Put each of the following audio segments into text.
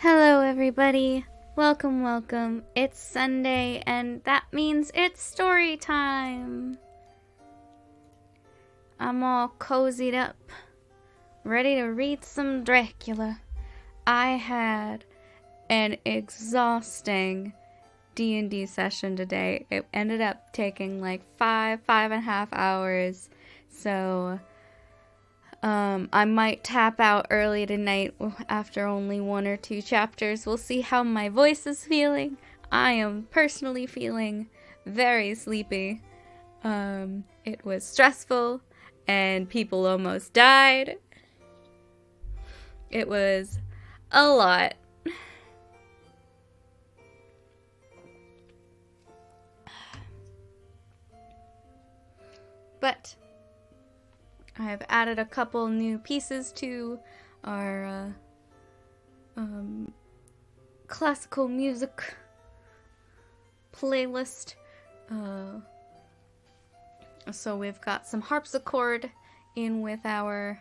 Hello everybody, welcome. It's Sunday and that means it's story time. I'm all cozied up, ready to read some Dracula. I had an exhausting D&D session today. It ended up taking like five and a half hours, so I might tap out early tonight after only one or two chapters. We'll see how my voice is feeling. I am personally feeling very sleepy. It was stressful and people almost died. It was a lot. But I have added a couple new pieces to our classical music playlist. So we've got some harpsichord in with our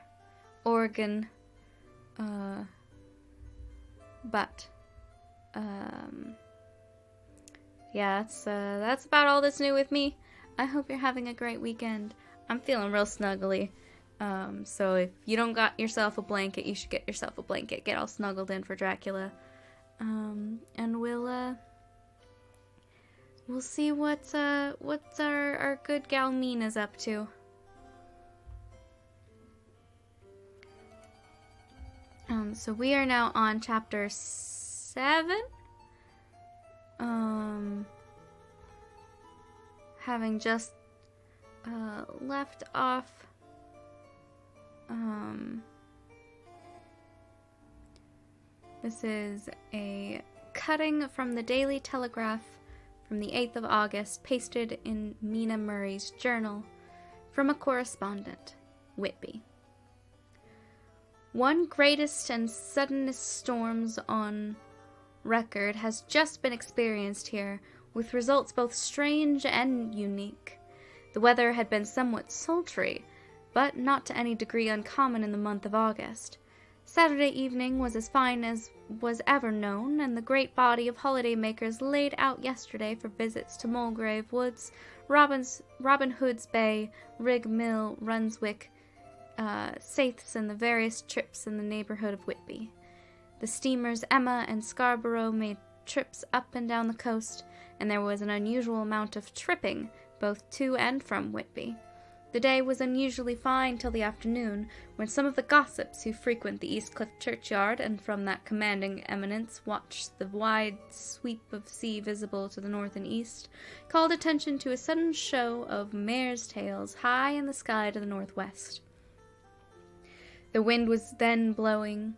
organ, yeah, that's about all that's new with me. I hope you're having a great weekend. I'm feeling real snuggly. So if you don't got yourself a blanket, you should get yourself a blanket. Get all snuggled in for Dracula. And we'll see what our good gal Mina's up to. So we are now on chapter 7. Having just left off this is a cutting from the Daily Telegraph from the 8th of August, pasted in Mina Murray's journal from a correspondent, Whitby. One greatest and suddenest storms on record has just been experienced here, with results both strange and unique. The weather had been somewhat sultry, but not to any degree uncommon in the month of August. Saturday evening was as fine as was ever known, and the great body of holiday-makers laid out yesterday for visits to Mulgrave Woods, Robin Hood's Bay, Rig Mill, Runswick, Saiths, and the various trips in the neighborhood of Whitby. The steamers Emma and Scarborough made trips up and down the coast, and there was an unusual amount of tripping, both to and from Whitby. The day was unusually fine till the afternoon, when some of the gossips who frequent the East Cliff churchyard and from that commanding eminence watch the wide sweep of sea visible to the north and east, called attention to a sudden show of mares' tails high in the sky to the northwest. The wind was then blowing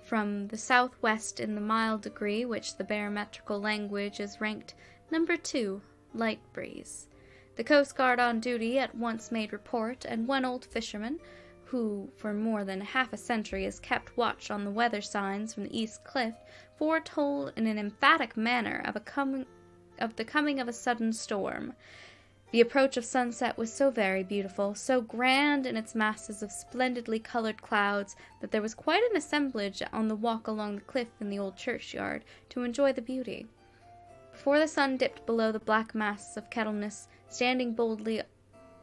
from the southwest in the mild degree which the barometrical language is ranked number 2, light breeze. The Coast Guard on duty at once made report, and one old fisherman, who for more than half a century has kept watch on the weather signs from the East Cliff, foretold in an emphatic manner of the coming of a sudden storm. The approach of sunset was so very beautiful, so grand in its masses of splendidly colored clouds, that there was quite an assemblage on the walk along the cliff in the old churchyard to enjoy the beauty. Before the sun dipped below the black mass of Kettleness, standing boldly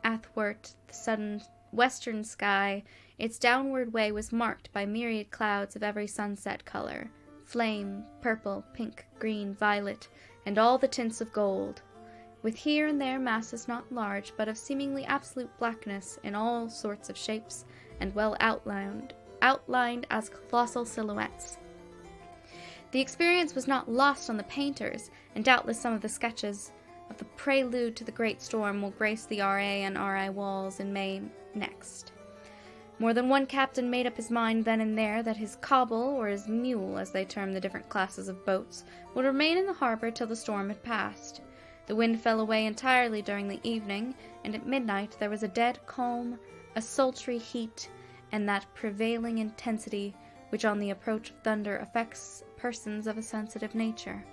athwart the sudden western sky, its downward way was marked by myriad clouds of every sunset color, flame, purple, pink, green, violet, and all the tints of gold, with here and there masses not large, but of seemingly absolute blackness in all sorts of shapes, and well outlined as colossal silhouettes. The experience was not lost on the painters, and doubtless some of the sketches of the prelude to the great storm will grace the R.A. and R.I. walls in May next. More than one captain made up his mind then and there that his cobble, or his mule, as they term the different classes of boats, would remain in the harbor till the storm had passed. The wind fell away entirely during the evening, and at midnight there was a dead calm, a sultry heat, and that prevailing intensity which on the approach of thunder affects persons of a sensitive nature.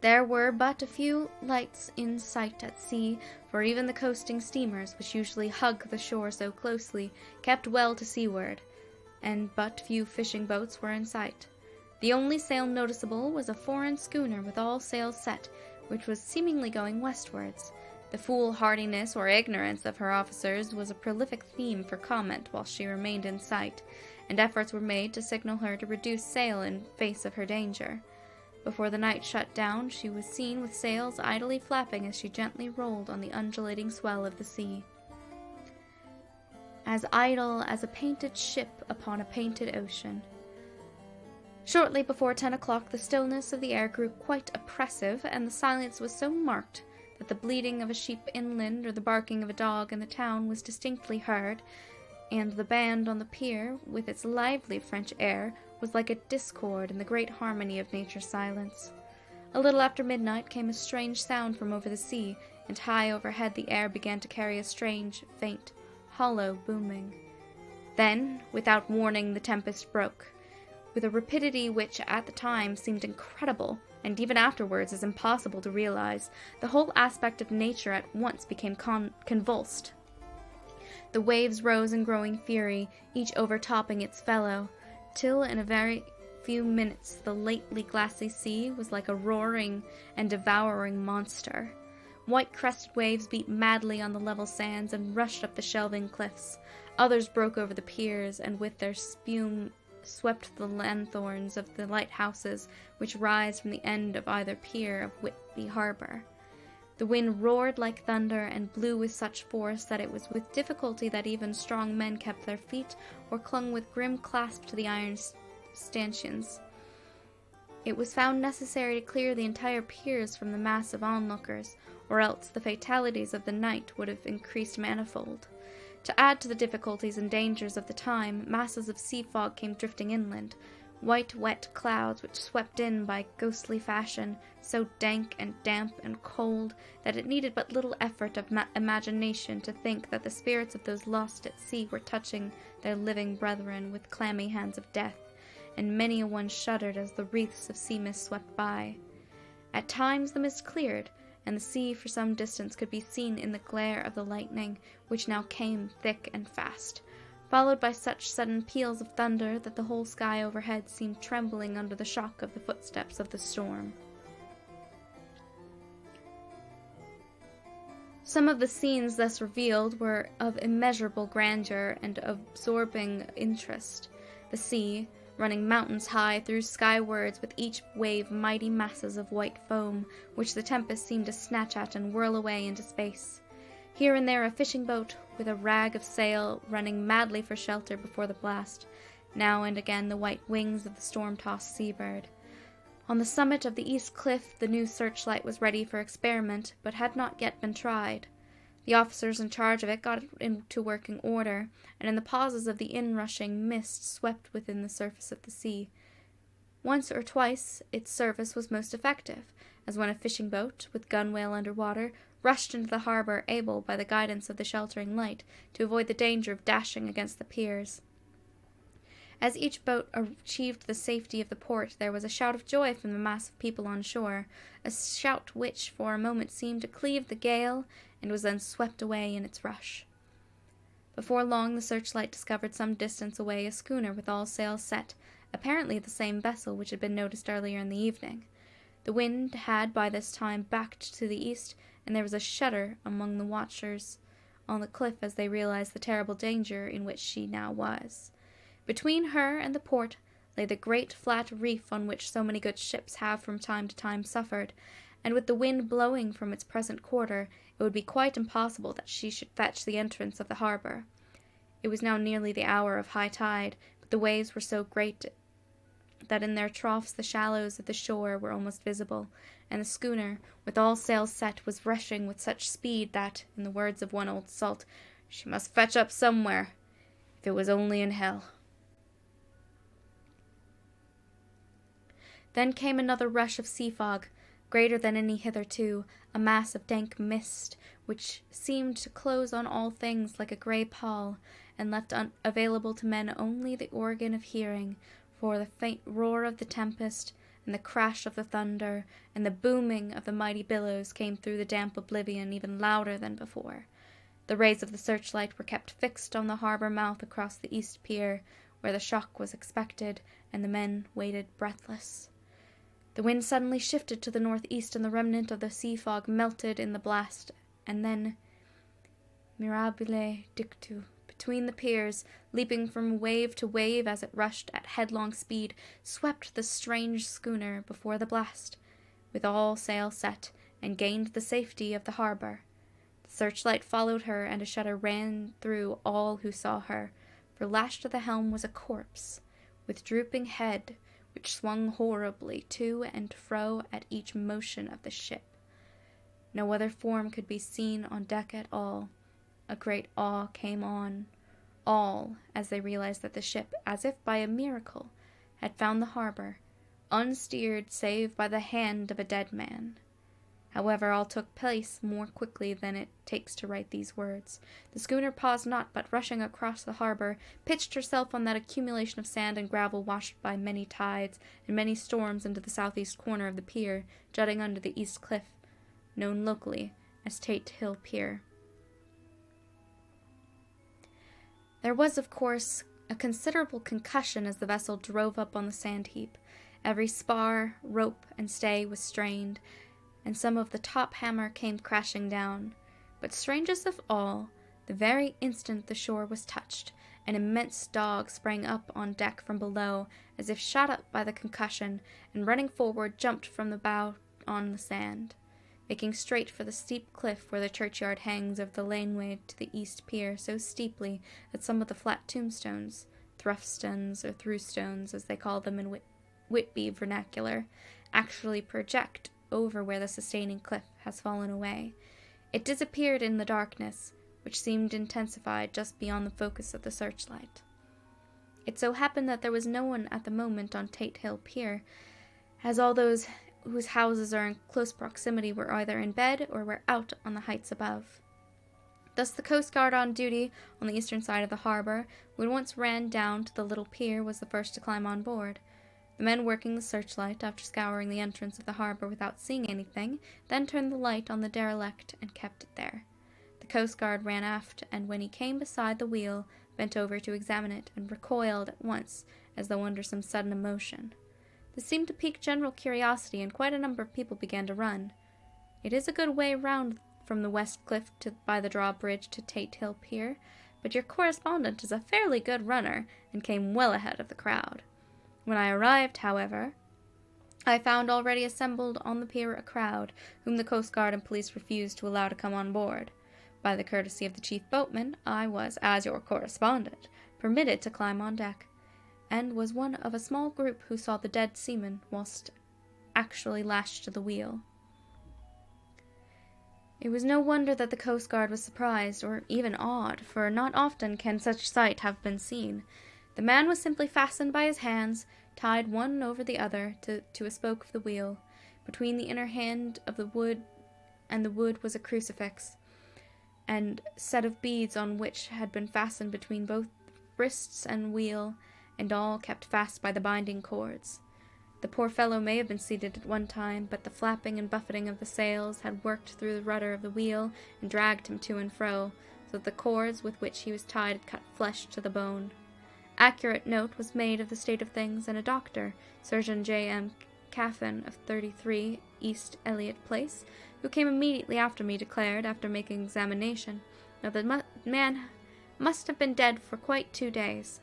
There were but a few lights in sight at sea, for even the coasting steamers, which usually hug the shore so closely, kept well to seaward. and but few fishing boats were in sight. The only sail noticeable was a foreign schooner with all sails set, which was seemingly going westwards. The foolhardiness or ignorance of her officers was a prolific theme for comment while she remained in sight, and efforts were made to signal her to reduce sail in face of her danger. Before the night shut down, she was seen with sails idly flapping as she gently rolled on the undulating swell of the sea. As idle as a painted ship upon a painted ocean. Shortly before 10 o'clock, the stillness of the air grew quite oppressive, and the silence was so marked that the bleating of a sheep inland or the barking of a dog in the town was distinctly heard, and the band on the pier, with its lively French air, was like a discord in the great harmony of nature's silence. A little after midnight came a strange sound from over the sea, and high overhead the air began to carry a strange, faint, hollow booming. Then, without warning, the tempest broke. With a rapidity which at the time seemed incredible, and even afterwards is impossible to realize, the whole aspect of nature at once became convulsed. The waves rose in growing fury, each overtopping its fellow, till in a very few minutes the lately glassy sea was like a roaring and devouring monster. White-crested waves beat madly on the level sands and rushed up the shelving cliffs. Others broke over the piers, and with their spume swept the lanthorns of the lighthouses which rise from the end of either pier of Whitby Harbour. The wind roared like thunder and blew with such force that it was with difficulty that even strong men kept their feet or clung with grim clasp to the iron stanchions. It was found necessary to clear the entire piers from the mass of onlookers, or else the fatalities of the night would have increased manifold. To add to the difficulties and dangers of the time, masses of sea fog came drifting inland, white wet clouds which swept in by ghostly fashion, so dank and damp and cold that it needed but little effort of imagination to think that the spirits of those lost at sea were touching their living brethren with clammy hands of death, and many a one shuddered as the wreaths of sea mist swept by. At times the mist cleared, and the sea for some distance could be seen in the glare of the lightning, which now came thick and fast, followed by such sudden peals of thunder that the whole sky overhead seemed trembling under the shock of the footsteps of the storm. Some of the scenes thus revealed were of immeasurable grandeur and absorbing interest. The sea, running mountains high, threw skywards with each wave mighty masses of white foam, which the tempest seemed to snatch at and whirl away into space. Here and there a fishing boat, with a rag of sail, running madly for shelter before the blast, now and again the white wings of the storm-tossed seabird. On the summit of the east cliff the new searchlight was ready for experiment, but had not yet been tried. The officers in charge of it got it into working order, and in the pauses of the inrushing mist swept within the surface of the sea. Once or twice its service was most effective, as when a fishing boat, with gunwale under water, rushed into the harbour, able, by the guidance of the sheltering light, to avoid the danger of dashing against the piers. As each boat achieved the safety of the port, there was a shout of joy from the mass of people on shore, a shout which for a moment seemed to cleave the gale, and was then swept away in its rush. Before long the searchlight discovered some distance away a schooner with all sails set, apparently the same vessel which had been noticed earlier in the evening. The wind had by this time backed to the east, and there was a shudder among the watchers on the cliff as they realized the terrible danger in which she now was. Between her and the port lay the great flat reef on which so many good ships have from time to time suffered, and with the wind blowing from its present quarter, it would be quite impossible that she should fetch the entrance of the harbour. It was now nearly the hour of high tide, but the waves were so great that in their troughs the shallows of the shore were almost visible, and the schooner, with all sails set, was rushing with such speed that, in the words of one old salt, she must fetch up somewhere, if it was only in hell. Then came another rush of sea fog, greater than any hitherto, a mass of dank mist, which seemed to close on all things like a grey pall, and left available to men only the organ of hearing, for the faint roar of the tempest, and the crash of the thunder, and the booming of the mighty billows came through the damp oblivion even louder than before. The rays of the searchlight were kept fixed on the harbour mouth across the east pier, where the shock was expected, and the men waited breathless. The wind suddenly shifted to the northeast, and the remnant of the sea fog melted in the blast, and then, mirabile dictu, between the piers, leaping from wave to wave as it rushed at headlong speed, swept the strange schooner before the blast, with all sail set, and gained the safety of the harbor. The searchlight followed her, and a shudder ran through all who saw her, for lashed to the helm was a corpse, with drooping head, which swung horribly to and fro at each motion of the ship. No other form could be seen on deck at all. A great awe came on all as they realized that the ship, as if by a miracle, had found the harbor, unsteered save by the hand of a dead man. However, all took place more quickly than it takes to write these words. The schooner paused not, but rushing across the harbor, pitched herself on that accumulation of sand and gravel washed by many tides and many storms into the southeast corner of the pier, jutting under the east cliff, known locally as Tate Hill Pier. There was, of course, a considerable concussion as the vessel drove up on the sand heap. Every spar, rope, and stay was strained, and some of the top hammer came crashing down. But strangest of all, the very instant the shore was touched, an immense dog sprang up on deck from below, as if shot up by the concussion, and running forward jumped from the bow on the sand, making straight for the steep cliff where the churchyard hangs over the laneway to the east pier so steeply that some of the flat tombstones, thrustones or throughstones as they call them in Whitby vernacular, actually project over where the sustaining cliff has fallen away. It disappeared in the darkness, which seemed intensified just beyond the focus of the searchlight. It so happened that there was no one at the moment on Tate Hill Pier, as all those whose houses are in close proximity were either in bed or were out on the heights above. Thus the Coast Guard on duty on the eastern side of the harbor, who once ran down to the little pier, was the first to climb on board. The men working the searchlight, after scouring the entrance of the harbor without seeing anything, then turned the light on the derelict and kept it there. The Coast Guard ran aft, and when he came beside the wheel, bent over to examine it, and recoiled at once, as though under some sudden emotion. This seemed to pique general curiosity, and quite a number of people began to run. It is a good way round from the west cliff by the drawbridge to Tate Hill Pier, but your correspondent is a fairly good runner, and came well ahead of the crowd. When I arrived, however, I found already assembled on the pier a crowd, whom the Coast Guard and police refused to allow to come on board. By the courtesy of the chief boatman, I was, as your correspondent, permitted to climb on deck, and was one of a small group who saw the dead seaman whilst actually lashed to the wheel. It was no wonder that the Coast Guard was surprised, or even awed, for not often can such sight have been seen. The man was simply fastened by his hands, tied one over the other, to a spoke of the wheel. Between the inner hand of the wood and the wood was a crucifix, and set of beads on which had been fastened between both wrists and wheel, and all kept fast by the binding cords. The poor fellow may have been seated at one time, but the flapping and buffeting of the sails had worked through the rudder of the wheel and dragged him to and fro, so that the cords with which he was tied had cut flesh to the bone. Accurate note was made of the state of things, and a doctor, Surgeon J.M. Caffin of 33 East Elliot Place, who came immediately after me, declared, after making examination, that the man must have been dead for quite 2 days.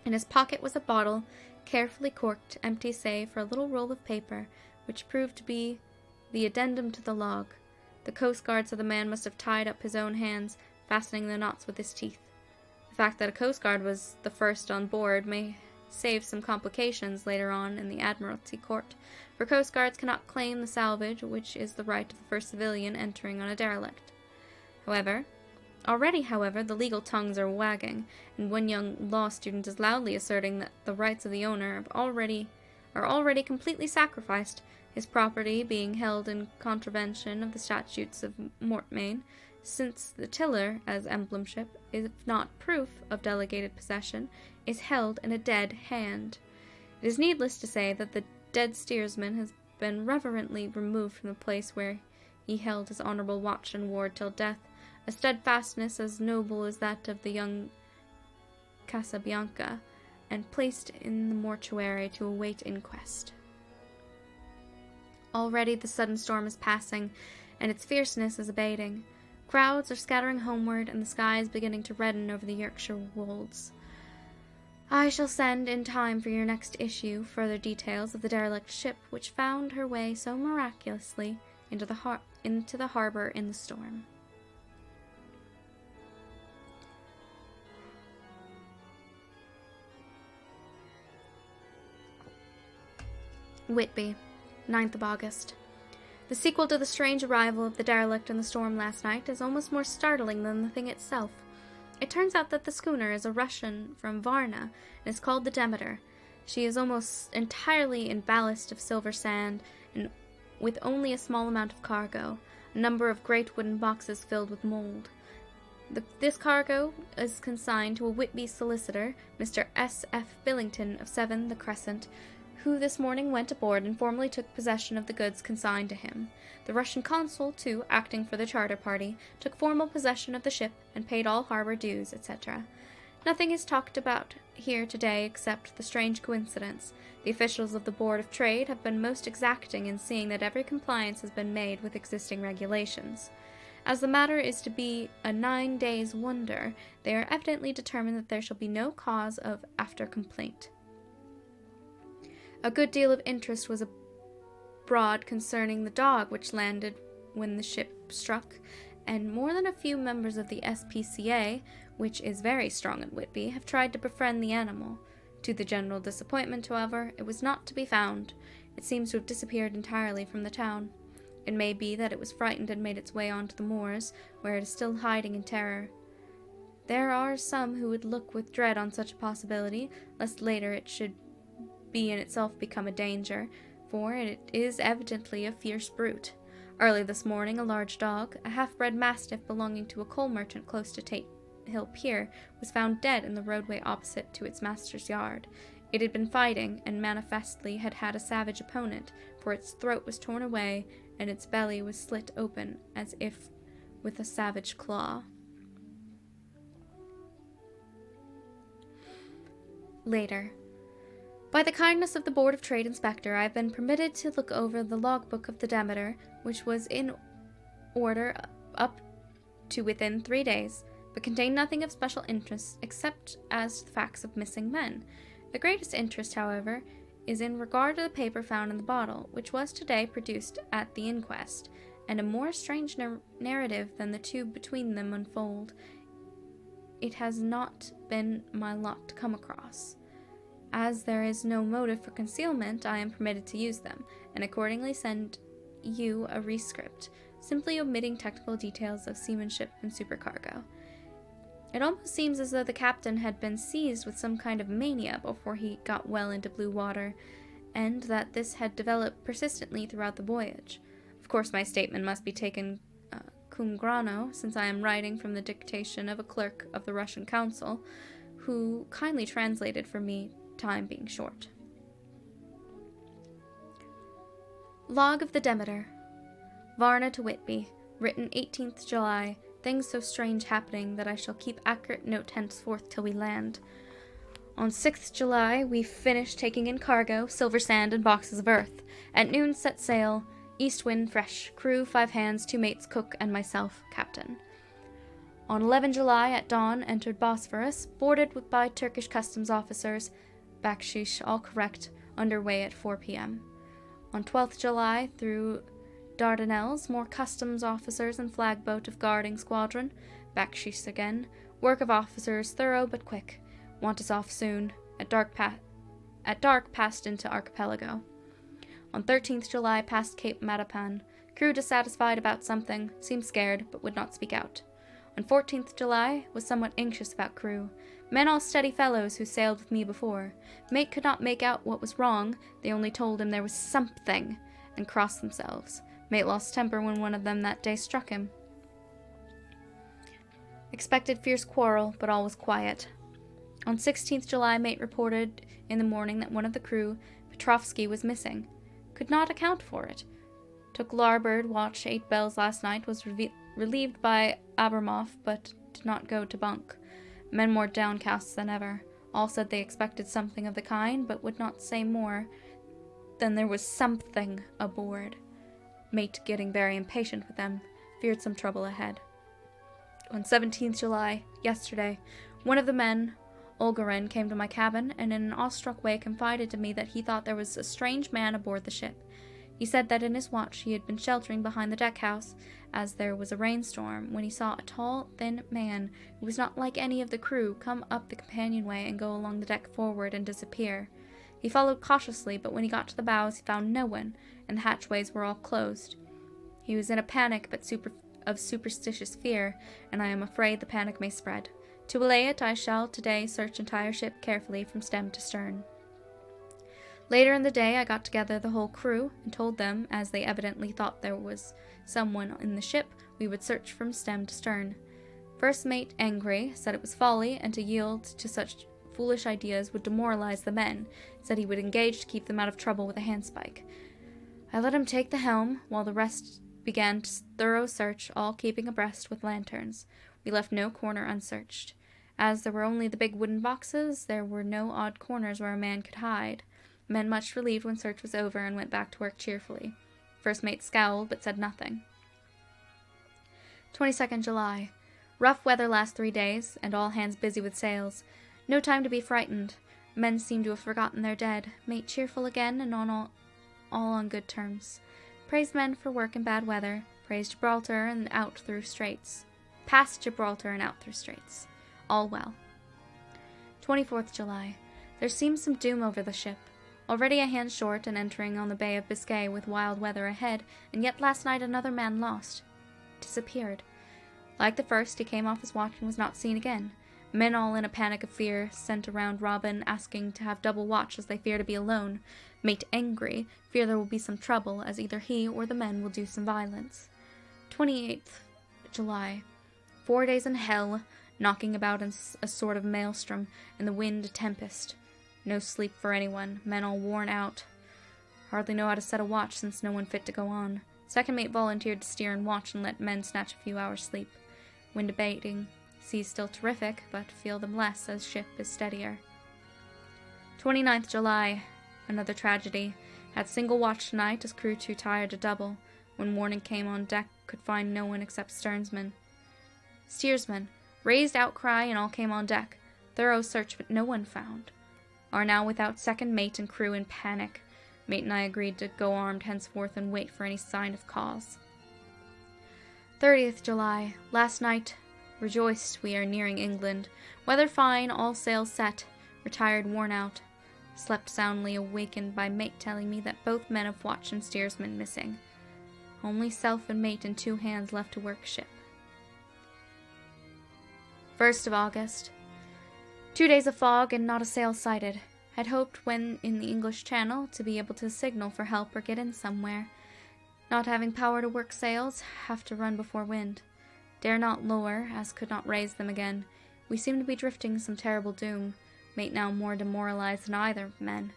In his pocket was a bottle, carefully corked, empty save for a little roll of paper, which proved to be the addendum to the log. The Coast Guard said the man must have tied up his own hands, fastening the knots with his teeth. The fact that a Coast Guard was the first on board may save some complications later on in the Admiralty Court, for Coast Guards cannot claim the salvage, which is the right of the first civilian entering on a derelict. Already, the legal tongues are wagging, and one young law student is loudly asserting that the rights of the owner are already completely sacrificed, his property being held in contravention of the statutes of mortmain, since the tiller, as emblemship, if not proof of delegated possession, is held in a dead hand. It is needless to say that the dead steersman has been reverently removed from the place where he held his honorable watch and ward till death, a steadfastness as noble as that of the young Casabianca, and placed in the mortuary to await inquest. Already the sudden storm is passing, and its fierceness is abating. Crowds are scattering homeward, and the sky is beginning to redden over the Yorkshire wolds. I shall send, in time for your next issue, further details of the derelict ship which found her way so miraculously into the harbor in the storm. Whitby, 9th of August. The sequel to the strange arrival of the derelict in the storm last night is almost more startling than the thing itself. It turns out that the schooner is a Russian from Varna and is called the Demeter. She is almost entirely in ballast of silver sand, and with only a small amount of cargo, a number of great wooden boxes filled with mold. This cargo is consigned to a Whitby solicitor, Mr. S. F. Billington of 7 the Crescent, who this morning went aboard and formally took possession of the goods consigned to him. The Russian consul, too, acting for the charter party, took formal possession of the ship and paid all harbor dues, etc. Nothing is talked about here today except the strange coincidence. The officials of the Board of Trade have been most exacting in seeing that every compliance has been made with existing regulations. As the matter is to be a 9 days' wonder, they are evidently determined that there shall be no cause of after complaint. A good deal of interest was abroad concerning the dog which landed when the ship struck, and more than a few members of the SPCA, which is very strong at Whitby, have tried to befriend the animal. To the general disappointment, however, it was not to be found. It seems to have disappeared entirely from the town. It may be that it was frightened and made its way on to the moors, where it is still hiding in terror. There are some who would look with dread on such a possibility, lest later it should be in itself become a danger, for it is evidently a fierce brute. Early this morning, a large dog, a half-bred mastiff belonging to a coal merchant close to Tate Hill Pier, was found dead in the roadway opposite to its master's yard. It had been fighting, and manifestly had had a savage opponent, for its throat was torn away, and its belly was slit open, as if with a savage claw. Later. By the kindness of the Board of Trade Inspector, I have been permitted to look over the logbook of the Demeter, which was in order up to within 3 days, but contained nothing of special interest except as to the facts of missing men. The greatest interest, however, is in regard to the paper found in the bottle, which was today produced at the inquest, and a more strange narrative than the two between them unfold. It has not been my lot to come across. As there is no motive for concealment, I am permitted to use them, and accordingly send you a rescript, simply omitting technical details of seamanship and supercargo. It almost seems as though the captain had been seized with some kind of mania before he got well into blue water, and that this had developed persistently throughout the voyage. Of course, my statement must be taken cum grano, since I am writing from the dictation of a clerk of the Russian consul, who kindly translated for me, time being short. Log of the Demeter. Varna to Whitby, written 18th July, things so strange happening that I shall keep accurate note henceforth till we land. On 6th July, we finished taking in cargo, silver sand, and boxes of earth. At noon set sail, east wind fresh, crew 5 hands, 2 mates, cook, and myself, captain. On 11 July, at dawn, entered Bosphorus, boarded by Turkish customs officers, bakshish all correct, underway at 4 p.m. On 12th July, through Dardanelles, more customs officers and flagboat of guarding squadron, bakshish again, work of officers thorough but quick, want us off soon, at dark passed into archipelago. On 13th July, passed Cape Matapan, crew dissatisfied about something, seemed scared, but would not speak out. On 14th July, was somewhat anxious about crew. Men all steady fellows who sailed with me before. Mate could not make out what was wrong, they only told him there was something, and crossed themselves. Mate lost temper when one of them that day struck him. Expected fierce quarrel, but all was quiet. On 16th July, mate reported in the morning that one of the crew, Petrovsky, was missing. Could not account for it. Took larboard watch 8 bells last night, was relieved by Abramov, but did not go to bunk. Men more downcast than ever. All said they expected something of the kind, but would not say more than there was something aboard. Mate, getting very impatient with them, feared some trouble ahead. On 17th July, yesterday, one of the men, Olgarin, came to my cabin and in an awestruck way confided to me that he thought there was a strange man aboard the ship. He said that in his watch he had been sheltering behind the deck-house, as there was a rainstorm, when he saw a tall, thin man, who was not like any of the crew, come up the companionway and go along the deck forward and disappear. He followed cautiously, but when he got to the bows he found no one, and the hatchways were all closed. He was in a panic of superstitious fear, and I am afraid the panic may spread. To allay it, I shall today search entire ship carefully from stem to stern. Later in the day I got together the whole crew and told them, as they evidently thought there was someone in the ship, we would search from stem to stern. First mate, angry, said it was folly, and to yield to such foolish ideas would demoralize the men, said he would engage to keep them out of trouble with a handspike. I let him take the helm, while the rest began thorough search, all keeping abreast with lanterns. We left no corner unsearched. As there were only the big wooden boxes, there were no odd corners where a man could hide. Men much relieved when search was over and went back to work cheerfully. First mate scowled, but said nothing. 22nd July. Rough weather last 3 days, and all hands busy with sails. No time to be frightened. Men seem to have forgotten their dead. Mate cheerful again, and all on good terms. Praised men for work in bad weather. Praised Gibraltar and out through straits. Past Gibraltar and out through straits. All well. 24th July. There seems some doom over the ship. Already a hand short and entering on the Bay of Biscay with wild weather ahead, and yet last night another man lost. Disappeared. Like the first, he came off his watch and was not seen again. Men all in a panic of fear sent around Robin, asking to have double watch as they fear to be alone. Mate angry, fear there will be some trouble, as either he or the men will do some violence. 28th July. 4 days in hell, knocking about in a sort of maelstrom, and the wind a tempest. No sleep for anyone, men all worn out. Hardly know how to set a watch, since no one fit to go on. Second mate volunteered to steer and watch and let men snatch a few hours' sleep. Wind abating. Seas still terrific, but feel them less as ship is steadier. 29th July. Another tragedy. Had single watch tonight, as crew too tired to double. When morning came on deck, could find no one except steersman. Raised outcry and all came on deck. Thorough search, but no one found. Are now without second mate and crew in panic. Mate and I agreed to go armed henceforth and wait for any sign of cause. 30th July. Last night, rejoiced we are nearing England. Weather fine, all sails set. Retired worn out. Slept soundly, awakened by mate telling me that both men of watch and steersman missing. Only self and mate and 2 hands left to work ship. 1st of August. 2 days of fog and not a sail sighted. Had hoped when in the English Channel to be able to signal for help or get in somewhere. Not having power to work sails, have to run before wind. Dare not lower, as could not raise them again. We seem to be drifting some terrible doom. Mate now more demoralized than either of men.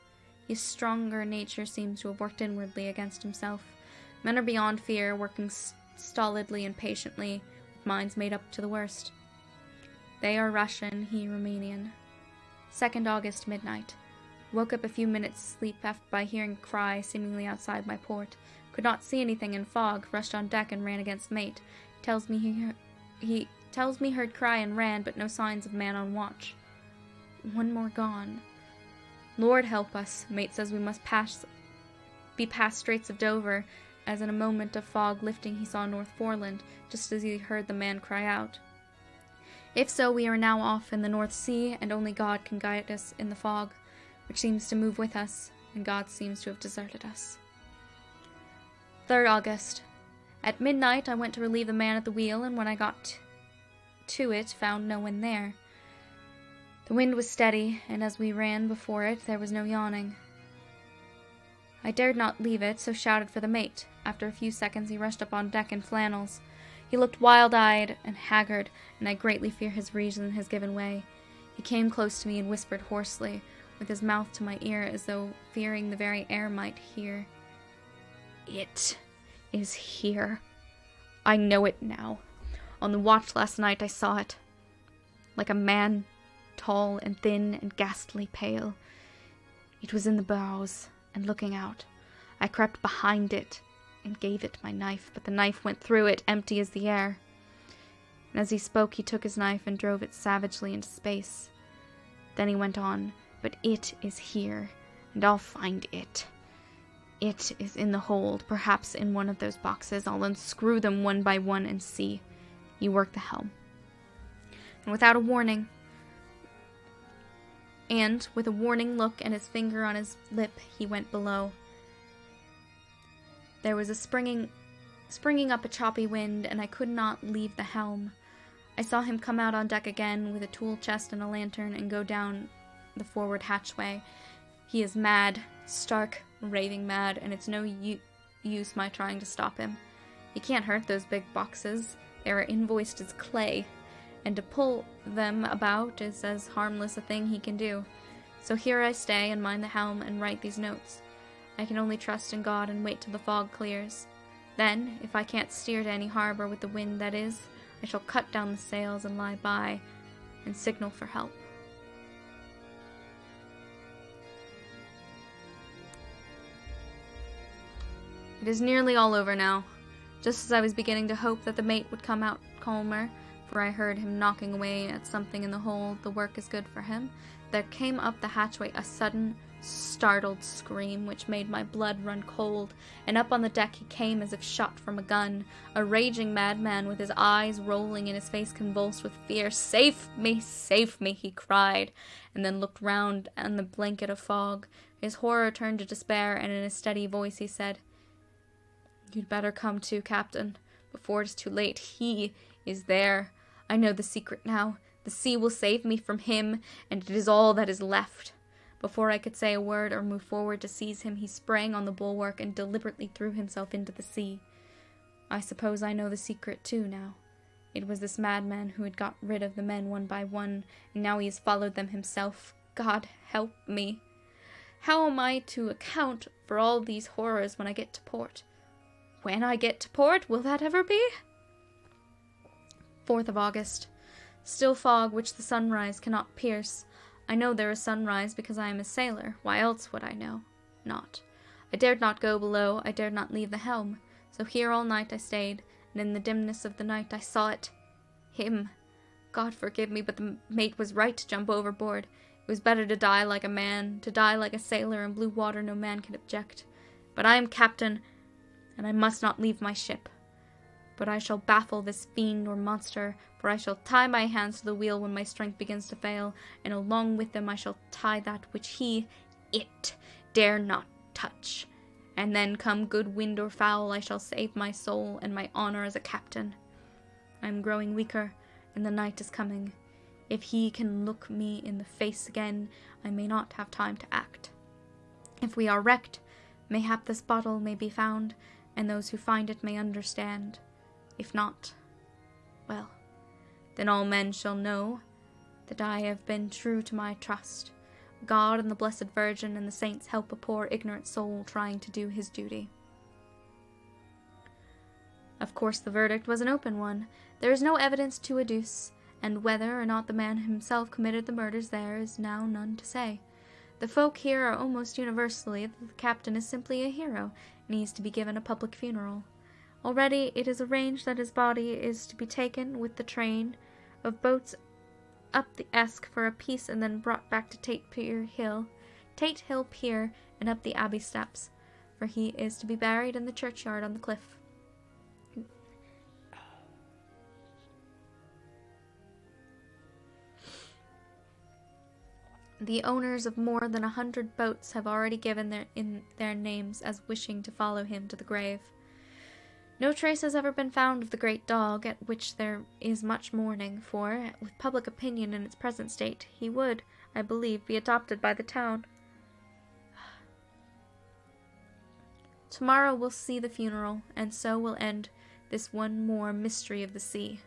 His stronger nature seems to have worked inwardly against himself. Men are beyond fear, working stolidly and patiently, with minds made up to the worst. They are Russian, he Romanian. 2nd August, midnight. Woke up a few minutes' sleep by hearing a cry seemingly outside my port. Could not see anything in fog, rushed on deck and ran against mate. Tells me heard cry and ran, but no signs of man on watch. One more gone. Lord help us, mate says we must be past Straits of Dover, as in a moment of fog lifting he saw North Foreland, just as he heard the man cry out. If so, we are now off in the North Sea, and only God can guide us in the fog, which seems to move with us, and God seems to have deserted us. 3rd August. At midnight I went to relieve the man at the wheel, and when I got to it, found no one there. The wind was steady, and as we ran before it, there was no yawning. I dared not leave it, so shouted for the mate. After a few seconds he rushed up on deck in flannels. He looked wild-eyed and haggard, and I greatly fear his reason has given way. He came close to me and whispered hoarsely, with his mouth to my ear as though fearing the very air might hear. It is here. I know it now. On the watch last night I saw it. Like a man tall and thin and ghastly pale. It was in the bows, and looking out. I crept behind it and gave it my knife, but the knife went through it, empty as the air. And as he spoke, he took his knife and drove it savagely into space. Then he went on, "But it is here, and I'll find it. It is in the hold, perhaps in one of those boxes. I'll unscrew them one by one and see. You work the helm." And without a warning, and with a warning look and his finger on his lip, he went below. There was a springing up a choppy wind, and I could not leave the helm. I saw him come out on deck again with a tool chest and a lantern and go down the forward hatchway. He is mad, stark, raving mad, and it's no use my trying to stop him. He can't hurt those big boxes. They are invoiced as clay, and to pull them about is as harmless a thing he can do. So here I stay and mind the helm and write these notes. I can only trust in God and wait till the fog clears. Then, if I can't steer to any harbor with the wind that is, I shall cut down the sails and lie by and signal for help. It is nearly all over now. Just as I was beginning to hope that the mate would come out calmer, for I heard him knocking away at something in the hold, the work is good for him, there came up the hatchway a sudden, startled scream which made my blood run cold, and up on the deck he came as if shot from a gun, a raging madman with his eyes rolling and his face convulsed with fear. Save me, he cried, and then looked round on the blanket of fog. His horror turned to despair, and in a steady voice he said, "You'd better come to, Captain, before it is too late. He is there. I know the secret now. The sea will save me from him, and it is all that is left." Before I could say a word or move forward to seize him, he sprang on the bulwark and deliberately threw himself into the sea. I suppose I know the secret too now. It was this madman who had got rid of the men one by one, and now he has followed them himself. God help me! How am I to account for all these horrors when I get to port? When I get to port, will that ever be? 4th of August. Still fog which the sunrise cannot pierce. I know there is sunrise because I am a sailor. Why else would I know? Not. I dared not go below. I dared not leave the helm. So here all night I stayed, and in the dimness of the night I saw it. Him. God forgive me, but the mate was right to jump overboard. It was better to die like a man, to die like a sailor in blue water no man can object. But I am captain, and I must not leave my ship. But I shall baffle this fiend or monster, for I shall tie my hands to the wheel when my strength begins to fail, and along with them I shall tie that which it, dare not touch. And then, come good wind or foul, I shall save my soul and my honor as a captain. I am growing weaker, and the night is coming. If he can look me in the face again, I may not have time to act. If we are wrecked, mayhap this bottle may be found, and those who find it may understand. If not, well, then all men shall know that I have been true to my trust. God and the Blessed Virgin and the saints help a poor ignorant soul trying to do his duty. Of course the verdict was an open one. There is no evidence to adduce, and whether or not the man himself committed the murders there is now none to say. The folk here are almost universally that the captain is simply a hero, and he is to be given a public funeral. Already it is arranged that his body is to be taken with the train of boats up the Esk for a piece and then brought back to Tate Hill Pier, and up the Abbey steps, for he is to be buried in the churchyard on the cliff. The owners of more than 100 boats have already given their names as wishing to follow him to the grave. No trace has ever been found of the great dog, at which there is much mourning, for, with public opinion in its present state, he would, I believe, be adopted by the town. Tomorrow we'll see the funeral, and so will end this one more mystery of the sea.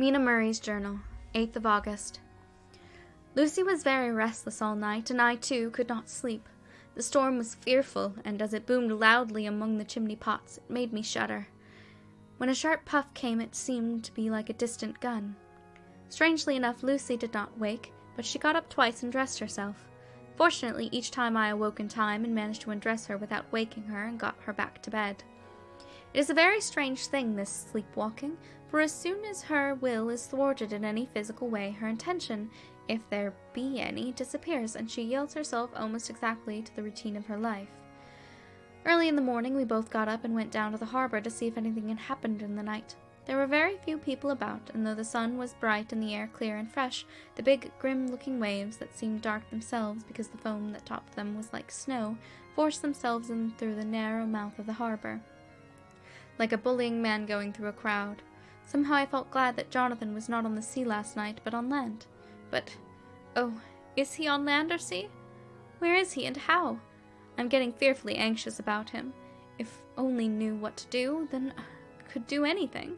Mina Murray's Journal, 8th of August. Lucy was very restless all night, and I, too, could not sleep. The storm was fearful, and as it boomed loudly among the chimney-pots, it made me shudder. When a sharp puff came, it seemed to be like a distant gun. Strangely enough, Lucy did not wake, but she got up twice and dressed herself. Fortunately, each time I awoke in time and managed to undress her without waking her and got her back to bed. It is a very strange thing, this sleepwalking, for as soon as her will is thwarted in any physical way, her intention, if there be any, disappears, and she yields herself almost exactly to the routine of her life. Early in the morning, we both got up and went down to the harbor to see if anything had happened in the night. There were very few people about, and though the sun was bright and the air clear and fresh, the big, grim-looking waves that seemed dark themselves because the foam that topped them was like snow, forced themselves in through the narrow mouth of the harbor, like a bullying man going through a crowd. Somehow I felt glad that Jonathan was not on the sea last night, but on land. But, oh, is he on land or sea? Where is he, and how? I'm getting fearfully anxious about him. If only knew what to do, then I could do anything.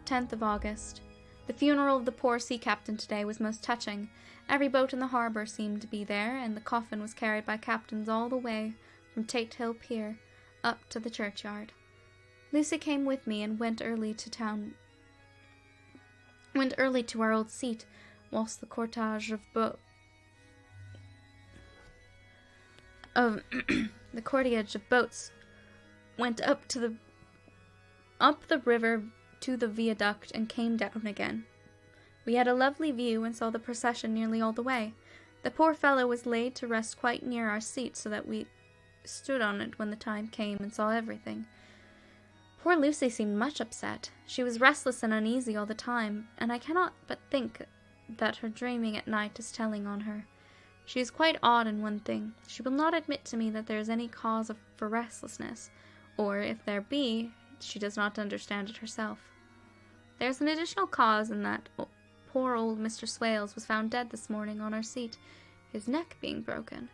10th of August. The funeral of the poor sea captain today was most touching. Every boat in the harbour seemed to be there, and the coffin was carried by captains all the way from Tate Hill Pier up to the churchyard. Lucy came with me and went early to our old seat, whilst the cortege of boats went up the river to the viaduct and came down again. We had a lovely view and saw the procession nearly all the way. The poor fellow was laid to rest quite near our seat, so that we stood on it when the time came and saw everything. Poor Lucy seemed much upset. She was restless and uneasy all the time, and I cannot but think that her dreaming at night is telling on her. She is quite odd in one thing. She will not admit to me that there is any cause for restlessness, or, if there be, she does not understand it herself. There is an additional cause in that poor old Mr. Swales was found dead this morning on our seat, his neck being broken.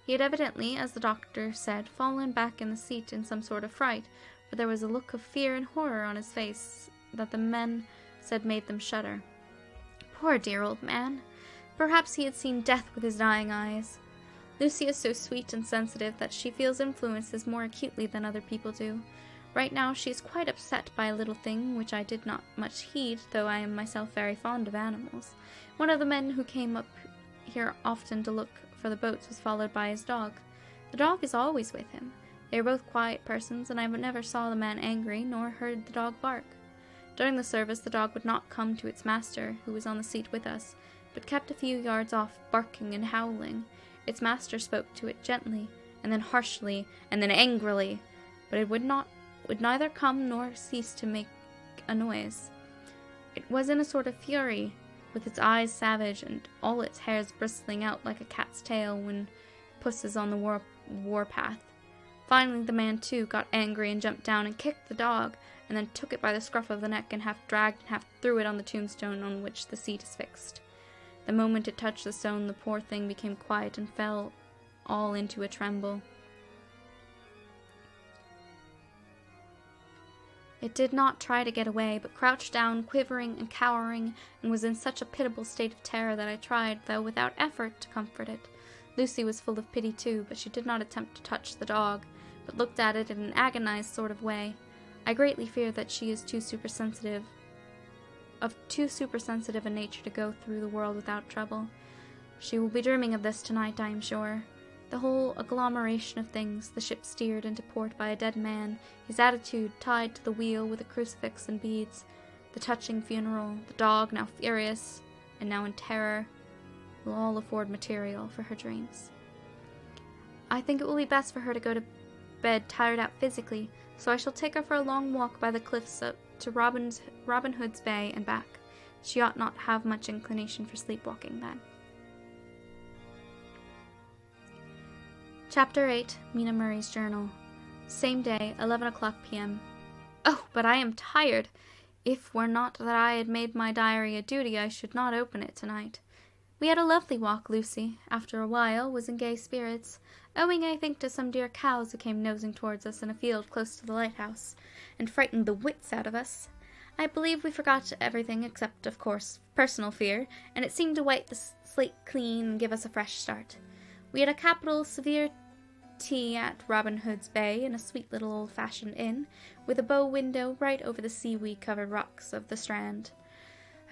He had evidently, as the doctor said, fallen back in the seat in some sort of fright, for there was a look of fear and horror on his face that the men said made them shudder. Poor dear old man! Perhaps he had seen death with his dying eyes. Lucy is so sweet and sensitive that she feels influences more acutely than other people do. Right now she is quite upset by a little thing which I did not much heed, though I am myself very fond of animals. One of the men who came up here often to look for the boats was followed by his dog. The dog is always with him. They are both quiet persons, and I never saw the man angry, nor heard the dog bark. During the service the dog would not come to its master, who was on the seat with us, but kept a few yards off, barking and howling. Its master spoke to it gently, and then harshly, and then angrily, but it would neither come nor cease to make a noise. It was in a sort of fury, with its eyes savage, and all its hairs bristling out like a cat's tail when puss is on the war-path. Finally the man, too, got angry and jumped down and kicked the dog, and then took it by the scruff of the neck and half dragged and half threw it on the tombstone on which the seat is fixed. The moment it touched the stone, the poor thing became quiet and fell all into a tremble. It did not try to get away, but crouched down, quivering and cowering, and was in such a pitiable state of terror that I tried, though without effort, to comfort it. Lucy was full of pity too, but she did not attempt to touch the dog, but looked at it in an agonized sort of way. I greatly fear that she is too supersensitive a nature to go through the world without trouble. She will be dreaming of this tonight, I am sure. The whole agglomeration of things, the ship steered into port by a dead man, his attitude tied to the wheel with a crucifix and beads, the touching funeral, the dog now furious and now in terror, will all afford material for her dreams. I think it will be best for her to go to bed tired out physically, so I shall take her for a long walk by the cliffs up to Robin Hood's Bay and back. She ought not have much inclination for sleepwalking then. Chapter 8, Mina Murray's Journal. Same day, 11 o'clock p.m. Oh, but I am tired! If were not that I had made my diary a duty, I should not open it tonight. We had a lovely walk. Lucy, after a while, was in gay spirits, owing, I think, to some dear cows who came nosing towards us in a field close to the lighthouse, and frightened the wits out of us. I believe we forgot everything except, of course, personal fear, and it seemed to wipe the slate clean and give us a fresh start. We had a capital severe tea at Robin Hood's Bay in a sweet little old-fashioned inn, with a bow window right over the seaweed-covered rocks of the Strand.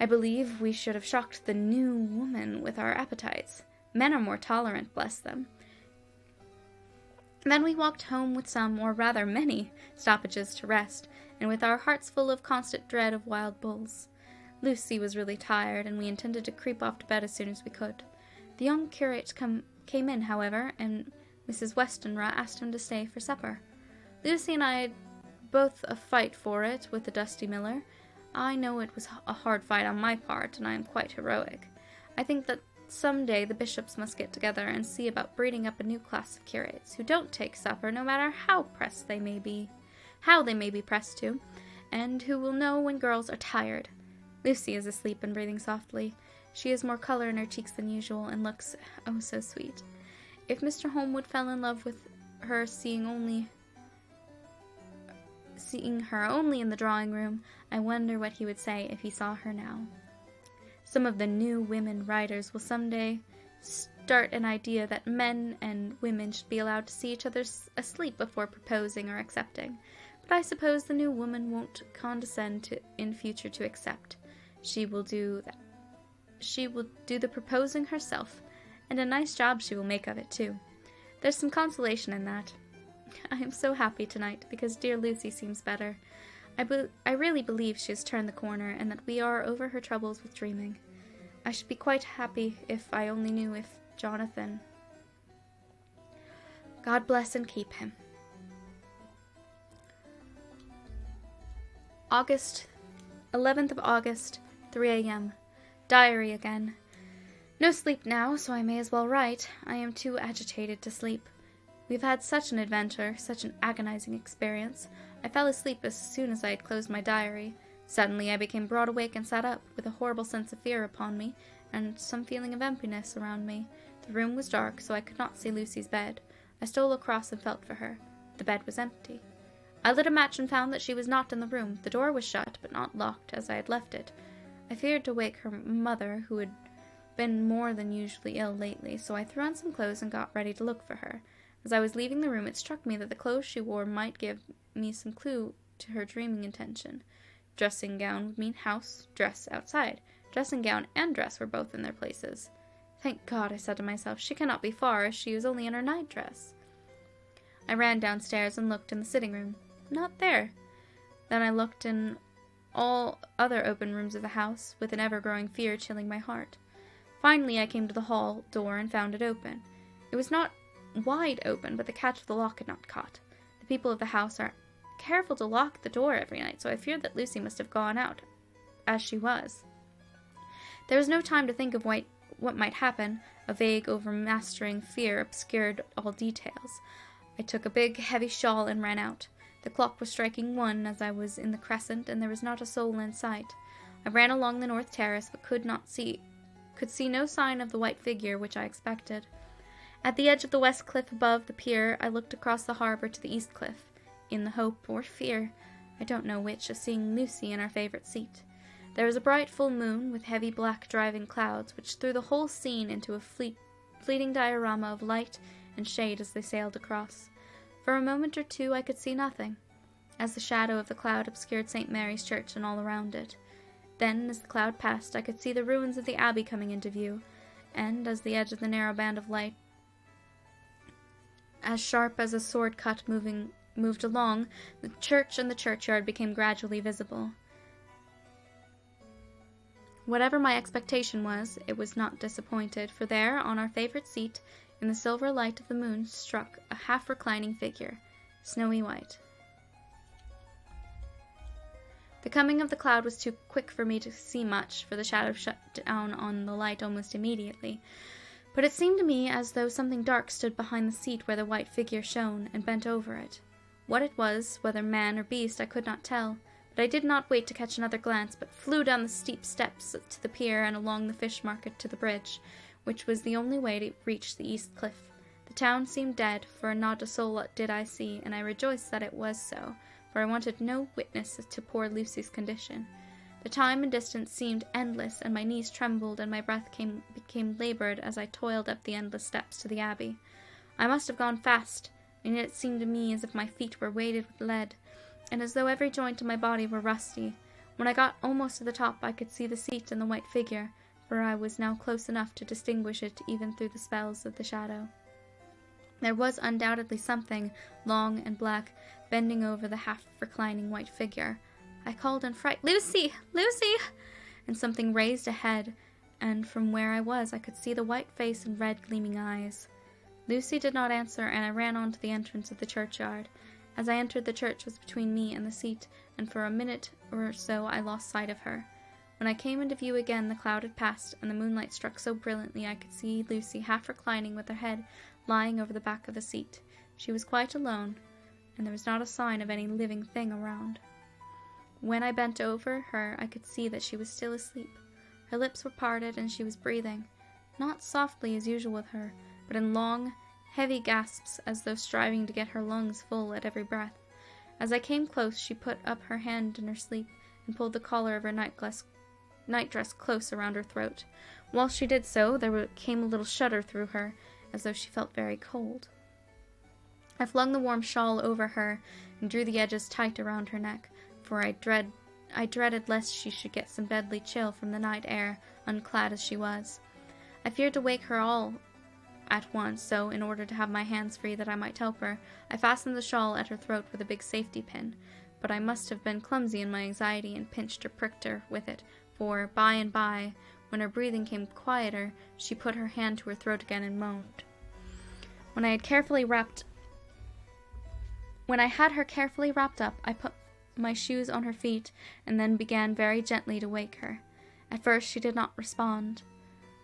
I believe we should have shocked the new woman with our appetites. Men are more tolerant, bless them. Then we walked home with some, or rather many, stoppages to rest, and with our hearts full of constant dread of wild bulls. Lucy was really tired, and we intended to creep off to bed as soon as we could. The young curate came in, however, and Mrs. Westenra asked him to stay for supper. Lucy and I had both a fight for it with the dusty miller. I know it was a hard fight on my part, and I am quite heroic. I think that some day the bishops must get together and see about breeding up a new class of curates who don't take supper, no matter how they may be pressed to, and who will know when girls are tired. Lucy is asleep and breathing softly. She has more color in her cheeks than usual, and looks, oh, so sweet. If Mr. Holmwood fell in love with her seeing her only in the drawing-room, I wonder what he would say if he saw her now. Some of the new women writers will some day start an idea that men and women should be allowed to see each other asleep before proposing or accepting, but I suppose the new woman won't condescend in future to accept. She will do that. She will do the proposing herself, and a nice job she will make of it, too. There's some consolation in that. I am so happy tonight, because dear Lucy seems better. I really believe she has turned the corner, and that we are over her troubles with dreaming. I should be quite happy if I only knew if Jonathan... God bless and keep him. 11th of August, 3 a.m. Diary again. No sleep now, so I may as well write. I am too agitated to sleep. We've had such an adventure, such an agonizing experience. I fell asleep as soon as I had closed my diary. Suddenly I became broad awake and sat up, with a horrible sense of fear upon me, and some feeling of emptiness around me. The room was dark, so I could not see Lucy's bed. I stole across and felt for her. The bed was empty. I lit a match and found that she was not in the room. The door was shut, but not locked, as I had left it. I feared to wake her mother, who had been more than usually ill lately, so I threw on some clothes and got ready to look for her. As I was leaving the room, it struck me that the clothes she wore might give me some clue to her dreaming intention. Dressing gown would mean house, dress outside. Dressing gown and dress were both in their places. Thank God, I said to myself, she cannot be far, as she is only in her nightdress. I ran downstairs and looked in the sitting room. Not there. Then I looked in all other open rooms of the house, with an ever-growing fear chilling my heart. Finally I came to the hall door and found it open. It was not wide open, but the catch of the lock had not caught. The people of the house are careful to lock the door every night, so I feared that Lucy must have gone out, as she was. There was no time to think of what might happen. A vague, overmastering fear obscured all details. I took a big, heavy shawl and ran out. The clock was striking 1 as I was in the crescent, and there was not a soul in sight. I ran along the north terrace, but could see no sign of the white figure which I expected. At the edge of the west cliff above the pier, I looked across the harbor to the east cliff, in the hope or fear, I don't know which, of seeing Lucy in our favorite seat. There was a bright full moon, with heavy black driving clouds, which threw the whole scene into a fleeting diorama of light and shade as they sailed across. For a moment or two I could see nothing, as the shadow of the cloud obscured St. Mary's Church and all around it. Then, as the cloud passed, I could see the ruins of the abbey coming into view, and, as the edge of the narrow band of light, as sharp as a sword cut moved along, the church and the churchyard became gradually visible. Whatever my expectation was, it was not disappointed, for there, on our favorite seat, in the silver light of the moon, struck a half-reclining figure, snowy white. The coming of the cloud was too quick for me to see much, for the shadow shut down on the light almost immediately. But it seemed to me as though something dark stood behind the seat where the white figure shone, and bent over it. What it was, whether man or beast, I could not tell, but but I did not wait to catch another glance, but flew down the steep steps to the pier and along the fish market to the bridge, which was the only way to reach the east cliff. The town seemed dead, for not a soul did I see, and I rejoiced that it was so, for I wanted no witness to poor Lucy's condition. The time and distance seemed endless, and my knees trembled, and my breath became labored as I toiled up the endless steps to the abbey. I must have gone fast, and yet it seemed to me as if my feet were weighted with lead, and as though every joint in my body were rusty. When I got almost to the top, I could see the seat and the white figure, for I was now close enough to distinguish it even through the spells of the shadow. There was undoubtedly something, long and black, bending over the half-reclining white figure. I called in fright, "Lucy! Lucy!" And something raised a head, and from where I was I could see the white face and red gleaming eyes. Lucy did not answer, and I ran on to the entrance of the churchyard. As I entered, the church was between me and the seat, and for a minute or so I lost sight of her. When I came into view again, the cloud had passed, and the moonlight struck so brilliantly I could see Lucy half reclining with her head lying over the back of the seat. She was quite alone, and there was not a sign of any living thing around. When I bent over her, I could see that she was still asleep. Her lips were parted, and she was breathing, not softly as usual with her, but in long, heavy gasps, as though striving to get her lungs full at every breath. As I came close, she put up her hand in her sleep and pulled the collar of her nightdress close around her throat. While she did so, there came a little shudder through her, as though she felt very cold. I flung the warm shawl over her and drew the edges tight around her neck, for I dreaded lest she should get some deadly chill from the night air, unclad as she was. I feared to wake her all at once, so, in order to have my hands free that I might help her, I fastened the shawl at her throat with a big safety pin, but I must have been clumsy in my anxiety and pinched or pricked her with it, for by and by, when her breathing came quieter, she put her hand to her throat again and moaned. When I had her carefully wrapped up, I put my shoes on her feet and then began very gently to wake her. At first she did not respond,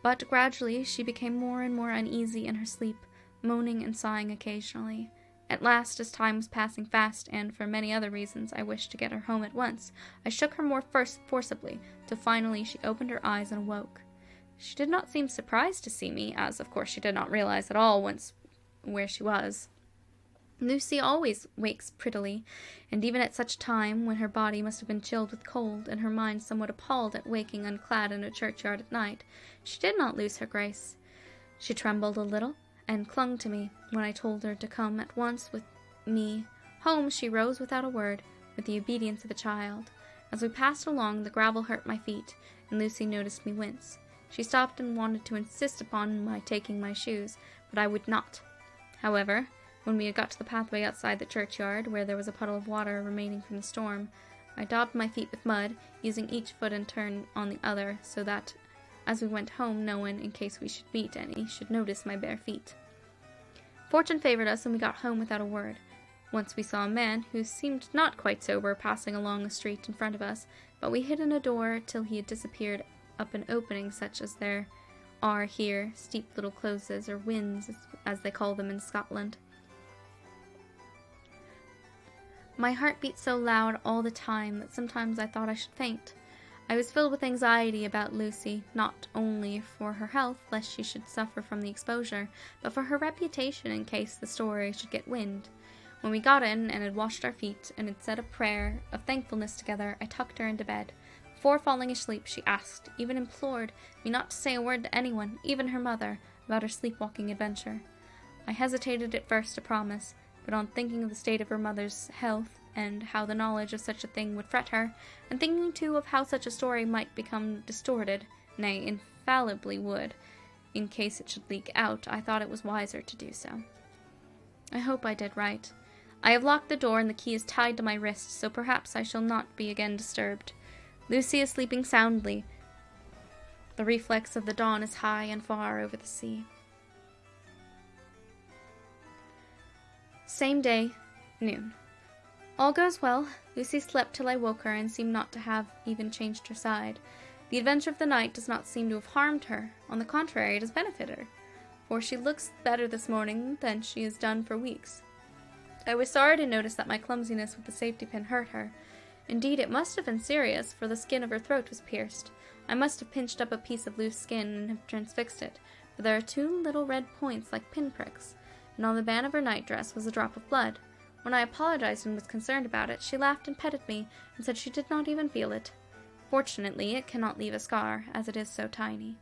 but gradually she became more and more uneasy in her sleep, moaning and sighing occasionally. At last, as time was passing fast, and for many other reasons I wished to get her home at once, I shook her more forcibly, till finally she opened her eyes and awoke. She did not seem surprised to see me, as of course she did not realize at all where she was. Lucy always wakes prettily, and even at such a time, when her body must have been chilled with cold, and her mind somewhat appalled at waking unclad in a churchyard at night, she did not lose her grace. She trembled a little, and clung to me. When I told her to come at once with me home, she rose without a word, with the obedience of a child. As we passed along, the gravel hurt my feet, and Lucy noticed me wince. She stopped and wanted to insist upon my taking my shoes, but I would not. However, when we had got to the pathway outside the churchyard, where there was a puddle of water remaining from the storm, I daubed my feet with mud, using each foot in turn on the other, so that, as we went home, no one, in case we should meet any, should notice my bare feet. Fortune favored us, and we got home without a word. Once we saw a man, who seemed not quite sober, passing along the street in front of us, but we hid in a door till he had disappeared up an opening such as there are here, steep little closes, or wynds, as they call them in Scotland. My heart beat so loud all the time that sometimes I thought I should faint. I was filled with anxiety about Lucy, not only for her health, lest she should suffer from the exposure, but for her reputation in case the story should get wind. When we got in and had washed our feet and had said a prayer of thankfulness together, I tucked her into bed. Before falling asleep, she asked, even implored, me not to say a word to anyone, even her mother, about her sleepwalking adventure. I hesitated at first to promise, but on thinking of the state of her mother's health, and how the knowledge of such a thing would fret her, and thinking too of how such a story might become distorted, nay, infallibly would, in case it should leak out, I thought it was wiser to do so. I hope I did right. I have locked the door, and the key is tied to my wrist, so perhaps I shall not be again disturbed. Lucy is sleeping soundly. The reflex of the dawn is high and far over the sea. Same day, noon. All goes well. Lucy slept till I woke her, and seemed not to have even changed her side. The adventure of the night does not seem to have harmed her. On the contrary, it has benefited her, for she looks better this morning than she has done for weeks. I was sorry to notice that my clumsiness with the safety pin hurt her, Indeed, it must have been serious, for the skin of her throat was pierced. I must have pinched up a piece of loose skin and have transfixed it, for there are 2 little red points like pinpricks, and on the band of her nightdress was a drop of blood. When I apologized and was concerned about it, she laughed and petted me, and said she did not even feel it. Fortunately, it cannot leave a scar, as it is so tiny.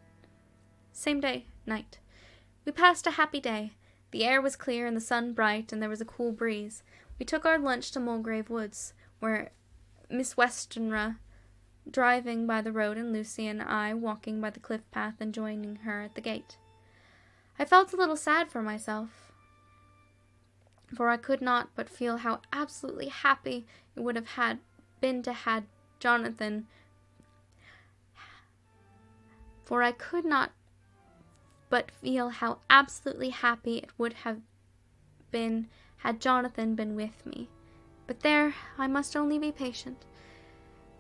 Same day, night. We passed a happy day. The air was clear and the sun bright, and there was a cool breeze. We took our lunch to Mulgrave Woods, where Miss Westenra driving by the road and Lucy and I walking by the cliff path and joining her at the gate. I felt a little sad for myself, for I could not but feel how absolutely happy it would have been to had Jonathan. For I could not but feel how absolutely happy it would have been had Jonathan been with me. But there, I must only be patient.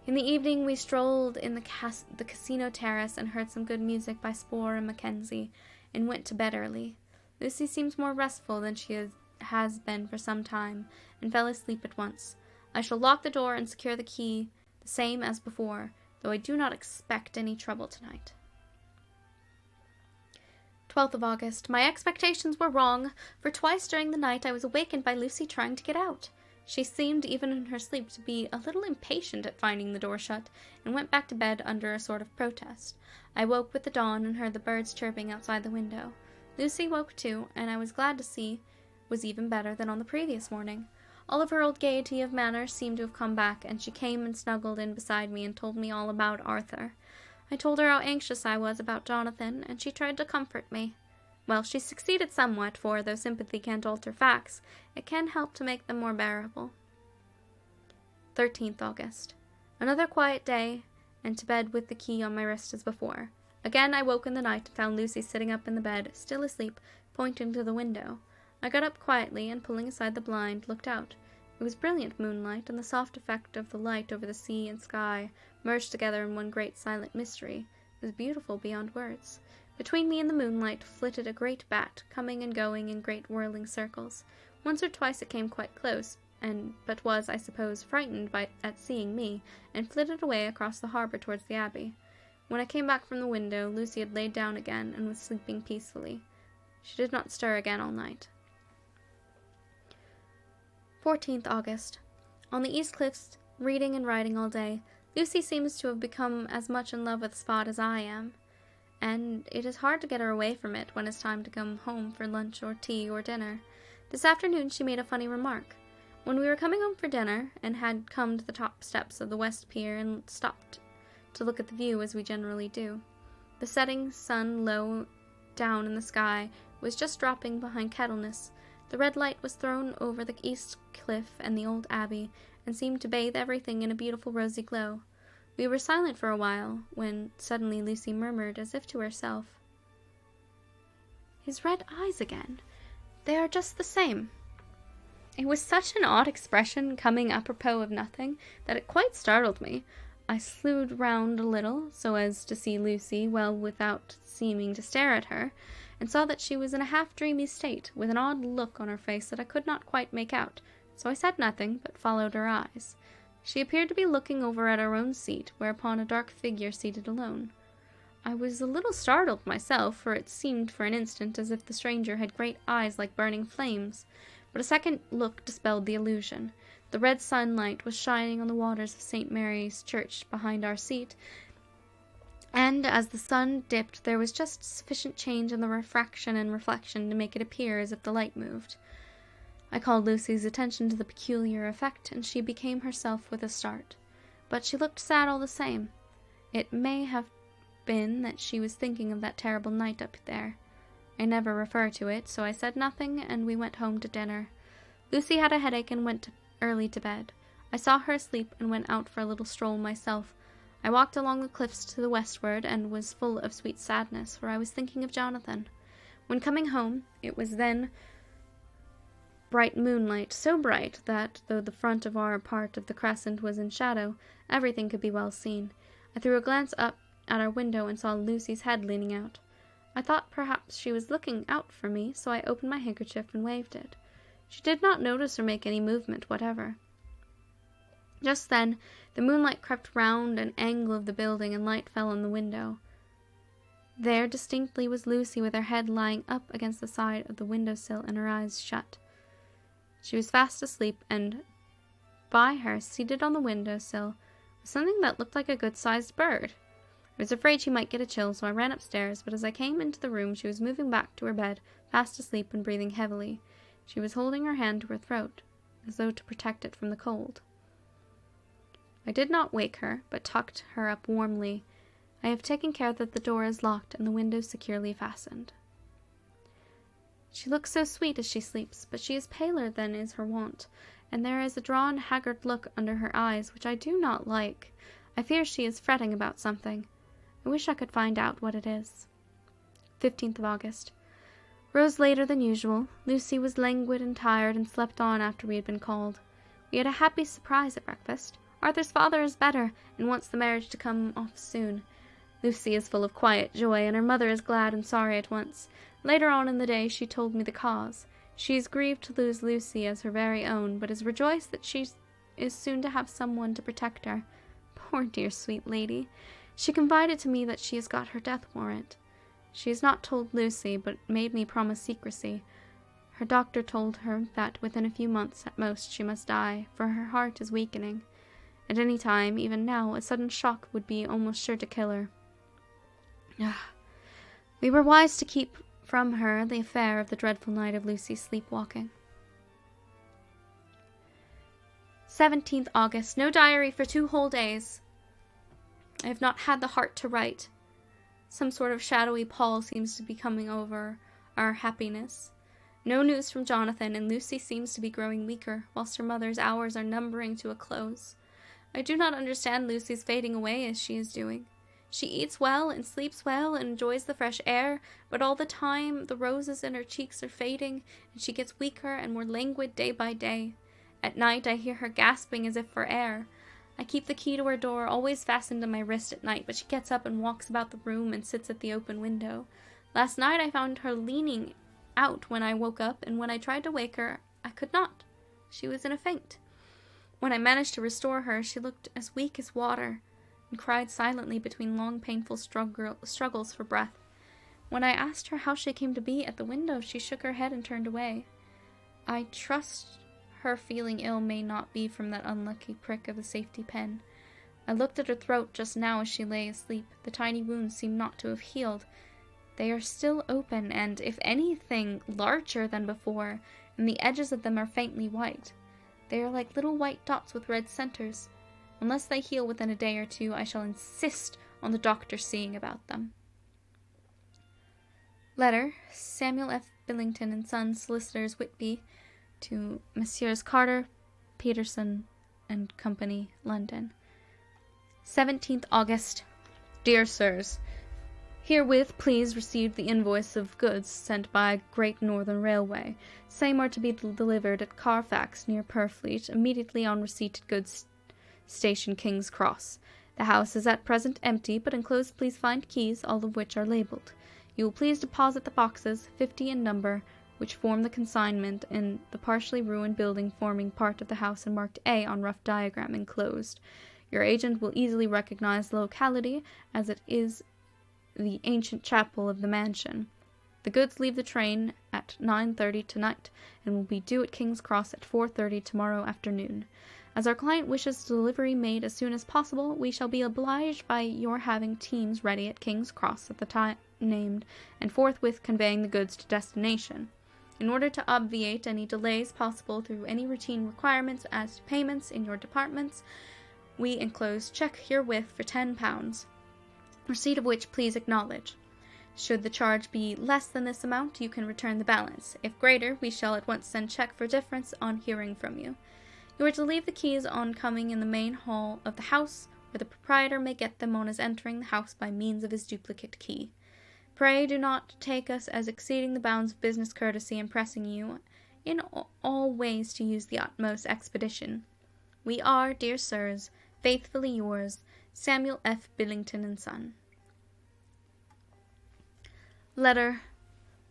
In the evening we strolled in the casino terrace and heard some good music by Spohr and Mackenzie, and went to bed early. Lucy seems more restful than she has been for some time, and fell asleep at once. I shall lock the door and secure the key the same as before, though I do not expect any trouble tonight. 12th of August. My expectations were wrong, for twice during the night I was awakened by Lucy trying to get out. She seemed, even in her sleep, to be a little impatient at finding the door shut, and went back to bed under a sort of protest. I woke with the dawn and heard the birds chirping outside the window. Lucy woke too, and I was glad to see was even better than on the previous morning. All of her old gaiety of manner seemed to have come back, and she came and snuggled in beside me and told me all about Arthur. I told her how anxious I was about Jonathan, and she tried to comfort me. Well, she succeeded somewhat, for, though sympathy can't alter facts, it can help to make them more bearable. 13th August. Another quiet day, and to bed with the key on my wrist as before. Again I woke in the night and found Lucy sitting up in the bed, still asleep, pointing to the window. I got up quietly, and pulling aside the blind, looked out. It was brilliant moonlight, and the soft effect of the light over the sea and sky, merged together in one great silent mystery, was beautiful beyond words. Between me and the moonlight flitted a great bat, coming and going in great whirling circles. Once or twice it came quite close, but was, I suppose, frightened at seeing me, and flitted away across the harbor towards the abbey. When I came back from the window, Lucy had laid down again, and was sleeping peacefully. She did not stir again all night. 14th August. On the East Cliffs, reading and writing all day. Lucy seems to have become as much in love with the spot as I am, and it is hard to get her away from it when it's time to come home for lunch or tea or dinner. This afternoon she made a funny remark. When we were coming home for dinner, and had come to the top steps of the West Pier and stopped to look at the view as we generally do, the setting sun low down in the sky was just dropping behind Kettleness. The red light was thrown over the east cliff and the old abbey, and seemed to bathe everything in a beautiful rosy glow. We were silent for a while, when suddenly Lucy murmured, as if to herself, "His red eyes again. They are just the same." It was such an odd expression, coming apropos of nothing, that it quite startled me. I slewed round a little, so as to see Lucy, well without seeming to stare at her, and saw that she was in a half-dreamy state, with an odd look on her face that I could not quite make out, so I said nothing, but followed her eyes. She appeared to be looking over at her own seat, whereupon a dark figure seated alone. I was a little startled myself, for it seemed for an instant as if the stranger had great eyes like burning flames, but a second look dispelled the illusion. The red sunlight was shining on the waters of St. Mary's Church behind our seat, and as the sun dipped there was just sufficient change in the refraction and reflection to make it appear as if the light moved. I called Lucy's attention to the peculiar effect, and she became herself with a start. But she looked sad all the same. It may have been that she was thinking of that terrible night up there. I never refer to it, so I said nothing, and we went home to dinner. Lucy had a headache and went early to bed. I saw her asleep and went out for a little stroll myself. I walked along the cliffs to the westward, and was full of sweet sadness, for I was thinking of Jonathan. When coming home, it was then bright moonlight, so bright that, though the front of our part of the crescent was in shadow, everything could be well seen. I threw a glance up at our window and saw Lucy's head leaning out. I thought perhaps she was looking out for me, so I opened my handkerchief and waved it. She did not notice or make any movement whatever. Just then, the moonlight crept round an angle of the building, and light fell on the window. There distinctly was Lucy, with her head lying up against the side of the window-sill and her eyes shut. She was fast asleep, and by her, seated on the window-sill, was something that looked like a good-sized bird. I was afraid she might get a chill, so I ran upstairs, but as I came into the room, she was moving back to her bed, fast asleep and breathing heavily. She was holding her hand to her throat, as though to protect it from the cold. I did not wake her, but tucked her up warmly. I have taken care that the door is locked and the window securely fastened. She looks so sweet as she sleeps, but she is paler than is her wont, and there is a drawn, haggard look under her eyes, which I do not like. I fear she is fretting about something. I wish I could find out what it is. 15th of August. Rose later than usual. Lucy was languid and tired, and slept on after we had been called. We had a happy surprise at breakfast. Arthur's father is better, and wants the marriage to come off soon. Lucy is full of quiet joy, and her mother is glad and sorry at once. Later on in the day she told me the cause. She is grieved to lose Lucy as her very own, but is rejoiced that she is soon to have someone to protect her. Poor dear sweet lady! She confided to me that she has got her death warrant. She has not told Lucy, but made me promise secrecy. Her doctor told her that within a few months at most she must die, for her heart is weakening. At any time, even now, a sudden shock would be almost sure to kill her. We were wise to keep from her the affair of the dreadful night of Lucy's sleepwalking. 17th August. No diary for 2 whole days. I have not had the heart to write. Some sort of shadowy pall seems to be coming over our happiness. No news from Jonathan, and Lucy seems to be growing weaker, whilst her mother's hours are numbering to a close. I do not understand Lucy's fading away as she is doing. She eats well and sleeps well and enjoys the fresh air, but all the time the roses in her cheeks are fading, and she gets weaker and more languid day by day. At night I hear her gasping as if for air. I keep the key to her door always fastened to my wrist at night, but she gets up and walks about the room and sits at the open window. Last night I found her leaning out when I woke up, and when I tried to wake her, I could not. She was in a faint. When I managed to restore her, she looked as weak as water, and cried silently between long painful struggles for breath. When I asked her how she came to be at the window, she shook her head and turned away. I trust her feeling ill may not be from that unlucky prick of a safety pin. I looked at her throat just now as she lay asleep. The tiny wounds seem not to have healed. They are still open, and, if anything, larger than before, and the edges of them are faintly white. They are like little white dots with red centers. Unless they heal within a day or 2, I shall insist on the doctor seeing about them. Letter, Samuel F. Billington and Sons, Solicitors, Whitby, to Messrs. Carter, Peterson and Company, London. 17th August. Dear Sirs, herewith please receive the invoice of goods sent by Great Northern Railway. Same are to be delivered at Carfax, near Purfleet, immediately on receipt at goods station King's Cross. The house is at present empty, but enclosed please find keys, all of which are labelled. You will please deposit the boxes, 50 in number, which form the consignment, in the partially ruined building forming part of the house and marked A on rough diagram enclosed. Your agent will easily recognize the locality, as it is the ancient chapel of the mansion. The goods leave the train at 9:30 tonight, and will be due at King's Cross at 4:30 tomorrow afternoon. As our client wishes delivery made as soon as possible, we shall be obliged by your having teams ready at King's Cross at the time named, and forthwith conveying the goods to destination. In order to obviate any delays possible through any routine requirements as to payments in your departments, we enclose check herewith for £10, receipt of which please acknowledge. Should the charge be less than this amount, you can return the balance. If greater, we shall at once send check for difference on hearing from you. You are to leave the keys on coming in the main hall of the house, where the proprietor may get them on his entering the house by means of his duplicate key. Pray do not take us as exceeding the bounds of business courtesy in pressing you in all ways to use the utmost expedition. We are, dear sirs, faithfully yours, Samuel F. Billington and Son. Letter,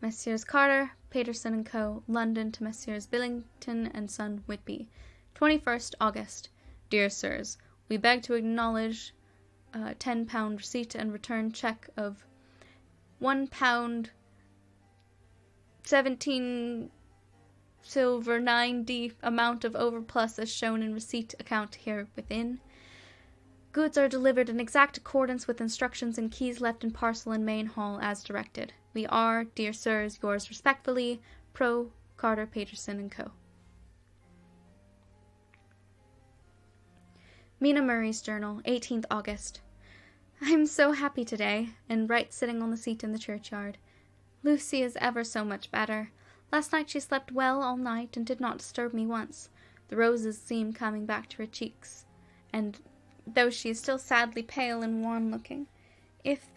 Messrs. Carter, Peterson and Co., London, to Messrs. Billington and Son, Whitby. 21st August. Dear Sirs, we beg to acknowledge a £10 receipt and return cheque of £1 17 silver 9d amount of overplus as shown in receipt account here within. Goods are delivered in exact accordance with instructions and keys left in parcel in main hall as directed. We are, dear sirs, yours respectfully, Pro. Carter Paterson and Co. Mina Murray's Journal, 18th August. I'm so happy today, and right sitting on the seat in the churchyard. Lucy is ever so much better. Last night she slept well all night and did not disturb me once. The roses seem coming back to her cheeks, and though she is still sadly pale and worn-looking, if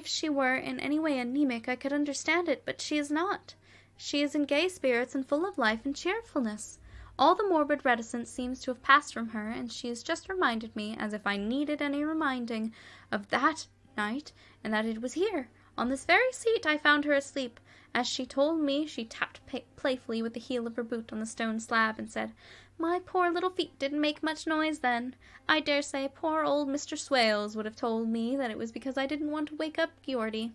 she were in any way anemic, I could understand it, but she is not. She is in gay spirits and full of life and cheerfulness. All the morbid reticence seems to have passed from her, and she has just reminded me, as if I needed any reminding, of that night, and that it was here, on this very seat, I found her asleep. As she told me, she tapped playfully with the heel of her boot on the stone slab and said, "My poor little feet didn't make much noise then. I dare say poor old Mr. Swales would have told me that it was because I didn't want to wake up Geordie."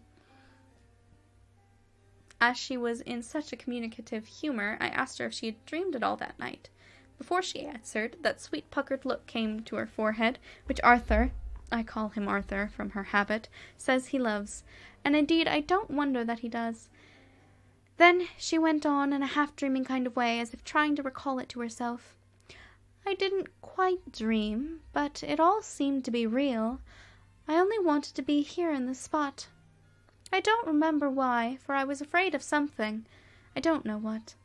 As she was in such a communicative humor, I asked her if she had dreamed at all that night. Before she answered, that sweet puckered look came to her forehead, which Arthur, I call him Arthur from her habit, says he loves, and indeed I don't wonder that he does. Then she went on in a half-dreaming kind of way, as if trying to recall it to herself. I didn't quite dream, but it all seemed to be real. I only wanted to be here in this spot. I don't remember why, for I was afraid of something. I don't know what.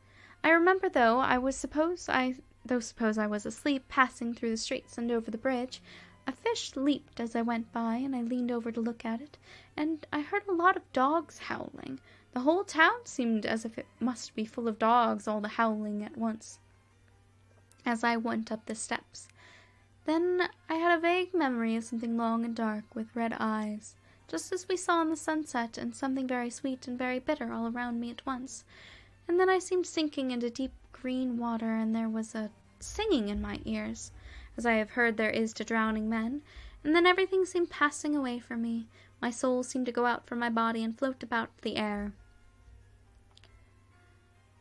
I remember, though, suppose I was asleep, passing through the streets and over the bridge, a fish leaped as I went by, and I leaned over to look at it, and I heard a lot of dogs howling. The whole town seemed as if it must be full of dogs, all the howling at once, as I went up the steps. Then I had a vague memory of something long and dark, with red eyes, just as we saw in the sunset, and something very sweet and very bitter all around me at once. And then I seemed sinking into deep green water, and there was a singing in my ears, as I have heard there is to drowning men, and then everything seemed passing away from me. My soul seemed to go out from my body and float about the air.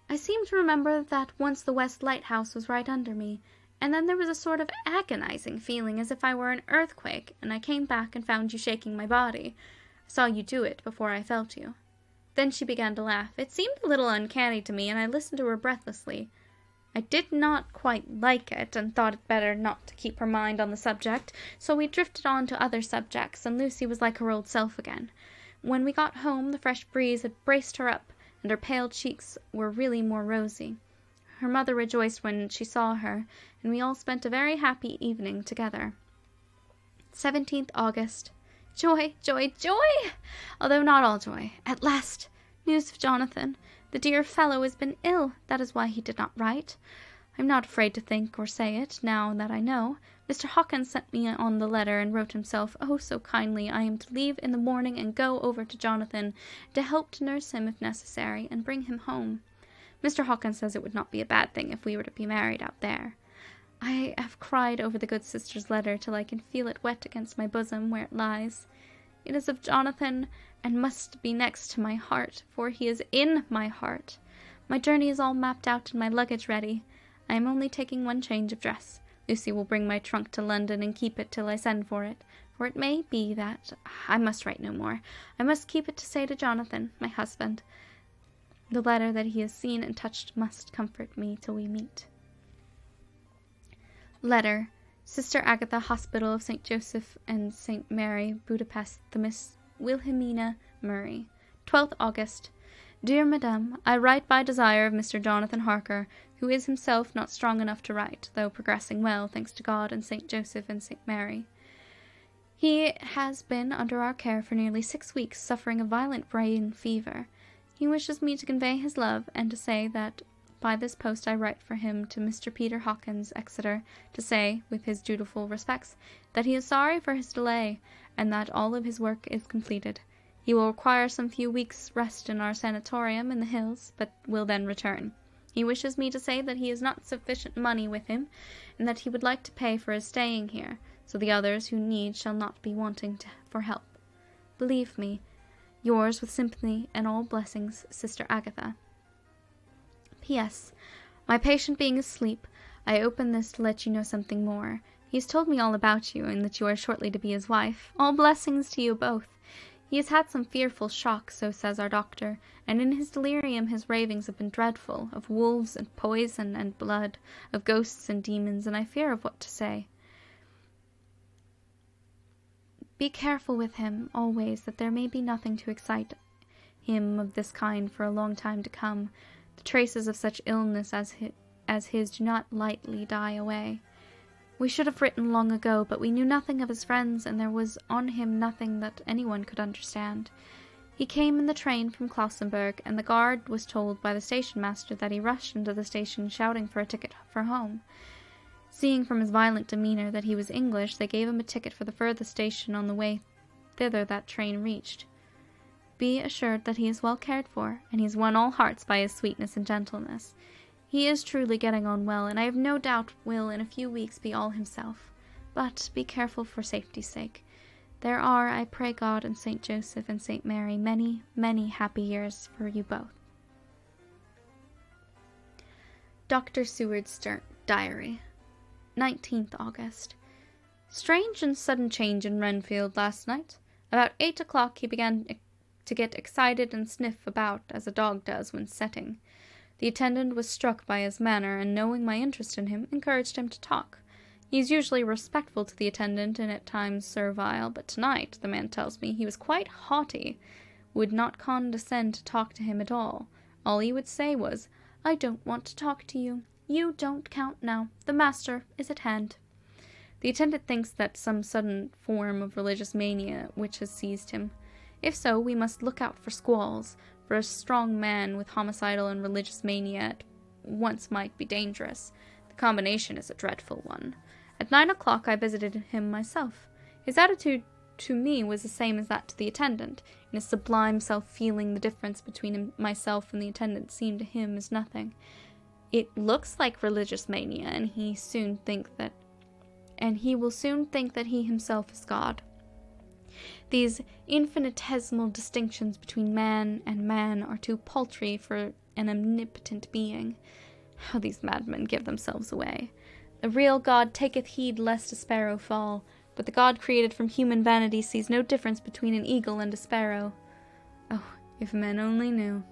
I seem to remember that once the West Lighthouse was right under me, and then there was a sort of agonizing feeling as if I were an earthquake, and I came back and found you shaking my body. I saw you do it before I felt you. Then she began to laugh. It seemed a little uncanny to me, and I listened to her breathlessly. I did not quite like it, and thought it better not to keep her mind on the subject, so we drifted on to other subjects, and Lucy was like her old self again. When we got home, the fresh breeze had braced her up, and her pale cheeks were really more rosy. Her mother rejoiced when she saw her, and we all spent a very happy evening together. 17th August. Joy, joy, joy! Although not all joy. At last! News of Jonathan. The dear fellow has been ill. That is why he did not write. I am not afraid to think or say it, now that I know. Mr. Hawkins sent me on the letter, and wrote himself, oh, so kindly, I am to leave in the morning and go over to Jonathan, to help to nurse him if necessary, and bring him home. Mr. Hawkins says it would not be a bad thing if we were to be married out there. I have cried over the good sister's letter till I can feel it wet against my bosom where it lies. It is of Jonathan, and must be next to my heart, for he is in my heart. My journey is all mapped out and my luggage ready. I am only taking one change of dress. Lucy will bring my trunk to London and keep it till I send for it, for it may be that I must write no more. I must keep it to say to Jonathan, my husband. The letter that he has seen and touched must comfort me till we meet. Letter. Sister Agatha, Hospital of St. Joseph and St. Mary, Budapest, the Miss Wilhelmina Murray. 12th August. Dear Madame, I write by desire of Mr. Jonathan Harker, who is himself not strong enough to write, though progressing well, thanks to God and St. Joseph and St. Mary. He has been under our care for nearly 6 weeks, suffering a violent brain fever. He wishes me to convey his love, and to say that by this post I write for him to Mr. Peter Hawkins, Exeter, to say, with his dutiful respects, that he is sorry for his delay, and that all of his work is completed. He will require some few weeks' rest in our sanatorium in the hills, but will then return. He wishes me to say that he has not sufficient money with him, and that he would like to pay for his staying here, so the others who need shall not be wanting for help. Believe me, yours with sympathy and all blessings, Sister Agatha. P.S. My patient being asleep, I open this to let you know something more. He has told me all about you, and that you are shortly to be his wife. All blessings to you both. He has had some fearful shocks, so says our doctor, and in his delirium his ravings have been dreadful, of wolves and poison and blood, of ghosts and demons, and I fear of what to say. Be careful with him, always, that there may be nothing to excite him of this kind for a long time to come. The traces of such illness as his do not lightly die away. We should have written long ago, but we knew nothing of his friends, and there was on him nothing that anyone could understand. He came in the train from Klausenburg, and the guard was told by the station master that he rushed into the station shouting for a ticket for home. Seeing from his violent demeanor that he was English, they gave him a ticket for the furthest station on the way thither that train reached. Be assured that he is well cared for, and he has won all hearts by his sweetness and gentleness. He is truly getting on well, and I have no doubt will in a few weeks be all himself. But be careful for safety's sake. There are, I pray God and St. Joseph and St. Mary, many, many happy years for you both. Dr. Seward's Diary, 19th August. Strange and sudden change in Renfield last night. About 8 o'clock he began to get excited and sniff about as a dog does when setting. The attendant was struck by his manner, and knowing my interest in him, encouraged him to talk. He is usually respectful to the attendant and at times servile, but tonight, the man tells me, he was quite haughty, would not condescend to talk to him at all. All he would say was, "I don't want to talk to you. You don't count now. The master is at hand." The attendant thinks that some sudden form of religious mania which has seized him. If so, we must look out for squalls, for a strong man with homicidal and religious mania at once might be dangerous. The combination is a dreadful one. At 9 o'clock I visited him myself. His attitude to me was the same as that to the attendant. In his sublime self-feeling, the difference between myself and the attendant seemed to him as nothing. It looks like religious mania, and he will soon think that he himself is God. These infinitesimal distinctions between man and man are too paltry for an omnipotent being. How these madmen give themselves away! The real God taketh heed lest a sparrow fall, but the God created from human vanity sees no difference between an eagle and a sparrow. Oh, if men only knew!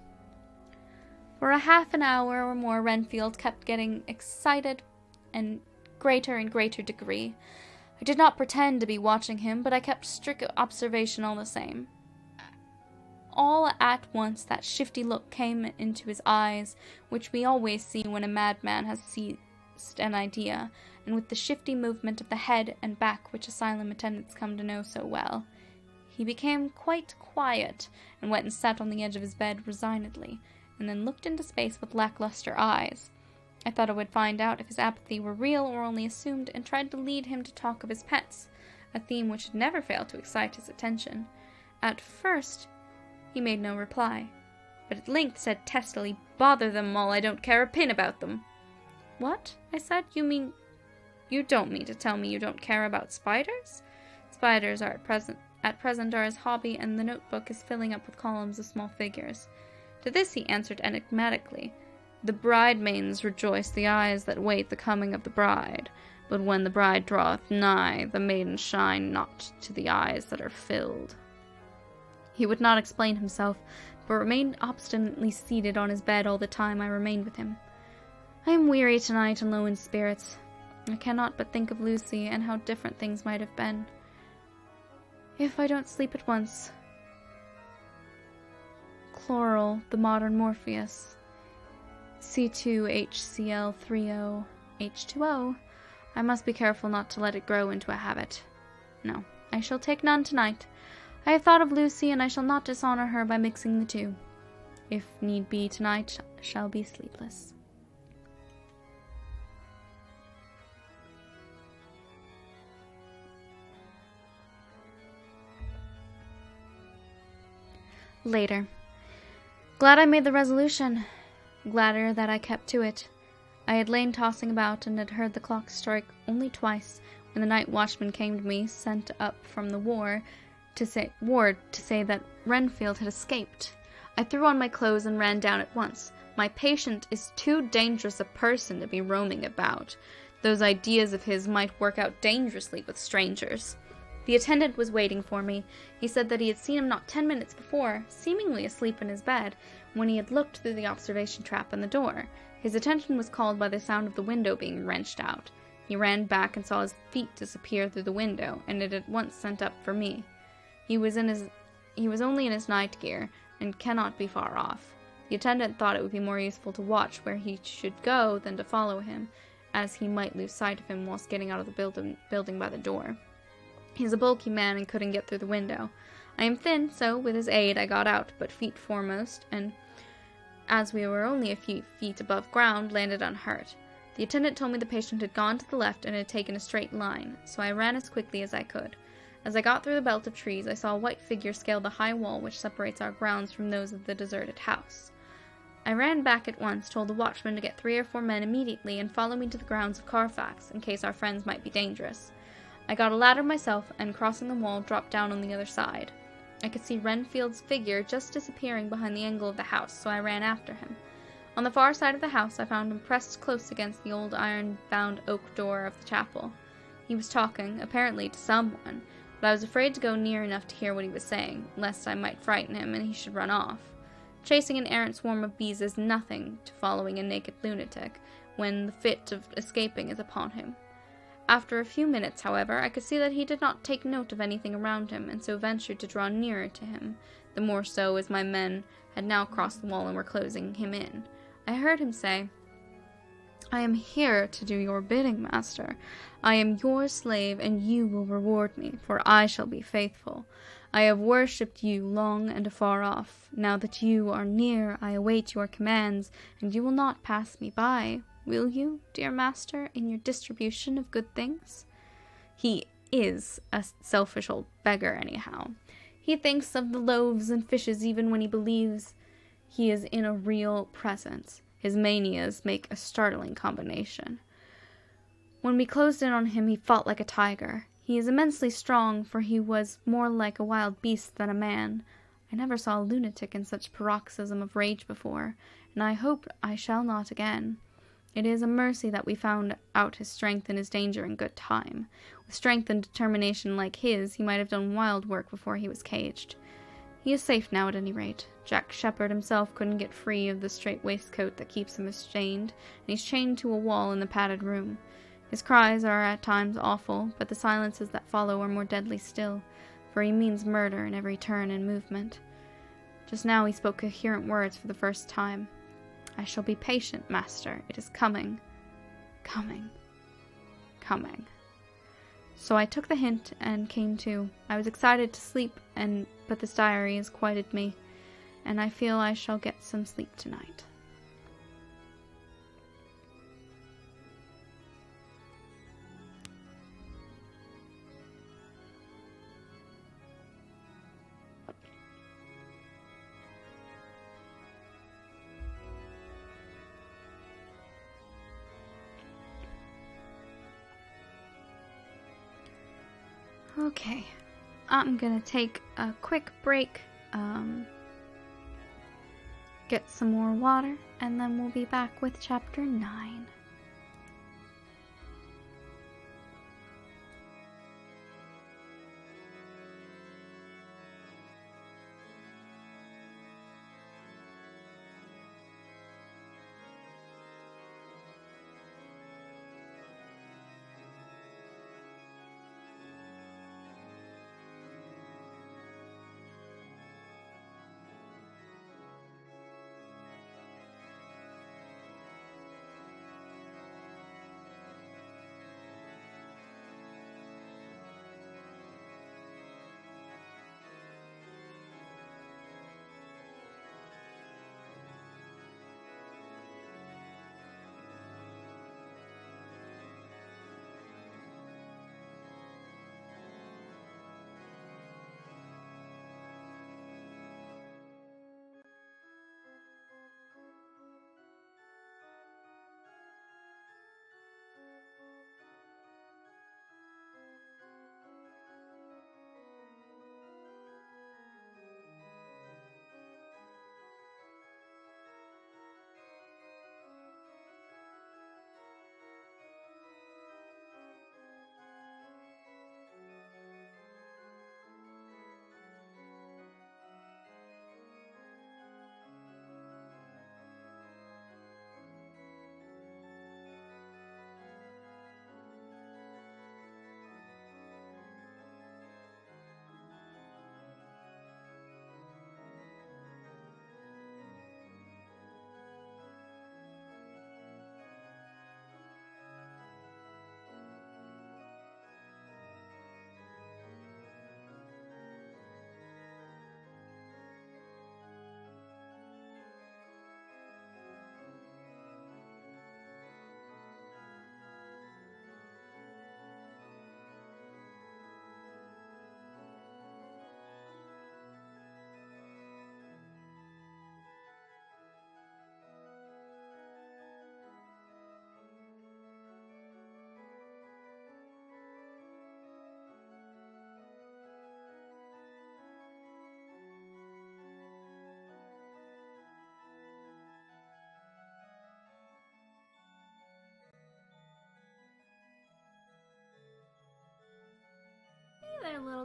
For a half an hour or more Renfield kept getting excited in greater and greater degree. I did not pretend to be watching him, but I kept strict observation all the same. All at once that shifty look came into his eyes, which we always see when a madman has seized an idea, and with the shifty movement of the head and back which asylum attendants come to know so well. He became quite quiet, and went and sat on the edge of his bed resignedly, and then looked into space with lackluster eyes. I thought I would find out if his apathy were real or only assumed, and tried to lead him to talk of his pets, a theme which had never failed to excite his attention. At first, he made no reply, but at length said testily, "Bother them all, I don't care a pin about them." "What?" I said. You don't mean to tell me you don't care about spiders?" Spiders are at present are his hobby, and the notebook is filling up with columns of small figures. To this he answered enigmatically, "The bridesmaids rejoice the eyes that wait the coming of the bride, but when the bride draweth nigh, the maidens shine not to the eyes that are filled." He would not explain himself, but remained obstinately seated on his bed all the time I remained with him. I am weary tonight and low in spirits. I cannot but think of Lucy, and how different things might have been. If I don't sleep at once. Chloral, the modern Morpheus. C2HCl3OH2O. I must be careful not to let it grow into a habit. No, I shall take none tonight. I have thought of Lucy, and I shall not dishonor her by mixing the two. If need be, tonight shall be sleepless. Later. Glad I made the resolution. gladder that I kept to it. I had lain tossing about and had heard the clock strike only twice when the night watchman came to me, sent up from the ward to say that Renfield had escaped. I threw on my clothes and ran down at once. My patient is too dangerous a person to be roaming about. Those ideas of his might work out dangerously with strangers. The attendant was waiting for me. He said that he had seen him not 10 minutes before, seemingly asleep in his bed, when he had looked through the observation trap in the door. His attention was called by the sound of the window being wrenched out. He ran back and saw his feet disappear through the window, and it at once sent up for me. He was only in his night gear, and cannot be far off. The attendant thought it would be more useful to watch where he should go than to follow him, as he might lose sight of him whilst getting out of the building by the door. He is a bulky man and couldn't get through the window. I am thin, so with his aid I got out, but feet foremost, and as we were only a few feet above ground, landed unhurt. The attendant told me the patient had gone to the left and had taken a straight line, so I ran as quickly as I could. As I got through the belt of trees, I saw a white figure scale the high wall which separates our grounds from those of the deserted house. I ran back at once, told the watchman to get 3 or 4 men immediately and follow me to the grounds of Carfax, in case our friends might be dangerous. I got a ladder myself, and crossing the wall, dropped down on the other side. I could see Renfield's figure just disappearing behind the angle of the house, so I ran after him. On the far side of the house, I found him pressed close against the old iron-bound oak door of the chapel. He was talking, apparently to someone, but I was afraid to go near enough to hear what he was saying, lest I might frighten him and he should run off. Chasing an errant swarm of bees is nothing to following a naked lunatic when the fit of escaping is upon him. After a few minutes, however, I could see that he did not take note of anything around him, and so ventured to draw nearer to him, the more so as my men had now crossed the wall and were closing him in. I heard him say, "I am here to do your bidding, master. I am your slave, and you will reward me, for I shall be faithful. I have worshipped you long and afar off. Now that you are near, I await your commands, and you will not pass me by. Will you, dear master, in your distribution of good things?" He is a selfish old beggar, anyhow. He thinks of the loaves and fishes even when he believes he is in a real presence. His manias make a startling combination. When we closed in on him, he fought like a tiger. He is immensely strong, for he was more like a wild beast than a man. I never saw a lunatic in such paroxysm of rage before, and I hope I shall not again. It is a mercy that we found out his strength and his danger in good time. With strength and determination like his, he might have done wild work before he was caged. He is safe now at any rate. Jack Shepherd himself couldn't get free of the strait waistcoat that keeps him chained, and he's chained to a wall in the padded room. His cries are at times awful, but the silences that follow are more deadly still, for he means murder in every turn and movement. Just now he spoke coherent words for the first time. "I shall be patient, master. It is coming. Coming. Coming." So I took the hint and came to. I was excited to sleep, but this diary has quieted me, and I feel I shall get some sleep tonight. Okay, I'm gonna take a quick break, get some more water, and then we'll be back with chapter 9.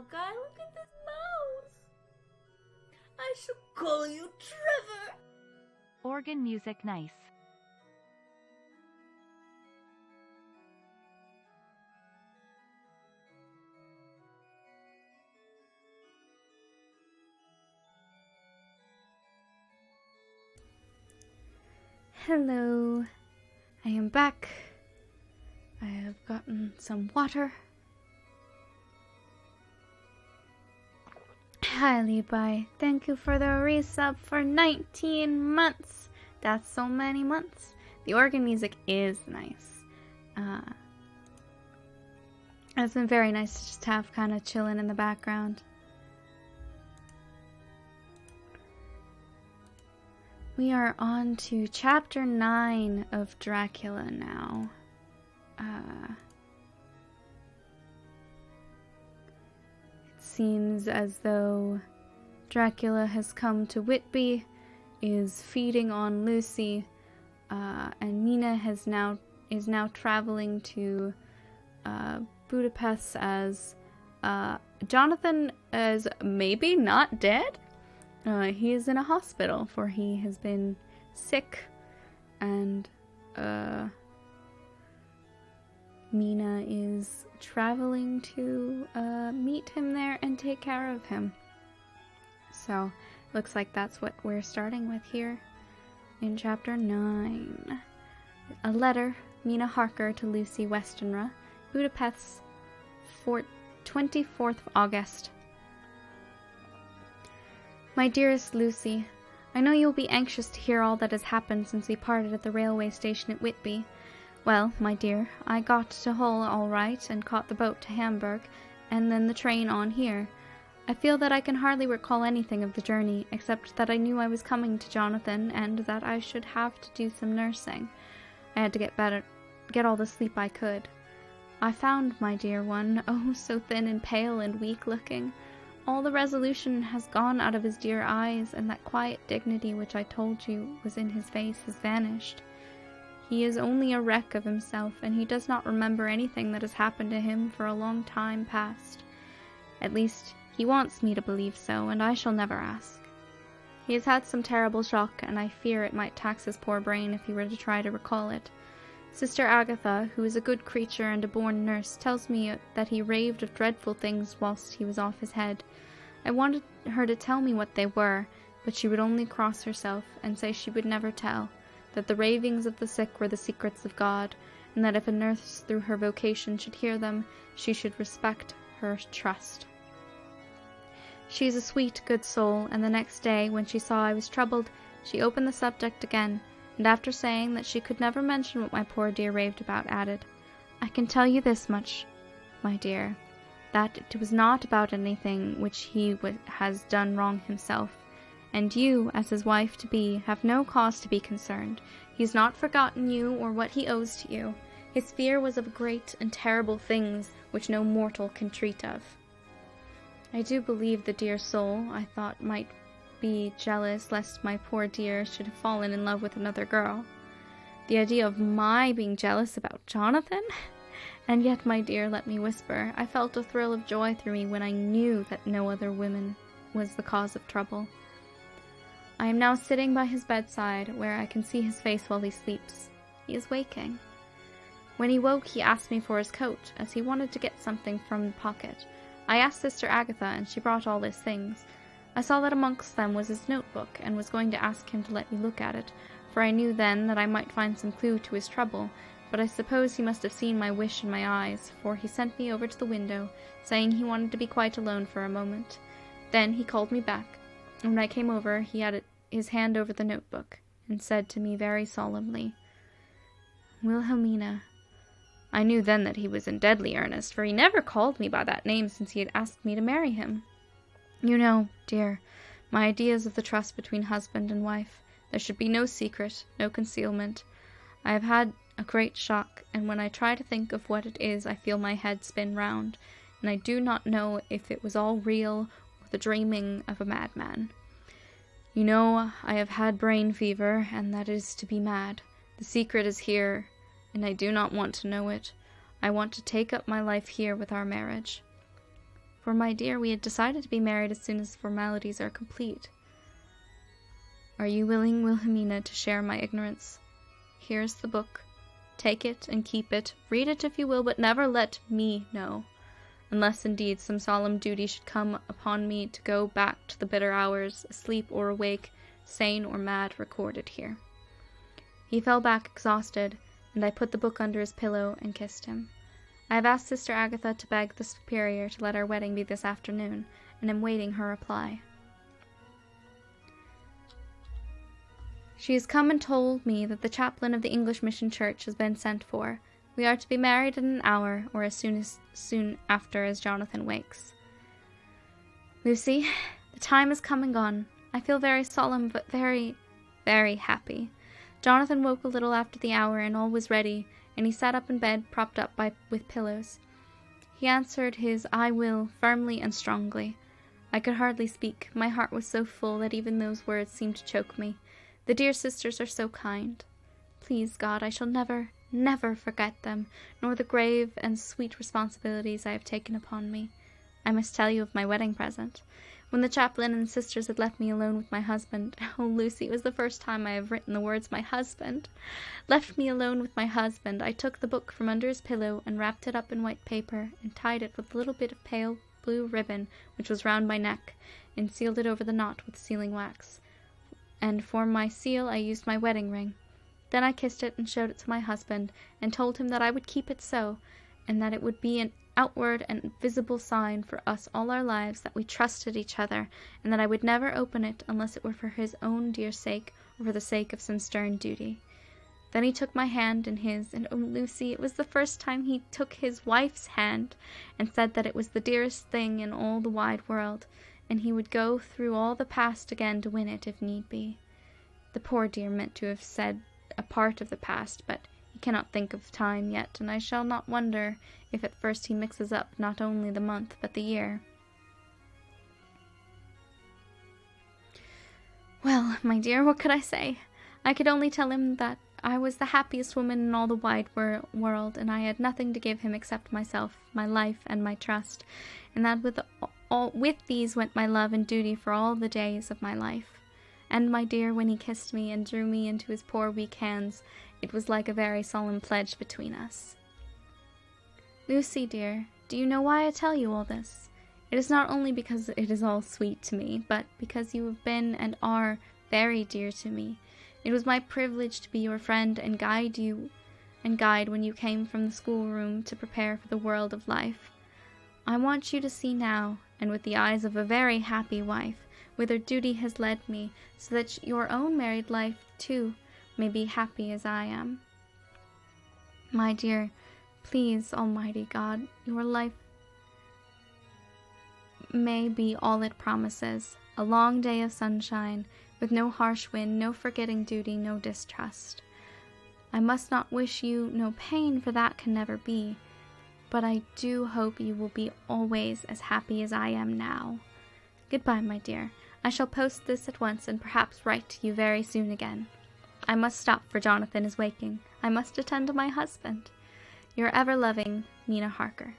little guy. Look at this mouse. I shall call you Trevor. Organ music nice. Hello, I am back. I have gotten some water. Hi, Levi. Thank you for the resub for 19 months. That's so many months. The organ music is nice. It's been very nice to just have kind of chilling in the background. We are on to chapter 9 of Dracula now. It seems as though Dracula has come to Whitby, is feeding on Lucy, and Mina is now traveling to Budapest as Jonathan is maybe not dead. He is in a hospital, for he has been sick, and Mina is traveling to meet him there and take care of him. So, looks like that's what we're starting with here in chapter 9. A letter, Mina Harker to Lucy Westenra, Budapest, 24th of August. My dearest Lucy, I know you will be anxious to hear all that has happened since we parted at the railway station at Whitby. Well, my dear, I got to Hull all right and caught the boat to Hamburg, and then the train on here. I feel that I can hardly recall anything of the journey, except that I knew I was coming to Jonathan, and that I should have to do some nursing. I had to get all the sleep I could. I found my dear one, oh, so thin and pale and weak-looking. All the resolution has gone out of his dear eyes, and that quiet dignity which I told you was in his face has vanished. He is only a wreck of himself, and he does not remember anything that has happened to him for a long time past. At least, he wants me to believe so, and I shall never ask. He has had some terrible shock, and I fear it might tax his poor brain if he were to try to recall it. Sister Agatha, who is a good creature and a born nurse, tells me that he raved of dreadful things whilst he was off his head. I wanted her to tell me what they were, but she would only cross herself and say she would never tell, that the ravings of the sick were the secrets of God, and that if a nurse through her vocation should hear them, she should respect her trust. She is a sweet, good soul, and the next day, when she saw I was troubled, she opened the subject again, and after saying that she could never mention what my poor dear raved about, added, I can tell you this much, my dear, that it was not about anything which he has done wrong himself, and you, as his wife-to-be, have no cause to be concerned. He has not forgotten you or what he owes to you. His fear was of great and terrible things which no mortal can treat of. I do believe the dear soul, I thought, might be jealous lest my poor dear should have fallen in love with another girl. The idea of my being jealous about Jonathan? And yet, my dear, let me whisper, I felt a thrill of joy through me when I knew that no other woman was the cause of trouble. I am now sitting by his bedside, where I can see his face while he sleeps. He is waking. When he woke, he asked me for his coat, as he wanted to get something from the pocket. I asked Sister Agatha, and she brought all his things. I saw that amongst them was his notebook, and was going to ask him to let me look at it, for I knew then that I might find some clue to his trouble, but I suppose he must have seen my wish in my eyes, for he sent me over to the window, saying he wanted to be quite alone for a moment. Then he called me back, and when I came over, he had his hand over the notebook, and said to me very solemnly, Wilhelmina. I knew then that he was in deadly earnest, for he never called me by that name since he had asked me to marry him. You know, dear, my ideas of the trust between husband and wife. There should be no secret, no concealment. I have had a great shock, and when I try to think of what it is, I feel my head spin round, and I do not know if it was all real or the dreaming of a madman. You know, I have had brain fever, and that is to be mad. The secret is here, and I do not want to know it. I want to take up my life here with our marriage. For, my dear, we had decided to be married as soon as the formalities are complete. Are you willing, Wilhelmina, to share my ignorance? Here's the book. Take it and keep it. Read it if you will, but never let me know. Unless, indeed, some solemn duty should come upon me to go back to the bitter hours, asleep or awake, sane or mad, recorded here. He fell back exhausted, and I put the book under his pillow and kissed him. I have asked Sister Agatha to beg the Superior to let our wedding be this afternoon, and am waiting her reply. She has come and told me that the chaplain of the English Mission Church has been sent for. We are to be married in an hour, or as soon after as Jonathan wakes. Lucy, the time has come and gone. I feel very solemn, but very, very happy. Jonathan woke a little after the hour, and all was ready, and he sat up in bed, propped up with pillows. He answered his "I will" firmly and strongly. I could hardly speak. My heart was so full that even those words seemed to choke me. The dear sisters are so kind. Please, God, I shall never, never forget them, nor the grave and sweet responsibilities I have taken upon me. I must tell you of my wedding present. When the chaplain and sisters had left me alone with my husband, oh, Lucy, it was the first time I have written the words "my husband." Left me alone with my husband, I took the book from under his pillow and wrapped it up in white paper and tied it with a little bit of pale blue ribbon which was round my neck, and sealed it over the knot with sealing wax. And for my seal I used my wedding ring. Then I kissed it and showed it to my husband, and told him that I would keep it so, and that it would be an outward and visible sign for us all our lives that we trusted each other, and that I would never open it unless it were for his own dear sake, or for the sake of some stern duty. Then he took my hand in his, and oh, Lucy, it was the first time he took his wife's hand, and said that it was the dearest thing in all the wide world, and he would go through all the past again to win it if need be. The poor dear meant to have said a part of the past, but he cannot think of time yet, and I shall not wonder if at first he mixes up not only the month but the year. Well, my dear, what could I say? I could only tell him that I was the happiest woman in all the wide world, and I had nothing to give him except myself, my life, and my trust, and that with these went my love and duty for all the days of my life. And, my dear, when he kissed me and drew me into his poor weak hands, it was like a very solemn pledge between us. Lucy, dear, do you know why I tell you all this? It is not only because it is all sweet to me, but because you have been and are very dear to me. It was my privilege to be your friend and guide when you came from the schoolroom to prepare for the world of life. I want you to see now, and with the eyes of a very happy wife, whither duty has led me, so that your own married life, too, may be happy as I am. My dear, please, Almighty God, your life may be all it promises, a long day of sunshine, with no harsh wind, no forgetting duty, no distrust. I must not wish you no pain, for that can never be, but I do hope you will be always as happy as I am now. Goodbye, my dear. I shall post this at once, and perhaps write to you very soon again. I must stop, for Jonathan is waking. I must attend to my husband. Your ever-loving Mina Harker.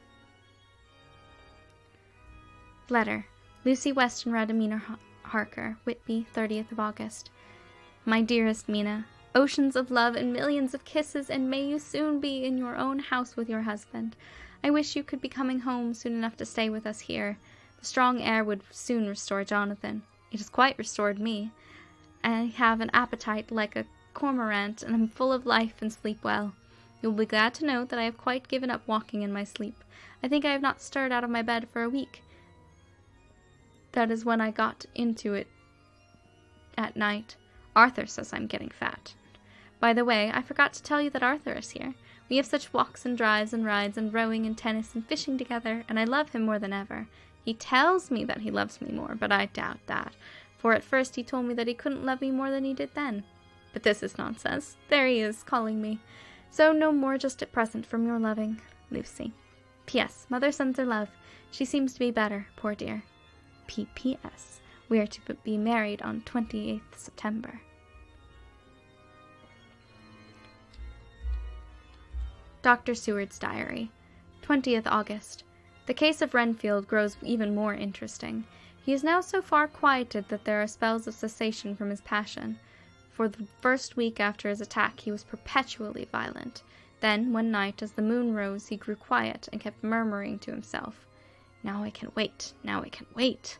Letter. Lucy Westenra to Mina Harker, Whitby, 30th of August. My dearest Mina, oceans of love and millions of kisses, and may you soon be in your own house with your husband. I wish you could be coming home soon enough to stay with us here. The strong air would soon restore Jonathan. It has quite restored me. I have an appetite like a cormorant, and am full of life and sleep well. You will be glad to know that I have quite given up walking in my sleep. I think I have not stirred out of my bed for a week. That is when I got into it at night. Arthur says I'm getting fat. By the way, I forgot to tell you that Arthur is here. We have such walks and drives and rides and rowing and tennis and fishing together, and I love him more than ever. He tells me that he loves me more, but I doubt that, for at first he told me that he couldn't love me more than he did then. But this is nonsense. There he is, calling me. So no more just at present from your loving Lucy. P.S. Mother sends her love. She seems to be better, poor dear. P.P.S. We are to be married on 28th September. Dr. Seward's Diary, 20th August. The case of Renfield grows even more interesting. He is now so far quieted that there are spells of cessation from his passion. For the first week after his attack, he was perpetually violent. Then, one night, as the moon rose, he grew quiet and kept murmuring to himself, "Now I can wait, now I can wait."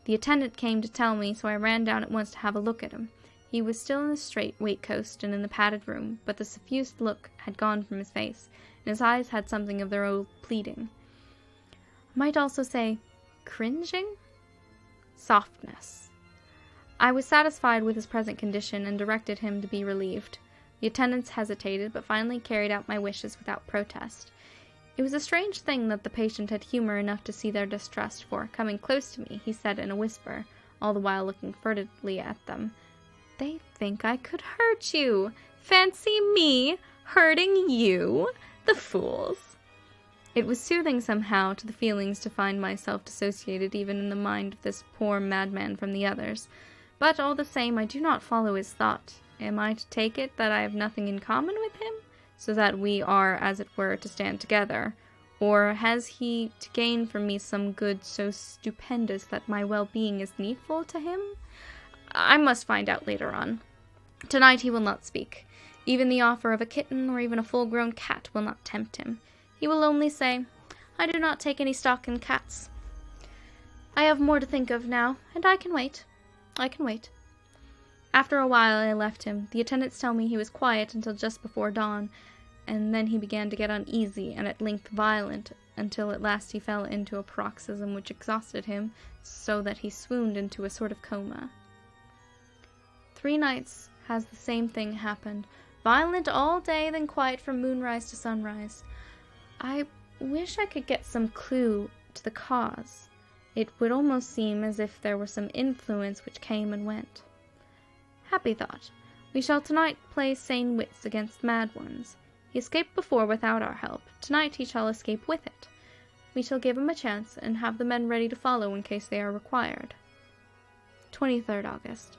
The attendant came to tell me, so I ran down at once to have a look at him. He was still in the strait waistcoat and in the padded room, but the suffused look had gone from his face, and his eyes had something of their old pleading. I might also say, cringing? Softness. I was satisfied with his present condition and directed him to be relieved. The attendants hesitated, but finally carried out my wishes without protest. It was a strange thing that the patient had humor enough to see their distrust, for, coming close to me, he said in a whisper, all the while looking furtively at them, "They think I could hurt you. Fancy me hurting you? The fools!" It was soothing somehow to the feelings to find myself dissociated even in the mind of this poor madman from the others. But all the same, I do not follow his thought. Am I to take it that I have nothing in common with him, so that we are, as it were, to stand together? Or has he to gain from me some good so stupendous that my well-being is needful to him? I must find out later on. Tonight he will not speak. Even the offer of a kitten or even a full-grown cat will not tempt him. He will only say, "I do not take any stock in cats. I have more to think of now, and I can wait. I can wait." After a while I left him. The attendants tell me he was quiet until just before dawn, and then he began to get uneasy and at length violent, until at last he fell into a paroxysm which exhausted him, so that he swooned into a sort of coma. 3 nights has the same thing happened. Violent all day, then quiet from moonrise to sunrise. I wish I could get some clue to the cause. It would almost seem as if there were some influence which came and went. Happy thought. We shall tonight play sane wits against mad ones. He escaped before without our help. Tonight he shall escape with it. We shall give him a chance, and have the men ready to follow in case they are required. 23rd August.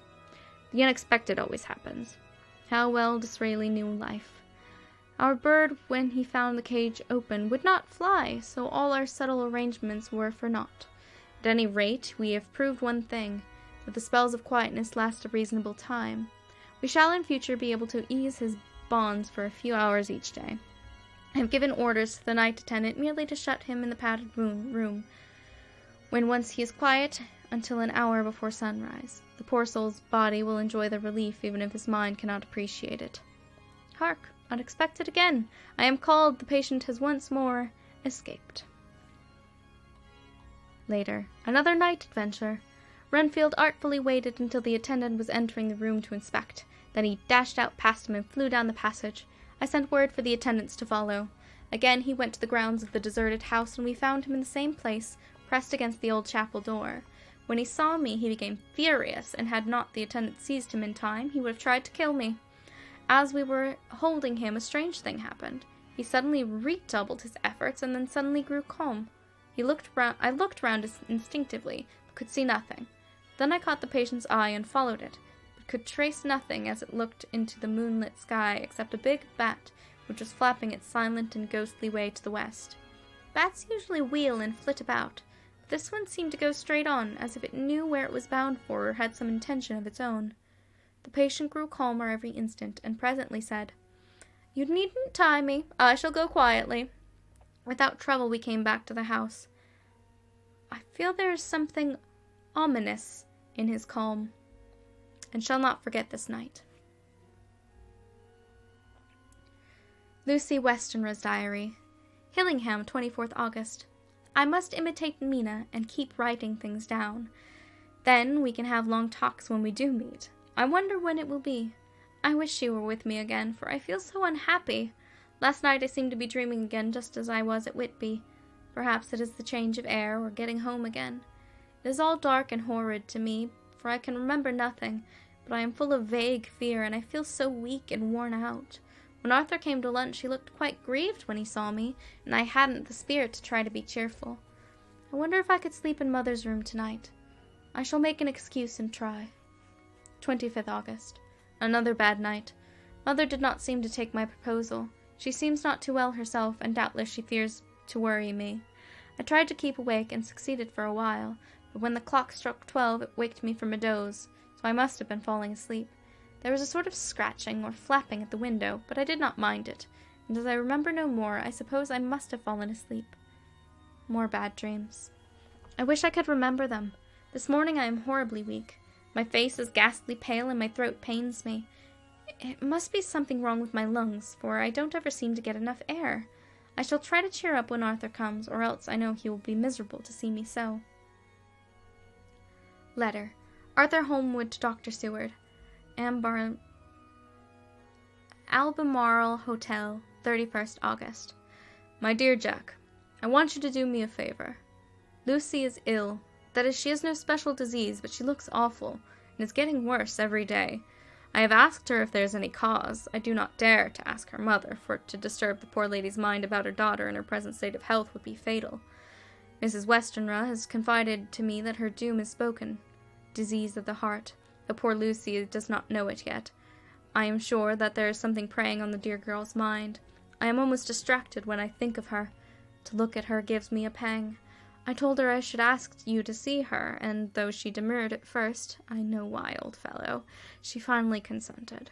The unexpected always happens. How well Disraeli knew life. Our bird, when he found the cage open, would not fly, so all our subtle arrangements were for naught. At any rate, we have proved one thing, that the spells of quietness last a reasonable time. We shall in future be able to ease his bonds for a few hours each day. I have given orders to the night attendant merely to shut him in the padded room, when once he is quiet, until an hour before sunrise. The poor soul's body will enjoy the relief, even if his mind cannot appreciate it. Hark! Unexpected again! I am called. The patient has once more escaped. Later. Another night adventure. Renfield artfully waited until the attendant was entering the room to inspect. Then he dashed out past him and flew down the passage. I sent word for the attendants to follow. Again he went to the grounds of the deserted house, and we found him in the same place, pressed against the old chapel door. When he saw me, he became furious, and had not the attendant seized him in time, he would have tried to kill me. As we were holding him, a strange thing happened. He suddenly redoubled his efforts, and then suddenly grew calm. I looked round instinctively, but could see nothing. Then I caught the patient's eye and followed it, but could trace nothing as it looked into the moonlit sky except a big bat, which was flapping its silent and ghostly way to the west. Bats usually wheel and flit about, but this one seemed to go straight on, as if it knew where it was bound for or had some intention of its own. The patient grew calmer every instant, and presently said, "You needn't tie me. I shall go quietly." Without trouble we came back to the house. I feel there is something ominous in his calm, and shall not forget this night. Lucy Westenra's Diary. Hillingham, 24th August. I must imitate Mina and keep writing things down. Then we can have long talks when we do meet. I wonder when it will be. I wish she were with me again, for I feel so unhappy. Last night I seemed to be dreaming again just as I was at Whitby. Perhaps it is the change of air, or getting home again. It is all dark and horrid to me, for I can remember nothing, but I am full of vague fear, and I feel so weak and worn out. When Arthur came to lunch, he looked quite grieved when he saw me, and I hadn't the spirit to try to be cheerful. I wonder if I could sleep in Mother's room tonight. I shall make an excuse and try. 25th August. Another bad night. Mother did not seem to take my proposal. She seems not too well herself, and doubtless she fears to worry me. I tried to keep awake and succeeded for a while, but when the clock struck 12 it waked me from a doze, so I must have been falling asleep. There was a sort of scratching or flapping at the window, but I did not mind it, and as I remember no more, I suppose I must have fallen asleep. More bad dreams. I wish I could remember them. This morning I am horribly weak. My face is ghastly pale and my throat pains me. It must be something wrong with my lungs, for I don't ever seem to get enough air. I shall try to cheer up when Arthur comes, or else I know he will be miserable to see me so. Letter. Arthur Holmwood to Dr. Seward. Albemarle Hotel, 31st August. My dear Jack, I want you to do me a favor. Lucy is ill. That is, she has no special disease, but she looks awful, and is getting worse every day. I have asked her if there is any cause. I do not dare to ask her mother, for to disturb the poor lady's mind about her daughter in her present state of health would be fatal. Mrs. Westenra has confided to me that her doom is spoken. Disease of the heart. The poor Lucy does not know it yet. I am sure that there is something preying on the dear girl's mind. I am almost distracted when I think of her. To look at her gives me a pang. I told her I should ask you to see her, and though she demurred at first, I know why, old fellow, she finally consented.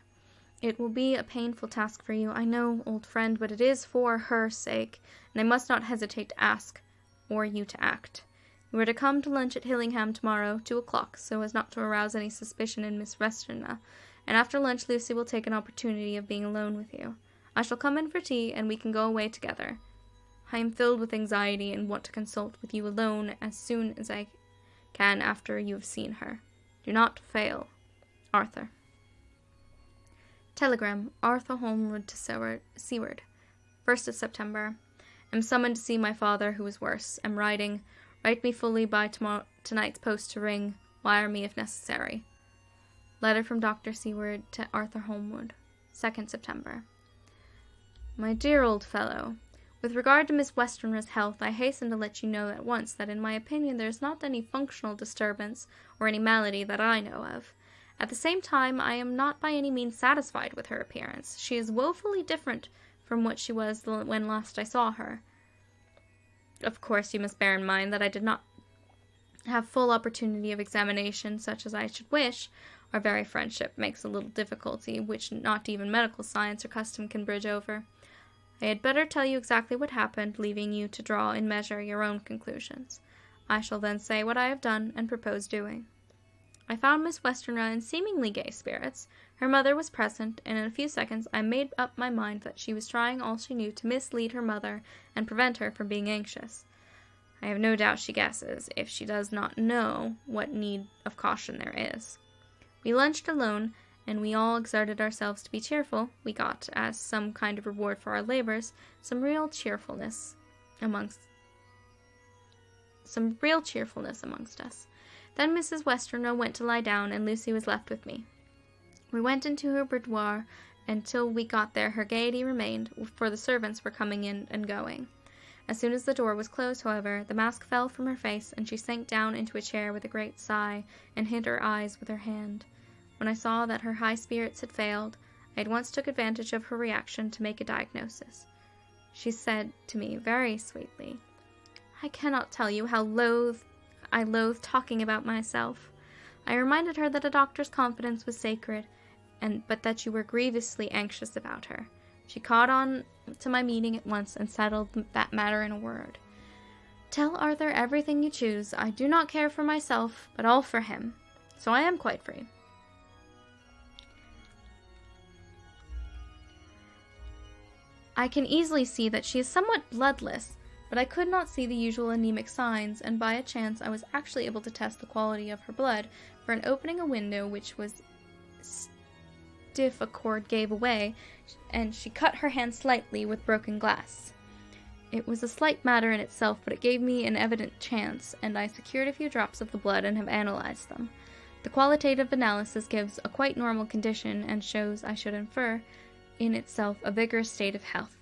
It will be a painful task for you, I know, old friend, but it is for her sake, and I must not hesitate to ask, or you to act. You are to come to lunch at Hillingham tomorrow, 2 o'clock, so as not to arouse any suspicion in Miss Westenra, and after lunch Lucy will take an opportunity of being alone with you. I shall come in for tea, and we can go away together. I am filled with anxiety and want to consult with you alone as soon as I can after you have seen her. Do not fail. Arthur. Telegram. Arthur Holmwood to Seward. 1st of September. Am summoned to see my father, who is worse. Am writing. Write me fully by tonight's post to ring. Wire me if necessary. Letter from Dr. Seward to Arthur Holmwood. 2nd September. My dear old fellow, with regard to Miss Westenra's health, I hasten to let you know at once that in my opinion there is not any functional disturbance or any malady that I know of. At the same time, I am not by any means satisfied with her appearance. She is woefully different from what she was when last I saw her. Of course, you must bear in mind that I did not have full opportunity of examination such as I should wish. Our very friendship makes a little difficulty, which not even medical science or custom can bridge over. I had better tell you exactly what happened, leaving you to draw in measure your own conclusions. I shall then say what I have done and propose doing. I found Miss Westenra in seemingly gay spirits. Her mother was present, and in a few seconds I made up my mind that she was trying all she knew to mislead her mother and prevent her from being anxious. I have no doubt she guesses, if she does not know, what need of caution there is. We lunched alone, and we all exerted ourselves to be cheerful. We got, as some kind of reward for our labors, some real cheerfulness amongst us. Then Mrs. Westenra went to lie down, and Lucy was left with me. We went into her boudoir, and till we got there her gaiety remained, for the servants were coming in and going. As soon as the door was closed, however, the mask fell from her face, and she sank down into a chair with a great sigh, and hid her eyes with her hand. When I saw that her high spirits had failed, I at once took advantage of her reaction to make a diagnosis. She said to me very sweetly, "I cannot tell you how I loathe talking about myself." I reminded her that a doctor's confidence was sacred, but that you were grievously anxious about her. She caught on to my meaning at once and settled that matter in a word. "Tell Arthur everything you choose. I do not care for myself, but all for him. So I am quite free." I can easily see that she is somewhat bloodless, but I could not see the usual anemic signs, and by a chance I was actually able to test the quality of her blood, for in opening a window which was stiff a cord gave away, and she cut her hand slightly with broken glass. It was a slight matter in itself, but it gave me an evident chance, and I secured a few drops of the blood and have analyzed them. The qualitative analysis gives a quite normal condition, and shows, I should infer, in itself a vigorous state of health.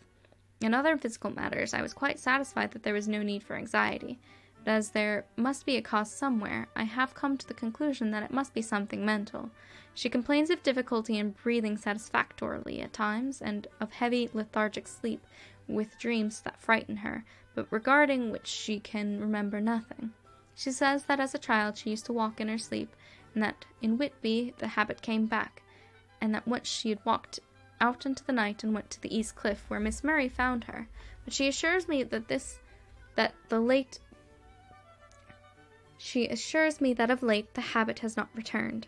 In other physical matters, I was quite satisfied that there was no need for anxiety, but as there must be a cause somewhere, I have come to the conclusion that it must be something mental. She complains of difficulty in breathing satisfactorily at times, and of heavy lethargic sleep, with dreams that frighten her, but regarding which she can remember nothing. She says that as a child she used to walk in her sleep, and that in Whitby the habit came back, and that once she had walked out into the night and went to the East Cliff where Miss Murray found her. But she assures me that of late the habit has not returned.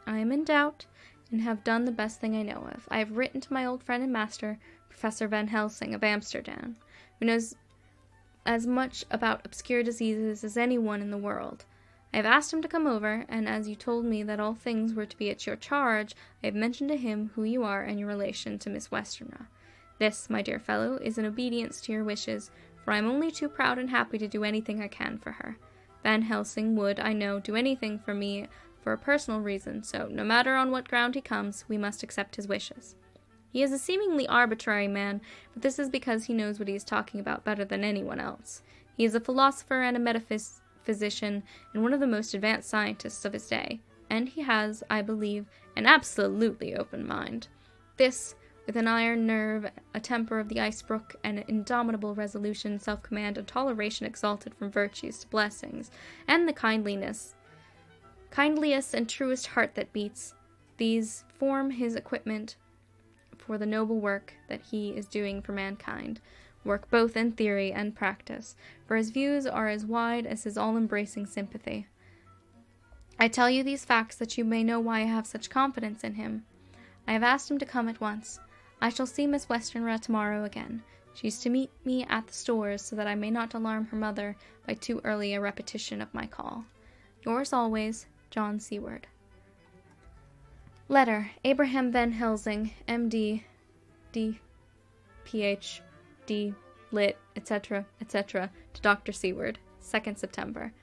I am in doubt, and have done the best thing I know of. I have written to my old friend and master, Professor Van Helsing of Amsterdam, who knows as much about obscure diseases as anyone in the world. I have asked him to come over, and as you told me that all things were to be at your charge, I have mentioned to him who you are and your relation to Miss Westenra. This, my dear fellow, is in obedience to your wishes, for I am only too proud and happy to do anything I can for her. Van Helsing would, I know, do anything for me for a personal reason, so no matter on what ground he comes, we must accept his wishes. He is a seemingly arbitrary man, but this is because he knows what he is talking about better than anyone else. He is a philosopher and a metaphysician, and one of the most advanced scientists of his day, and he has, I believe, an absolutely open mind. This, with an iron nerve, a temper of the ice-brook, and an indomitable resolution, self-command, and toleration exalted from virtues to blessings, and the kindliest and truest heart that beats, these form his equipment for the noble work that he is doing for mankind, work both in theory and practice, for his views are as wide as his all-embracing sympathy. I tell you these facts that you may know why I have such confidence in him. I have asked him to come at once. I shall see Miss Westenra tomorrow again. She is to meet me at the stores, so that I may not alarm her mother by too early a repetition of my call. Yours always, John Seward. Letter, Abraham Van Helsing, M.D., D. Ph.D., Lit., etc., etc., to Dr. Seward, 2nd September.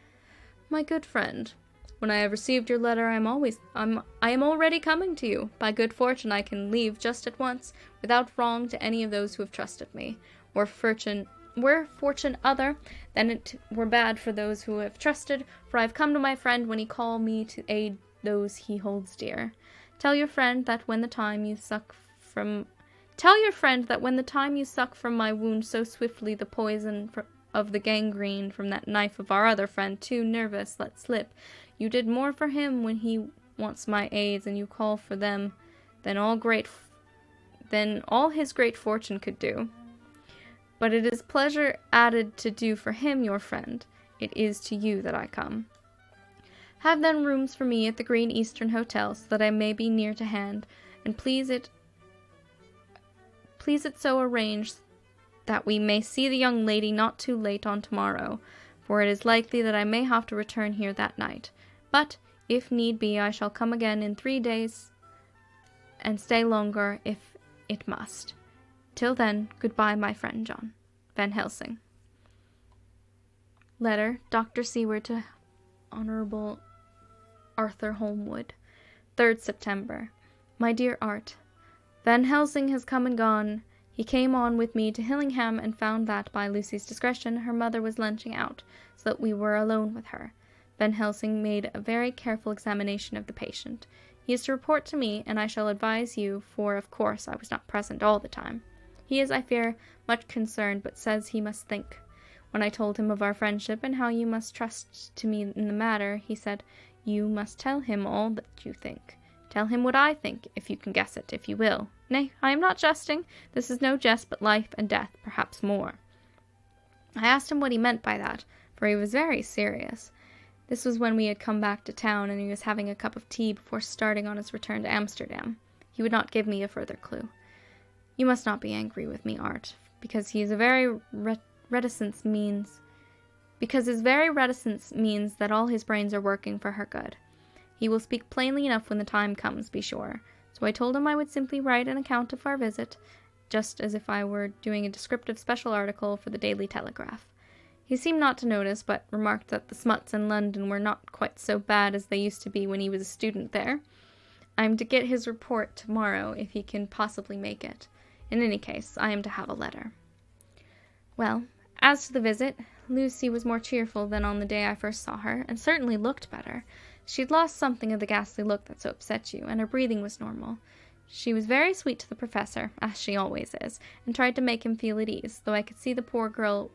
My good friend, when I have received your letter, I am already coming to you. By good fortune I can leave just at once, without wrong to any of those who have trusted me. Were fortune other, then it were bad for those who have trusted, for I have come to my friend when he call me to aid those he holds dear. Tell your friend that when the time you suck from my wound so swiftly the poison of the gangrene from that knife of our other friend, too nervous, let slip. You did more for him when he wants my aids, and you call for them than all his great fortune could do. But it is pleasure added to do for him, your friend. It is to you that I come. Have then rooms for me at the Green Eastern Hotel, so that I may be near to hand, and please it so arrange that we may see the young lady not too late on tomorrow, for it is likely that I may have to return here that night. But, if need be, I shall come again in 3 days, and stay longer if it must. Till then, goodbye, my friend John. Van Helsing. Letter, Dr. Seward to Honorable Arthur Holmwood, 3rd September. My dear Art, Van Helsing has come and gone. He came on with me to Hillingham and found that, by Lucy's discretion, her mother was lunching out, so that we were alone with her. Van Helsing made a very careful examination of the patient. He is to report to me, and I shall advise you, for, of course, I was not present all the time. He is, I fear, much concerned, but says he must think. When I told him of our friendship, and how you must trust to me in the matter, he said, You must tell him all that you think. Tell him what I think, if you can guess it, if you will. Nay, I am not jesting. This is no jest, but life and death, perhaps more. I asked him what he meant by that, for he was very serious. This was when we had come back to town, and he was having a cup of tea before starting on his return to Amsterdam. He would not give me a further clue. You must not be angry with me, Art, because his very reticence means that all his brains are working for her good. He will speak plainly enough when the time comes, be sure. So I told him I would simply write an account of our visit, just as if I were doing a descriptive special article for the Daily Telegraph. He seemed not to notice, but remarked that the smuts in London were not quite so bad as they used to be when he was a student there. I am to get his report tomorrow, if he can possibly make it. In any case, I am to have a letter. Well, as to the visit, Lucy was more cheerful than on the day I first saw her, and certainly looked better. She had lost something of the ghastly look that so upset you, and her breathing was normal. She was very sweet to the professor, as she always is, and tried to make him feel at ease, though I could see the poor girl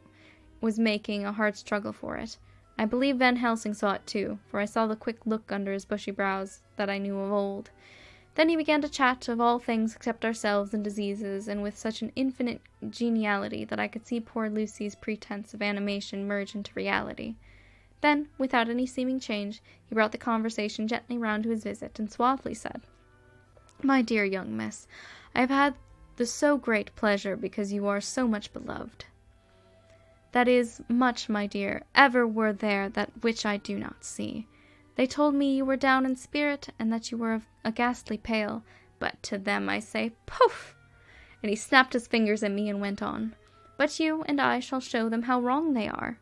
was making a hard struggle for it. I believe Van Helsing saw it too, for I saw the quick look under his bushy brows that I knew of old. Then he began to chat of all things except ourselves and diseases, and with such an infinite geniality that I could see poor Lucy's pretense of animation merge into reality. Then, without any seeming change, he brought the conversation gently round to his visit, and suavely said, "My dear young miss, I have had the so great pleasure because you are so much beloved. That is much, my dear, ever were there that which I do not see. They told me you were down in spirit, and that you were of a ghastly pale, but to them I say, poof!" And he snapped his fingers at me and went on, "But you and I shall show them how wrong they are.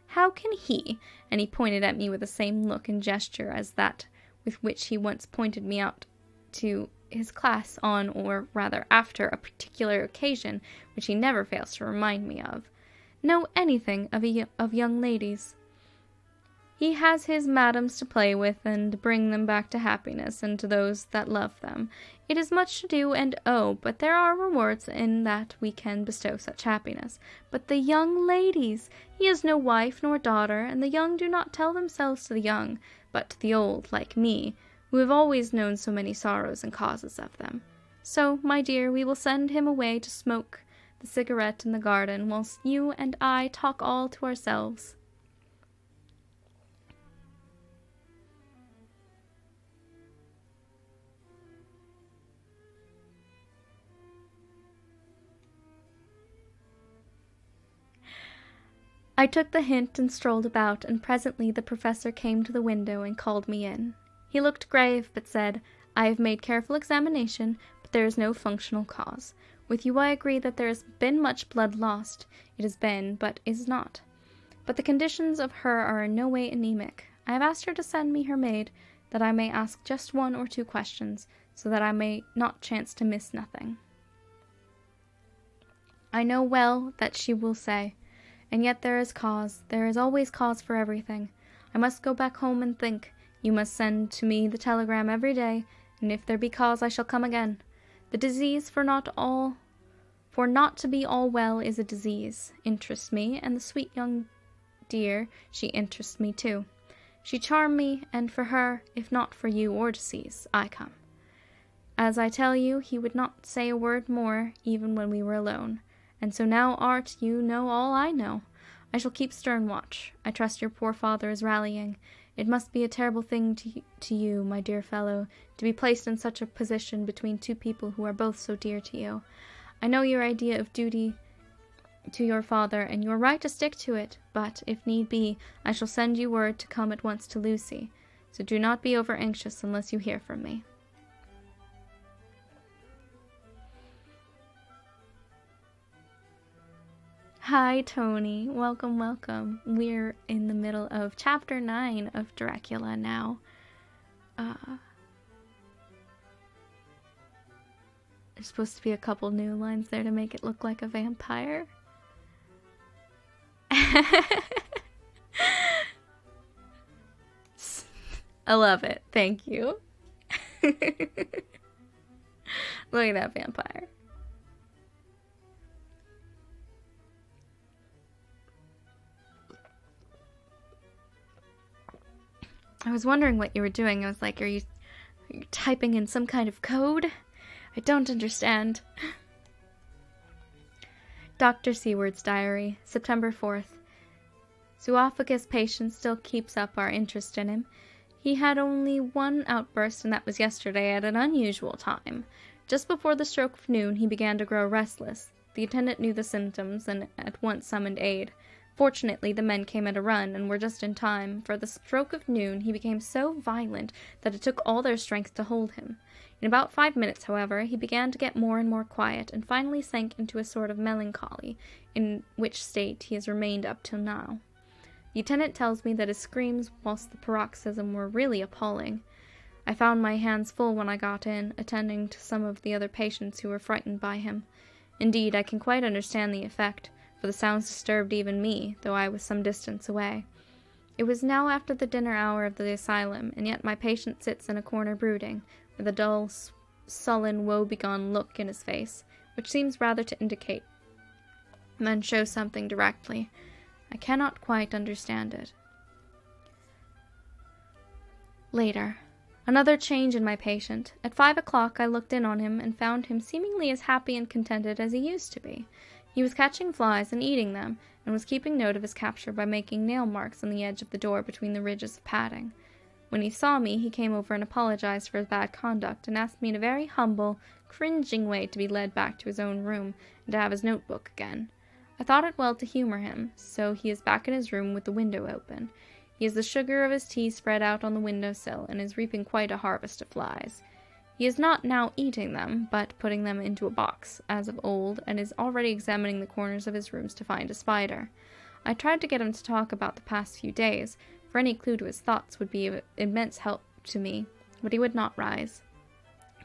How can he," and he pointed at me with the same look and gesture as that with which he once pointed me out to his class on, or rather after, a particular occasion which he never fails to remind me of, "know anything of young ladies? He has his madams to play with, and bring them back to happiness, and to those that love them. It is much to do and owe, but there are rewards in that we can bestow such happiness. But the young ladies! He has no wife nor daughter, and the young do not tell themselves to the young, but to the old, like me, who have always known so many sorrows and causes of them. So, my dear, we will send him away to smoke the cigarette in the garden, whilst you and I talk all to ourselves." I took the hint and strolled about, and presently the professor came to the window and called me in. He looked grave, but said, "I have made careful examination, but there is no functional cause. With you I agree that there has been much blood lost. It has been, but is not. But the conditions of her are in no way anemic. I have asked her to send me her maid, that I may ask just 1 or 2 questions, so that I may not chance to miss nothing. I know well that she will say, 'And yet there is cause. There is always cause for everything. I must go back home and think. You must send to me the telegram every day, and if there be cause I shall come again. The disease for not to be all well is a disease, interests me, and the sweet young dear, she interests me too. She charmed me, and for her, if not for you or disease, I come. As I tell you, he would not say a word more, even when we were alone. And so now, Art, you know all I know. I shall keep stern watch. I trust your poor father is rallying. It must be a terrible thing to you, my dear fellow, to be placed in such a position between 2 people who are both so dear to you. I know your idea of duty to your father, and you are right to stick to it, but, if need be, I shall send you word to come at once to Lucy, so do not be over anxious unless you hear from me." Hi, Tony. Welcome, welcome. We're in the middle of Chapter 9 of Dracula now. There's supposed to be a couple new lines there to make it look like a vampire. I love it. Thank you. Look at that vampire. I was wondering what you were doing. I was like, are you typing in some kind of code? I don't understand. Dr. Seward's diary, September 4th. Zoophagous patient still keeps up our interest in him. He had only 1 outburst, and that was yesterday at an unusual time. Just before the stroke of noon, he began to grow restless. The attendant knew the symptoms, and at once summoned aid. Fortunately, the men came at a run, and were just in time. For the stroke of noon, he became so violent that it took all their strength to hold him. In about 5 minutes, however, he began to get more and more quiet, and finally sank into a sort of melancholy, in which state he has remained up till now. The attendant tells me that his screams whilst the paroxysm were really appalling. I found my hands full when I got in, attending to some of the other patients who were frightened by him. Indeed, I can quite understand the effect, for the sounds disturbed even me, though I was some distance away. It was now after the dinner hour of the asylum, and yet my patient sits in a corner brooding, with a dull, sullen, woebegone look in his face, which seems rather to indicate than show something directly. I cannot quite understand it. Later. Another change in my patient. At 5 o'clock I looked in on him and found him seemingly as happy and contented as he used to be. He was catching flies and eating them, and was keeping note of his capture by making nail marks on the edge of the door between the ridges of padding. When he saw me, he came over and apologized for his bad conduct, and asked me in a very humble, cringing way to be led back to his own room, and to have his notebook again. I thought it well to humor him, so he is back in his room with the window open. He has the sugar of his tea spread out on the window-sill, and is reaping quite a harvest of flies. He is not now eating them, but putting them into a box, as of old, and is already examining the corners of his rooms to find a spider. I tried to get him to talk about the past few days, for any clue to his thoughts would be of immense help to me, but he would not rise.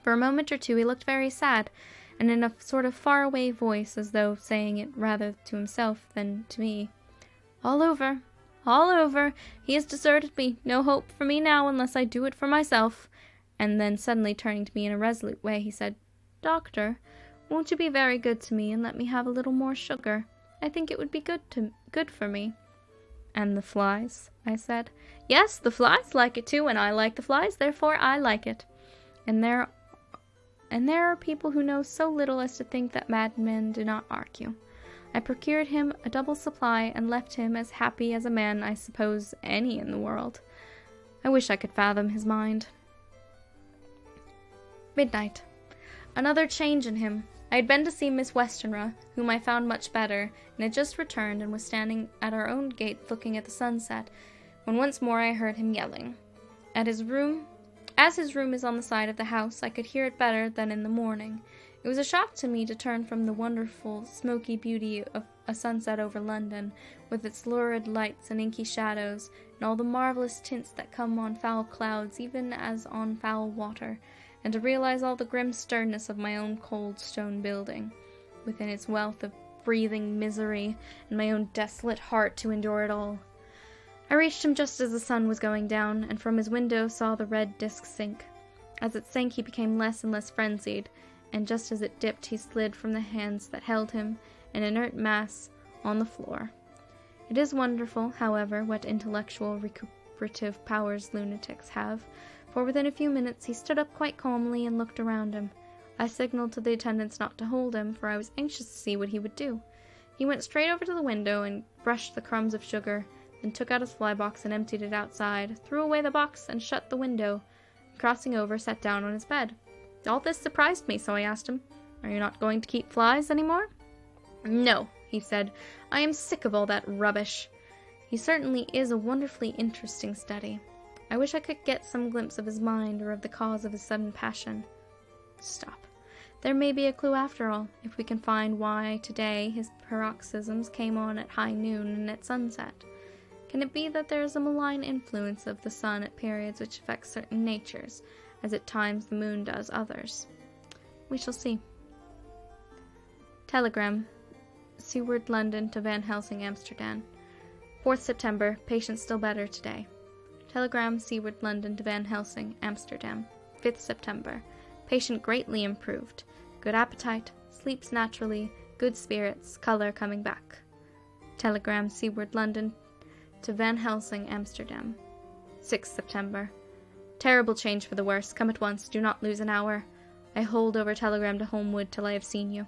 For a moment or two he looked very sad, and in a sort of far-away voice, as though saying it rather to himself than to me. "All over. All over. He has deserted me. No hope for me now unless I do it for myself." And then suddenly turning to me in a resolute way, he said, "Doctor, won't you be very good to me and let me have a little more sugar? I think it would be good for me." "And the flies?" I said. "Yes, the flies like it too, and I like the flies, therefore I like it. And there are people who know so little as to think that madmen do not argue. I procured him a double supply and left him as happy as a man, I suppose, any in the world. I wish I could fathom his mind." Midnight. Another change in him. I had been to see Miss Westenra, whom I found much better, and had just returned and was standing at our own gate looking at the sunset, when once more I heard him yelling. As his room is on the side of the house, I could hear it better than in the morning. It was a shock to me to turn from the wonderful, smoky beauty of a sunset over London, with its lurid lights and inky shadows, and all the marvelous tints that come on foul clouds even as on foul water, and to realize all the grim sternness of my own cold stone building, within its wealth of breathing misery, and my own desolate heart to endure it all. I reached him just as the sun was going down, and from his window saw the red disk sink. As it sank he became less and less frenzied, and just as it dipped he slid from the hands that held him, an inert mass, on the floor. It is wonderful, however, what intellectual recuperative powers lunatics have, for within a few minutes he stood up quite calmly and looked around him. I signaled to the attendants not to hold him, for I was anxious to see what he would do. He went straight over to the window and brushed the crumbs of sugar, then took out his fly box and emptied it outside, threw away the box and shut the window, and crossing over sat down on his bed. All this surprised me, so I asked him, "Are you not going to keep flies any more?" "No," he said. "I am sick of all that rubbish." He certainly is a wonderfully interesting study. I wish I could get some glimpse of his mind or of the cause of his sudden passion. Stop. There may be a clue after all, if we can find why today his paroxysms came on at high noon and at sunset. Can it be that there is a malign influence of the sun at periods which affects certain natures, as at times the moon does others? We shall see. Telegram. Seward, London to Van Helsing, Amsterdam. 4th September. Patient still better today. Telegram. Seward, London to Van Helsing, Amsterdam. 5th September. Patient greatly improved. Good appetite. Sleeps naturally. Good spirits. Color coming back. Telegram. Seward, London to Van Helsing, Amsterdam. 6th September. Terrible change for the worse. Come at once. Do not lose an hour. I hold over telegram to Holmwood till I have seen you.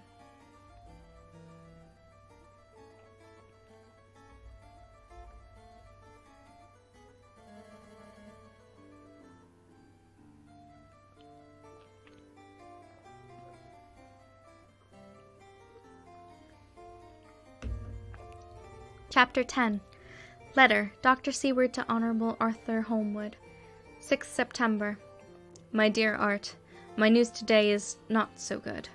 Chapter 10. Letter. Dr. Seward to Honorable Arthur Holmwood. 6th September. My dear Art, my news today is not so good.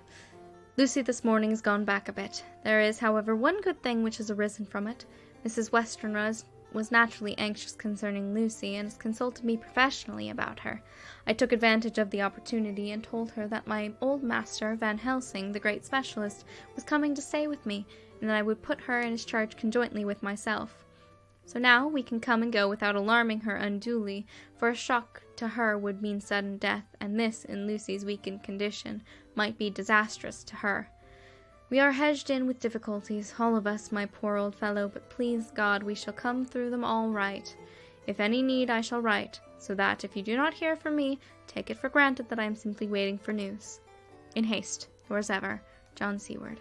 Lucy this morning has gone back a bit. There is, however, one good thing which has arisen from it. Mrs. Westenra was naturally anxious concerning Lucy, and has consulted me professionally about her. I took advantage of the opportunity, and told her that my old master, Van Helsing, the great specialist, was coming to stay with me, and that I would put her in his charge conjointly with myself. So now we can come and go without alarming her unduly, for a shock to her would mean sudden death, and this, in Lucy's weakened condition, might be disastrous to her. We are hedged in with difficulties, all of us, my poor old fellow, but please God we shall come through them all right. If any need, I shall write, so that if you do not hear from me, take it for granted that I am simply waiting for news. In haste, yours ever, John Seward.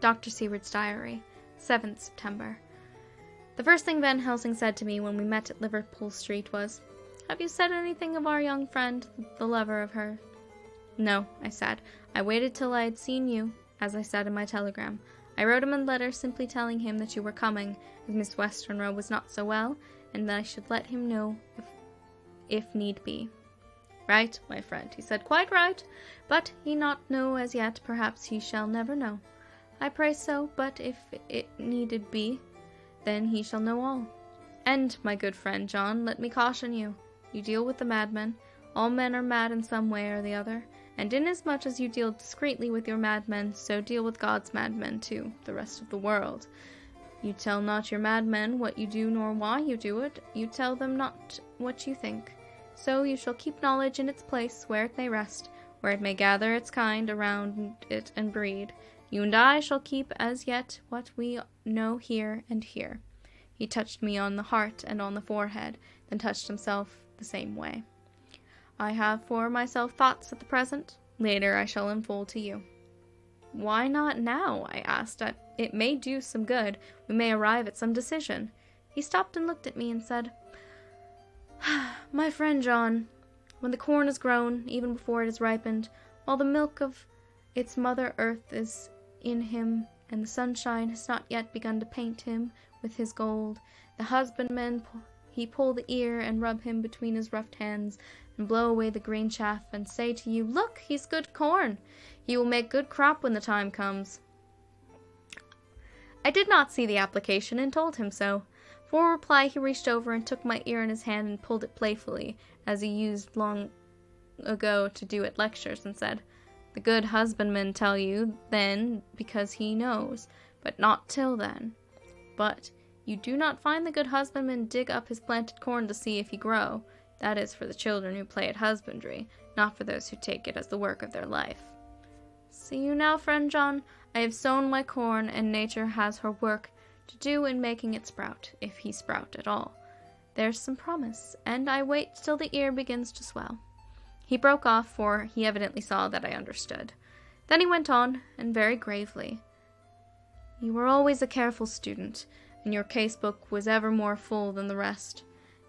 Dr. Seward's Diary, 7th September. The first thing Van Helsing said to me when we met at Liverpool Street was, "Have you said anything of our young friend, the lover of her?" "No," I said. "I waited till I had seen you, as I said in my telegram. I wrote him a letter simply telling him that you were coming, as Miss Westenra was not so well, and that I should let him know if need be." "Right, my friend," he said, "quite right. But he not know as yet, perhaps he shall never know. I pray so, but if it needed be, then he shall know all. And, my good friend John, let me caution you. You deal with the madmen. All men are mad in some way or the other, and inasmuch as you deal discreetly with your madmen, so deal with God's madmen too, the rest of the world. You tell not your madmen what you do nor why you do it. You tell them not what you think. So you shall keep knowledge in its place, where it may rest, where it may gather its kind around it and breed. You and I shall keep as yet what we know here and here." He touched me on the heart and on the forehead, then touched himself the same way. "I have for myself thoughts at the present. Later I shall unfold to you." "Why not now?" I asked. "It may do some good. We may arrive at some decision." He stopped and looked at me and said, "My friend John, when the corn is grown, even before it is ripened, while the milk of its mother earth is in him, and the sunshine has not yet begun to paint him with his gold, the husbandman he pull the ear and rub him between his roughed hands, and blow away the green chaff, and say to you, 'Look, he's good corn. He will make good crop when the time comes.'" I did not see the application, and told him so. For reply he reached over and took my ear in his hand and pulled it playfully, as he used long ago to do at lectures, and said, "The good husbandman tell you then because he knows, but not till then. But you do not find the good husbandman dig up his planted corn to see if he grow. That is for the children who play at husbandry, not for those who take it as the work of their life. See you now, friend John, I have sown my corn, and nature has her work to do in making it sprout, if he sprout at all. There's some promise, and I wait till the ear begins to swell." He broke off, for he evidently saw that I understood. Then he went on, and very gravely, "You were always a careful student, and your case-book was ever more full than the rest.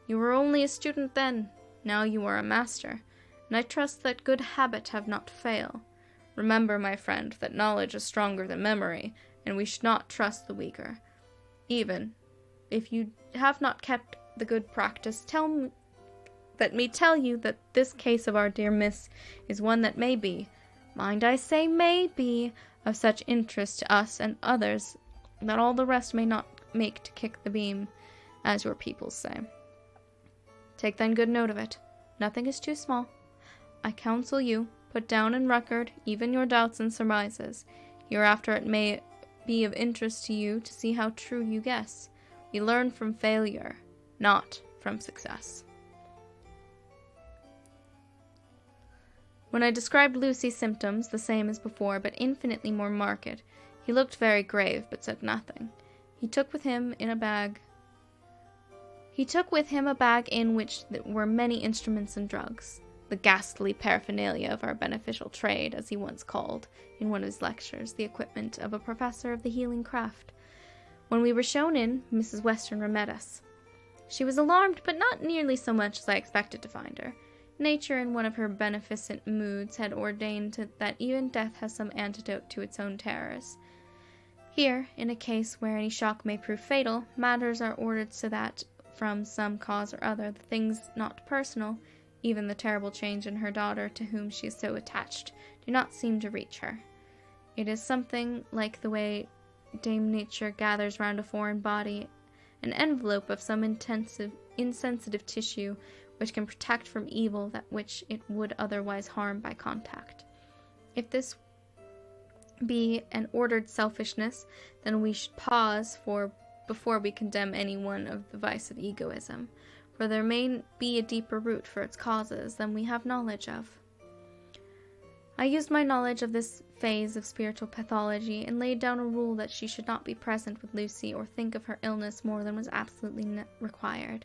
You were only a student then, now you are a master, and I trust that good habit have not fail. Remember, my friend, that knowledge is stronger than memory, and we should not trust the weaker. Even if you have not kept the good practice, let me tell you that this case of our dear Miss is one that may be, mind I say may be, of such interest to us and others that all the rest may not make to kick the beam, as your people say. Take then good note of it. Nothing is too small. I counsel you, put down in record even your doubts and surmises. Hereafter it may be of interest to you to see how true you guess. We learn from failure, not from success." When I described Lucy's symptoms, the same as before, but infinitely more marked, he looked very grave, but said nothing. He took with him a bag in which were many instruments and drugs, the ghastly paraphernalia of our beneficial trade, as he once called, in one of his lectures, the equipment of a professor of the healing craft. When we were shown in, Mrs. Westenra met us. She was alarmed, but not nearly so much as I expected to find her. Nature, in one of her beneficent moods, had ordained that even death has some antidote to its own terrors. Here, in a case where any shock may prove fatal, matters are ordered so that, from some cause or other, the things not personal, even the terrible change in her daughter, to whom she is so attached, do not seem to reach her. It is something like the way Dame Nature gathers round a foreign body an envelope of some insensitive tissue which can protect from evil that which it would otherwise harm by contact. If this be an ordered selfishness, then we should pause before we condemn any one of the vice of egoism, for there may be a deeper root for its causes than we have knowledge of. I used my knowledge of this phase of spiritual pathology and laid down a rule that she should not be present with Lucy or think of her illness more than was absolutely required.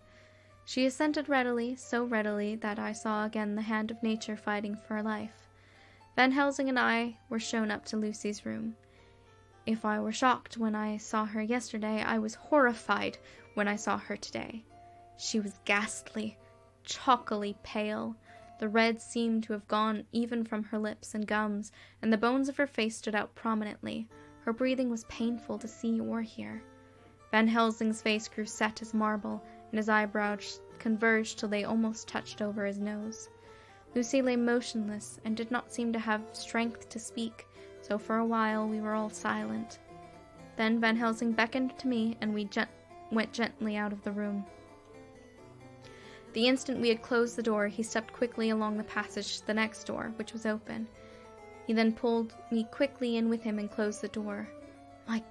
She assented readily, so readily that I saw again the hand of nature fighting for her life. Van Helsing and I were shown up to Lucy's room. If I were shocked when I saw her yesterday, I was horrified when I saw her today. She was ghastly, chalkily pale. The red seemed to have gone even from her lips and gums, and the bones of her face stood out prominently. Her breathing was painful to see or hear. Van Helsing's face grew set as marble, and his eyebrows converged till they almost touched over his nose. Lucy lay motionless, and did not seem to have strength to speak, so for a while we were all silent. Then Van Helsing beckoned to me, and we went gently out of the room. The instant we had closed the door, he stepped quickly along the passage to the next door, which was open. He then pulled me quickly in with him and closed the door. "My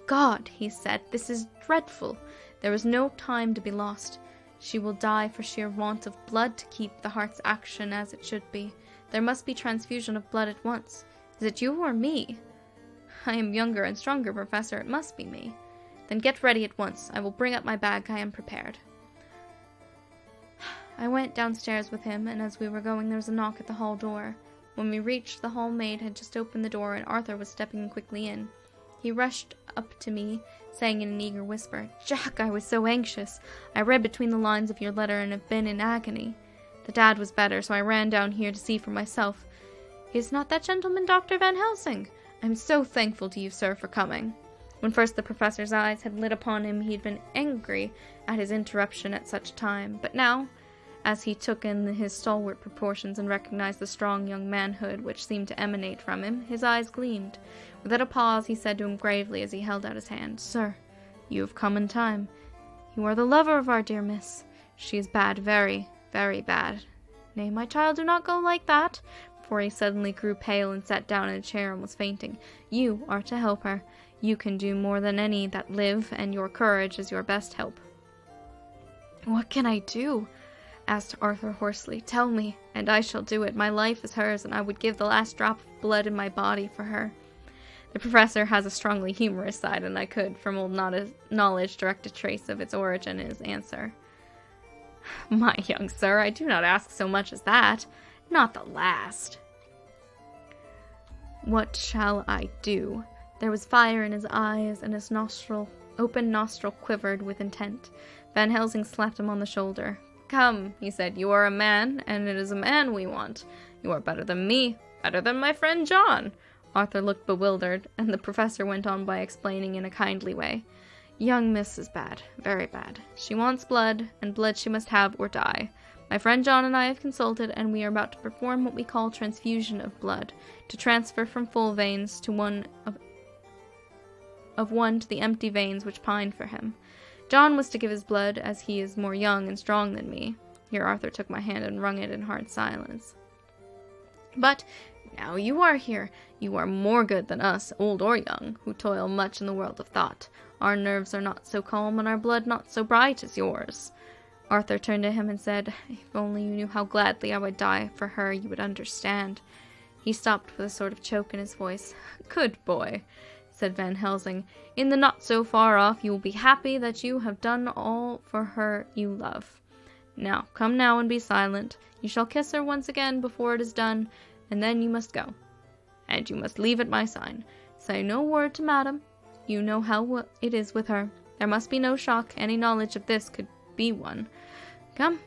God," he said, "this is dreadful. There is no time to be lost. She will die for sheer want of blood to keep the heart's action as it should be. There must be transfusion of blood at once. Is it you or me?" "I am younger and stronger, Professor. It must be me." "Then get ready at once. I will bring up my bag. I am prepared." I went downstairs with him, and as we were going there was a knock at the hall door. When we reached, the hall maid had just opened the door, and Arthur was stepping quickly in. He rushed up to me, saying in an eager whisper, "Jack, I was so anxious. I read between the lines of your letter and have been in agony. The dad was better, so I ran down here to see for myself. Is not that gentleman Dr. Van Helsing? I am so thankful to you, sir, for coming." When first the professor's eyes had lit upon him, he had been angry at his interruption at such a time, but now, as he took in his stalwart proportions and recognized the strong young manhood which seemed to emanate from him, his eyes gleamed. Without a pause, he said to him gravely as he held out his hand, "Sir, you have come in time. You are the lover of our dear miss. She is bad, very, very bad. Nay, my child, do not go like that," for he suddenly grew pale and sat down in a chair and was fainting. "You are to help her. You can do more than any that live, and your courage is your best help." "What can I do?" asked Arthur hoarsely. "Tell me, and I shall do it. My life is hers, and I would give the last drop of blood in my body for her." The professor has a strongly humorous side, and I could, from old knowledge, direct a trace of its origin in his answer. "My young sir, I do not ask so much as that. Not the last." "What shall I do?" There was fire in his eyes, and his open nostril quivered with intent. Van Helsing slapped him on the shoulder. "Come," he said, "you are a man, and it is a man we want. You are better than me, better than my friend John." Arthur looked bewildered, and the professor went on by explaining in a kindly way. "Young miss is bad, very bad. She wants blood, and blood she must have or die. My friend John and I have consulted, and we are about to perform what we call transfusion of blood, to transfer from full veins to one to the empty veins which pine for him. John was to give his blood, as he is more young and strong than me." Here Arthur took my hand and wrung it in hard silence. "But now you are here, you are more good than us, old or young, who toil much in the world of thought. Our nerves are not so calm, and our blood not so bright as yours." Arthur turned to him and said, "If only you knew how gladly I would die for her, you would understand." He stopped with a sort of choke in his voice. "Good boy," said Van Helsing. "In the not so far off you will be happy that you have done all for her you love. Now, come now and be silent. You shall kiss her once again before it is done, and then you must go. And you must leave at my sign. Say no word to madam. You know how it is with her. There must be no shock. Any knowledge of this could be one. Come."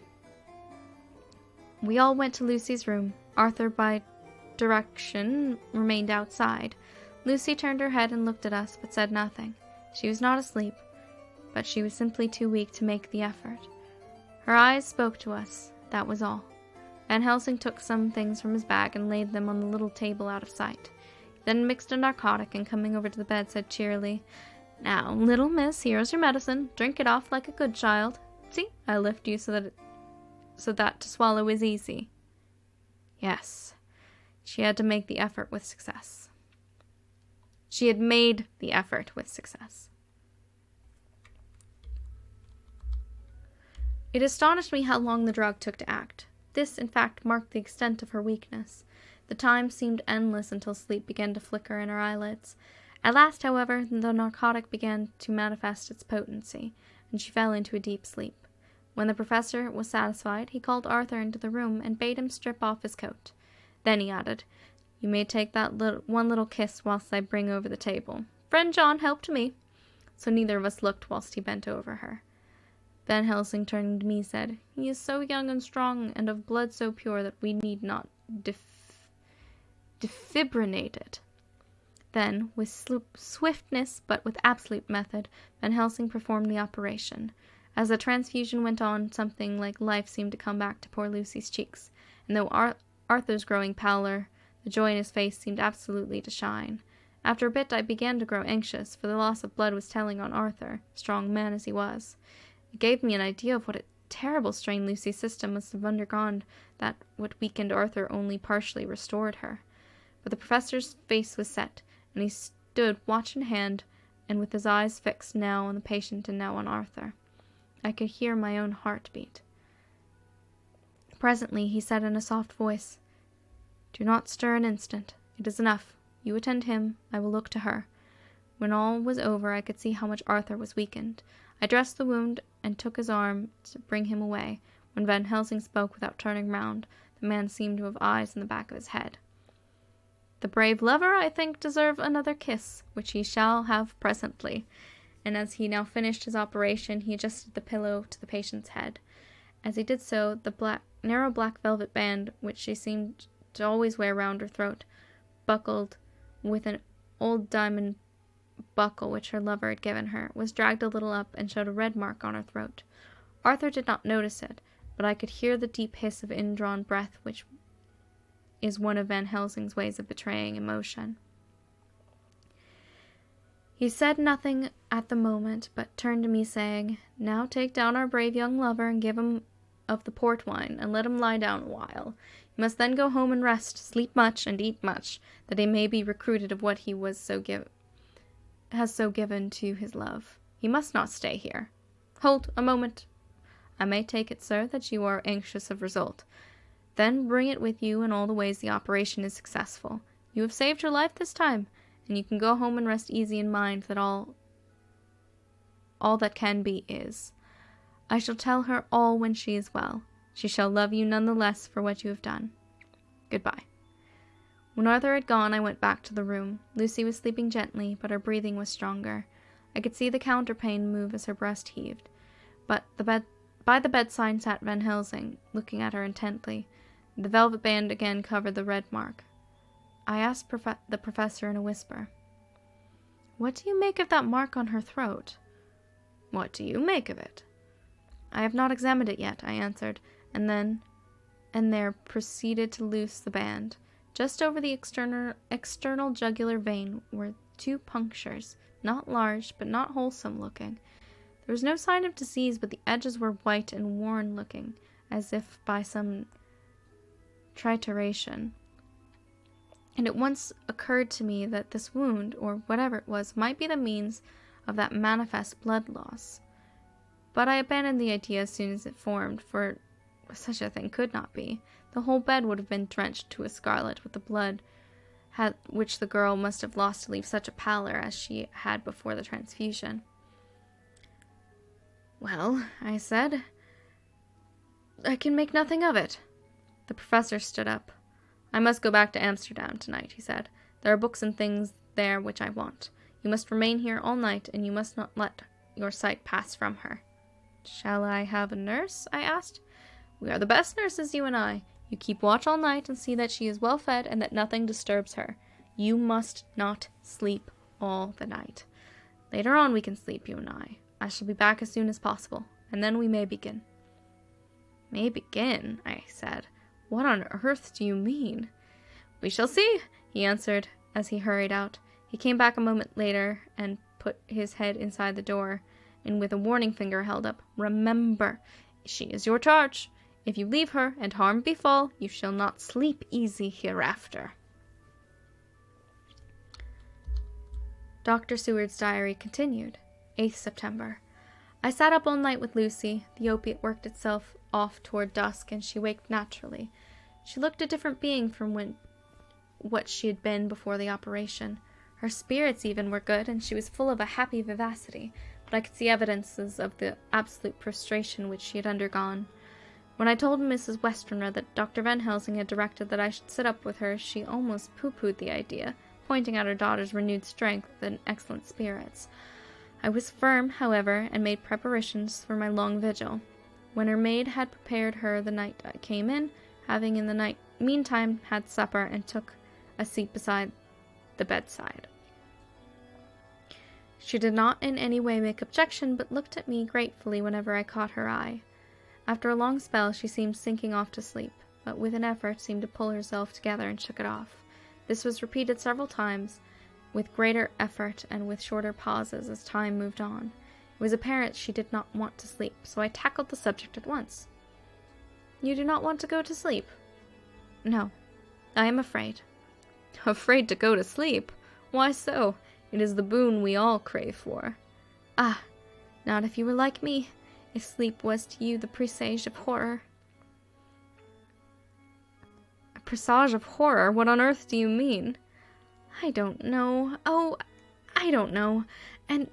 We all went to Lucy's room. Arthur, by direction, remained outside. Lucy turned her head and looked at us, but said nothing. She was not asleep, but she was simply too weak to make the effort. Her eyes spoke to us, that was all. Van Helsing took some things from his bag and laid them on the little table out of sight. He then mixed a narcotic, and coming over to the bed said cheerily, "Now, little miss, here's your medicine. Drink it off like a good child. See, I lift you so that to swallow is easy." Yes, she had to make the effort with success. She had made the effort with success. It astonished me how long the drug took to act. This, in fact, marked the extent of her weakness. The time seemed endless until sleep began to flicker in her eyelids. At last, however, the narcotic began to manifest its potency, and she fell into a deep sleep. When the professor was satisfied, he called Arthur into the room and bade him strip off his coat. Then he added, "You may take that one little kiss whilst I bring over the table. Friend John helped me." So neither of us looked whilst he bent over her. Van Helsing, turning to me, said, "He is so young and strong, and of blood so pure that we need not defibrillate it." Then, with swiftness but with absolute method, Van Helsing performed the operation. As the transfusion went on, something like life seemed to come back to poor Lucy's cheeks, and though Arthur's growing pallor, the joy in his face seemed absolutely to shine. After a bit I began to grow anxious, for the loss of blood was telling on Arthur, strong man as he was. It gave me an idea of what a terrible strain Lucy's system must have undergone, that what weakened Arthur only partially restored her. But the professor's face was set, and he stood watch in hand, and with his eyes fixed now on the patient and now on Arthur. I could hear my own heart beat. Presently he said in a soft voice, "Do not stir an instant. It is enough. You attend him, I will look to her." When all was over I could see how much Arthur was weakened. I dressed the wound and took his arm to bring him away. When Van Helsing spoke without turning round, the man seemed to have eyes in the back of his head. "The brave lover, I think, deserves another kiss, which he shall have presently." And as he now finished his operation, he adjusted the pillow to the patient's head. As he did so, the narrow black velvet band, which she seemed to always wear round her throat, buckled with an old diamond buckle which her lover had given her, was dragged a little up and showed a red mark on her throat. Arthur did not notice it, but I could hear the deep hiss of indrawn breath, which is one of Van Helsing's ways of betraying emotion. He said nothing at the moment, but turned to me, saying, "Now take down our brave young lover and give him of the port wine, and let him lie down a while. He must then go home and rest, sleep much, and eat much, that he may be recruited of what he has so given to his love. He must not stay here. Hold a moment. I may take it, sir, that you are anxious of result. Then bring it with you in all the ways the operation is successful. You have saved her life this time, and you can go home and rest easy in mind that all that can be is. I shall tell her all when she is well. She shall love you none the less for what you have done. Goodbye." When Arthur had gone, I went back to the room. Lucy was sleeping gently, but her breathing was stronger. I could see the counterpane move as her breast heaved. But by the bedside sat Van Helsing, looking at her intently. The velvet band again covered the red mark. I asked the professor in a whisper, "What do you make of that mark on her throat?" "What do you make of it?" "I have not examined it yet," I answered, and there proceeded to loose the band. Just over the external jugular vein were 2 punctures, not large, but not wholesome looking. There was no sign of disease, but the edges were white and worn looking, as if by some trituration. And it once occurred to me that this wound, or whatever it was, might be the means of that manifest blood loss. But I abandoned the idea as soon as it formed, for such a thing could not be. The whole bed would have been drenched to a scarlet with the blood which the girl must have lost to leave such a pallor as she had before the transfusion. "Well," I said, "I can make nothing of it." The professor stood up. "I must go back to Amsterdam tonight," he said. "There are books and things there which I want. You must remain here all night, and you must not let your sight pass from her." "Shall I have a nurse?" I asked. "We are the best nurses, you and I. You keep watch all night and see that she is well fed and that nothing disturbs her. You must not sleep all the night. Later on we can sleep, you and I. I shall be back as soon as possible, and then we may begin." "May begin?" I said. "What on earth do you mean?" "We shall see," he answered as he hurried out. He came back a moment later and put his head inside the door, and with a warning finger held up, "Remember, she is your charge. If you leave her, and harm befall, you shall not sleep easy hereafter." Dr. Seward's diary continued. 8th September. I sat up all night with Lucy. The opiate worked itself off toward dusk, and she waked naturally. She looked a different being from what she had been before the operation. Her spirits even were good, and she was full of a happy vivacity, but I could see evidences of the absolute prostration which she had undergone. When I told Mrs. Westenra that Dr. Van Helsing had directed that I should sit up with her, she almost pooh-poohed the idea, pointing out her daughter's renewed strength and excellent spirits. I was firm, however, and made preparations for my long vigil. When her maid had prepared her the night I came in, having in the meantime had supper, and took a seat beside the bedside. She did not in any way make objection, but looked at me gratefully whenever I caught her eye. After a long spell she seemed sinking off to sleep, but with an effort seemed to pull herself together and shook it off. This was repeated several times, with greater effort and with shorter pauses as time moved on. It was apparent she did not want to sleep, so I tackled the subject at once. "You do not want to go to sleep?" "No. I am afraid." "Afraid to go to sleep? Why so? It is the boon we all crave for." "Ah, not if you were like me. If sleep was to you the presage of horror." "A presage of horror? What on earth do you mean?" "I don't know. Oh, I don't know. And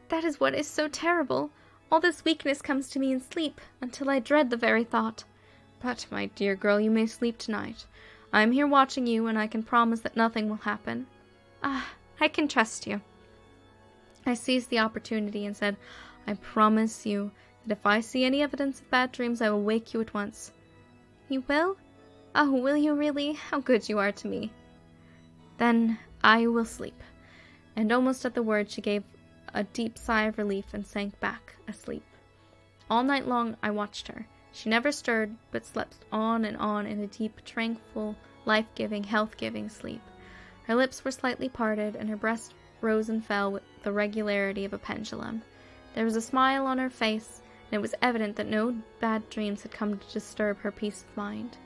that is what is so terrible. All this weakness comes to me in sleep, until I dread the very thought. But, my dear girl, you may sleep tonight. I am here watching you, and I can promise that nothing will happen." "Ah, I can trust you." I seized the opportunity and said, "I promise you that if I see any evidence of bad dreams, I will wake you at once." "You will? Oh, will you really? How good you are to me." "Then I will sleep." And almost at the word she gave a deep sigh of relief and sank back asleep. All night long I watched her. She never stirred, but slept on in a deep, tranquil, life-giving, health-giving sleep. Her lips were slightly parted, and her breast rose and fell with the regularity of a pendulum. There was a smile on her face, and it was evident that no bad dreams had come to disturb her peace of mind.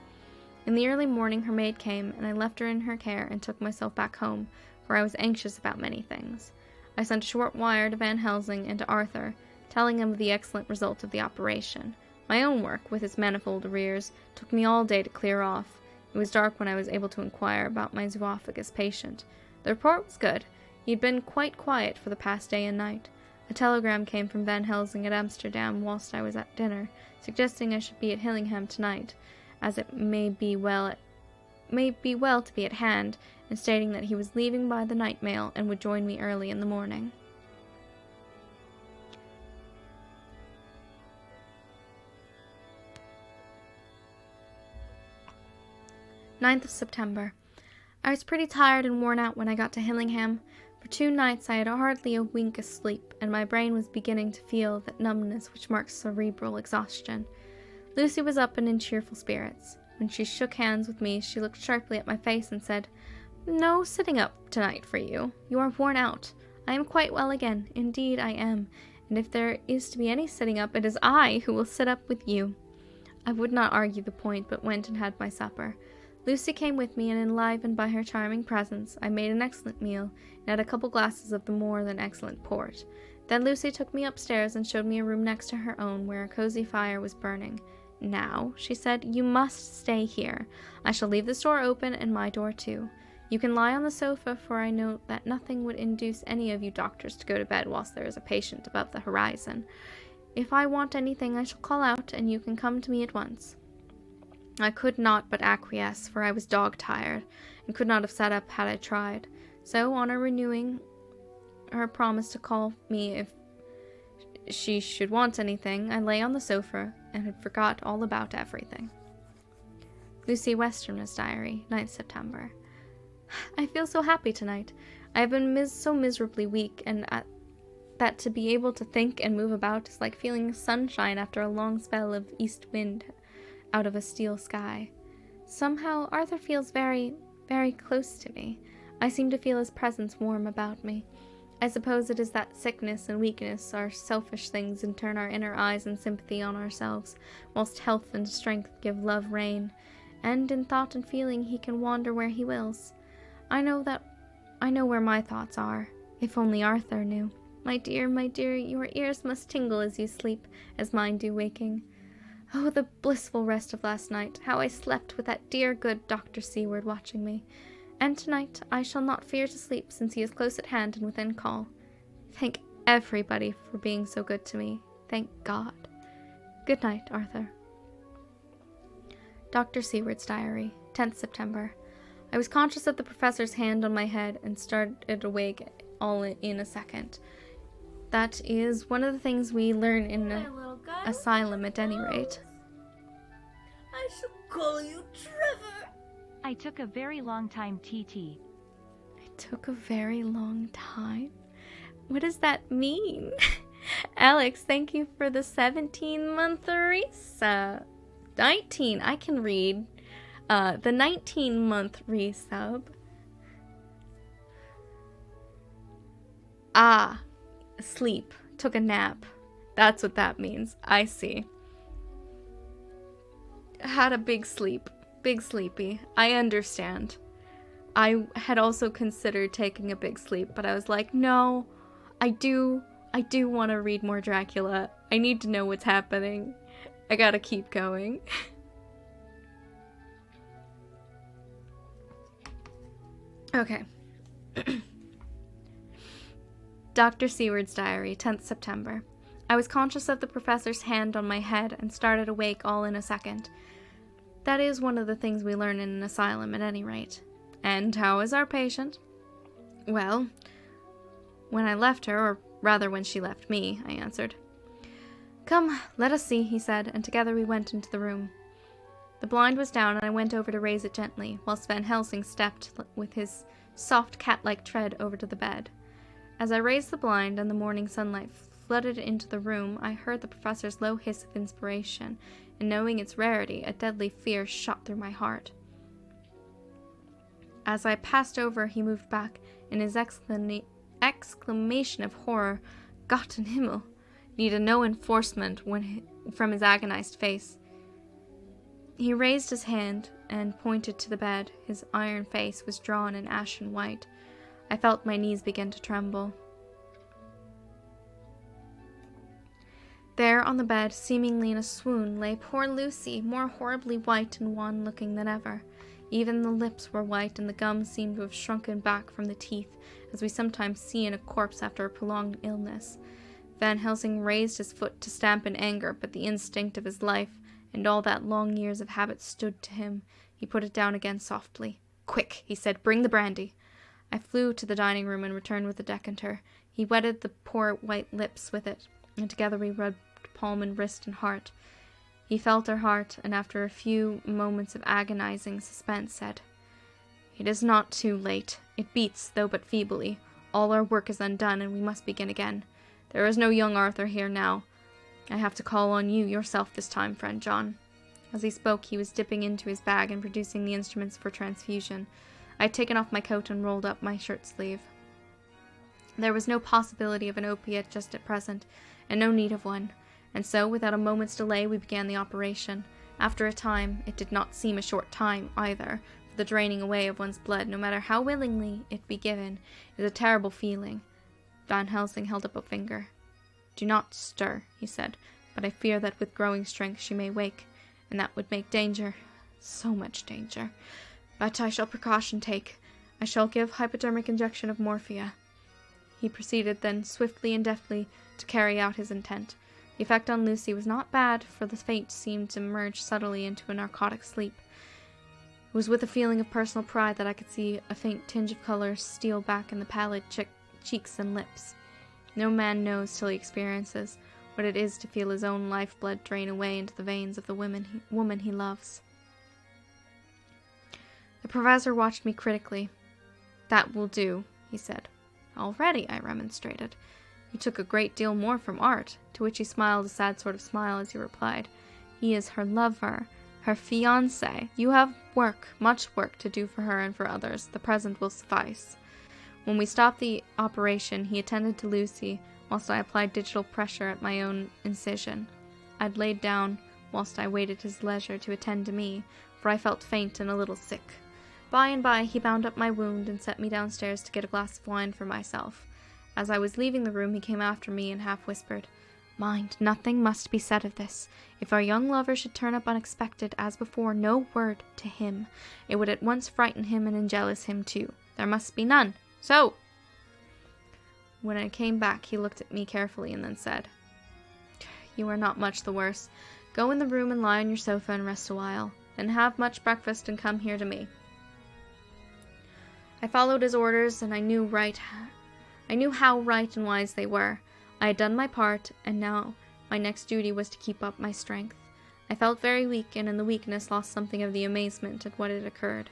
In the early morning her maid came, and I left her in her care and took myself back home, for I was anxious about many things. I sent a short wire to Van Helsing and to Arthur, telling him of the excellent result of the operation. My own work, with its manifold arrears, took me all day to clear off. It was dark when I was able to inquire about my zoophagus patient. The report was good. He had been quite quiet for the past day and night. A telegram came from Van Helsing at Amsterdam whilst I was at dinner, suggesting I should be at Hillingham tonight, as it may be well to be at hand, and stating that he was leaving by the night mail and would join me early in the morning. "9th of September. I was pretty tired and worn out when I got to Hillingham. For 2 nights I had hardly a wink of sleep, and my brain was beginning to feel that numbness which marks cerebral exhaustion. Lucy was up and in cheerful spirits. When she shook hands with me, she looked sharply at my face and said, "No sitting up tonight for you. You are worn out. I am quite well again. Indeed I am. And if there is to be any sitting up, it is I who will sit up with you." I would not argue the point, but went and had my supper. Lucy came with me, and enlivened by her charming presence, I made an excellent meal, and had a couple glasses of the more than excellent port. Then Lucy took me upstairs and showed me a room next to her own, where a cozy fire was burning. "Now," she said, "you must stay here. I shall leave this door open, and my door too. You can lie on the sofa, for I know that nothing would induce any of you doctors to go to bed whilst there is a patient above the horizon. If I want anything, I shall call out, and you can come to me at once." I could not but acquiesce, for I was dog-tired, and could not have sat up had I tried. So, on her renewing her promise to call me if she should want anything, I lay on the sofa, and had forgot all about everything. Lucy Westenra's Diary, 9th September. I feel so happy tonight. I have been so miserably weak, and that to be able to think and move about is like feeling sunshine after a long spell of east wind out of a steel sky. Somehow Arthur feels very, very close to me. I seem to feel his presence warm about me. I suppose it is that sickness and weakness are selfish things and turn our inner eyes and sympathy on ourselves, whilst health and strength give love rein, and in thought and feeling he can wander where he wills. I know where my thoughts are, if only Arthur knew. my dear, your ears must tingle as you sleep, as mine do waking. Oh, the blissful rest of last night, how I slept with that dear good Dr. Seward watching me. And tonight I shall not fear to sleep, since he is close at hand and within call. Thank everybody for being so good to me. Thank God. Good night, Arthur. Dr. Seward's Diary, 10th September. I was conscious of the professor's hand on my head and started awake all in a second. That is one of the things we learn in an asylum at any rate. I shall call you Trevor. I took a very long time, TT. It took a very long time? What does that mean? Alex, thank you for the 17-month resub. 19, I can read. The 19-month resub. Ah, sleep. Took a nap. That's what that means. I see. Had a big sleep. Big sleepy. I understand. I had also considered taking a big sleep, but I was like, no, I do want to read more Dracula. I need to know what's happening. I gotta keep going. Okay. Dr. Seward's Diary, 10th September. I was conscious of the professor's hand on my head and started awake all in a second. That is one of the things we learn in an asylum at any rate. And how is our patient? Well, when I left her, or rather when she left me, I answered. Come, let us see, he said, and together we went into the room. The blind was down, and I went over to raise it gently, whilst Van Helsing stepped with his soft cat-like tread over to the bed. As I raised the blind and the morning sunlight flooded into the room, I heard the professor's low hiss of inspiration, and knowing its rarity, a deadly fear shot through my heart. As I passed over, he moved back, and his exclamation of horror, Gott in Himmel, needed no enforcement from his agonized face. He raised his hand and pointed to the bed. His iron face was drawn and ashen white. I felt my knees begin to tremble. There on the bed, seemingly in a swoon, lay poor Lucy, more horribly white and wan-looking than ever. Even the lips were white, and the gums seemed to have shrunken back from the teeth, as we sometimes see in a corpse after a prolonged illness. Van Helsing raised his foot to stamp in anger, but the instinct of his life and all that long years of habit stood to him. He put it down again softly. Quick, he said, bring the brandy. I flew to the dining room and returned with the decanter. He wetted the poor white lips with it, and together we rubbed palm and wrist and heart. He felt her heart, and after a few moments of agonizing suspense said, It is not too late. It beats, though but feebly. All our work is undone, and we must begin again. There is no young Arthur here now. I have to call on you yourself this time, friend John. As he spoke, he was dipping into his bag and producing the instruments for transfusion. I had taken off my coat and rolled up my shirt sleeve. There was no possibility of an opiate just at present, and no need of one, and so, without a moment's delay, we began the operation. After a time, it did not seem a short time, either, for the draining away of one's blood, no matter how willingly it be given, is a terrible feeling. Van Helsing held up a finger. Do not stir, he said, but I fear that with growing strength she may wake, and that would make danger, so much danger. But I shall precaution take. I shall give hypodermic injection of morphia. He proceeded then swiftly and deftly to carry out his intent. The effect on Lucy was not bad, for the faint seemed to merge subtly into a narcotic sleep. It was with a feeling of personal pride that I could see a faint tinge of color steal back in the pallid cheeks and lips. No man knows till he experiences what it is to feel his own lifeblood drain away into the veins of the woman he loves. The professor watched me critically. That will do, he said. Already, I remonstrated. You took a great deal more from Art, to which he smiled a sad sort of smile as he replied. He is her lover, her fiancé. You have work, much work to do for her and for others. The present will suffice. When we stopped the operation, he attended to Lucy, whilst I applied digital pressure at my own incision. I'd laid down, whilst I waited his leisure to attend to me, for I felt faint and a little sick. By and by he bound up my wound and set me downstairs to get a glass of wine for myself. As I was leaving the room, he came after me and half whispered, "Mind, nothing must be said of this. If our young lover should turn up unexpected, as before, no word to him. It would at once frighten him and enjealous him too. There must be none. So!" When I came back, he looked at me carefully and then said, "You are not much the worse. Go in the room and lie on your sofa and rest a while. Then have much breakfast and come here to me." I followed his orders, and I knew how right and wise they were. I had done my part, and now my next duty was to keep up my strength. I felt very weak, and in the weakness lost something of the amazement at what had occurred.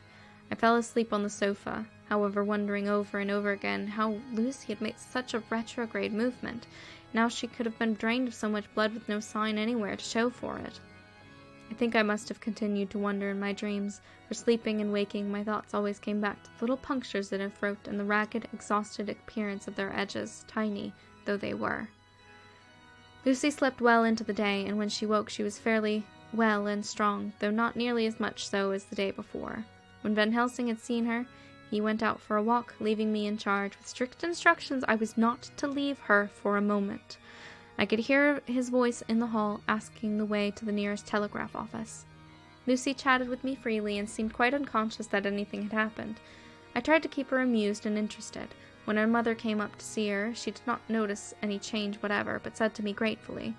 I fell asleep on the sofa, however, wondering over and over again how Lucy had made such a retrograde movement. Now she could have been drained of so much blood with no sign anywhere to show for it. I think I must have continued to wonder in my dreams, for sleeping and waking my thoughts always came back to the little punctures in her throat and the ragged, exhausted appearance of their edges, tiny though they were. Lucy slept well into the day, and when she woke she was fairly well and strong, though not nearly as much so as the day before. When Van Helsing had seen her, he went out for a walk, leaving me in charge, with strict instructions I was not to leave her for a moment. I could hear his voice in the hall, asking the way to the nearest telegraph office. Lucy chatted with me freely, and seemed quite unconscious that anything had happened. I tried to keep her amused and interested. When her mother came up to see her, she did not notice any change whatever, but said to me gratefully,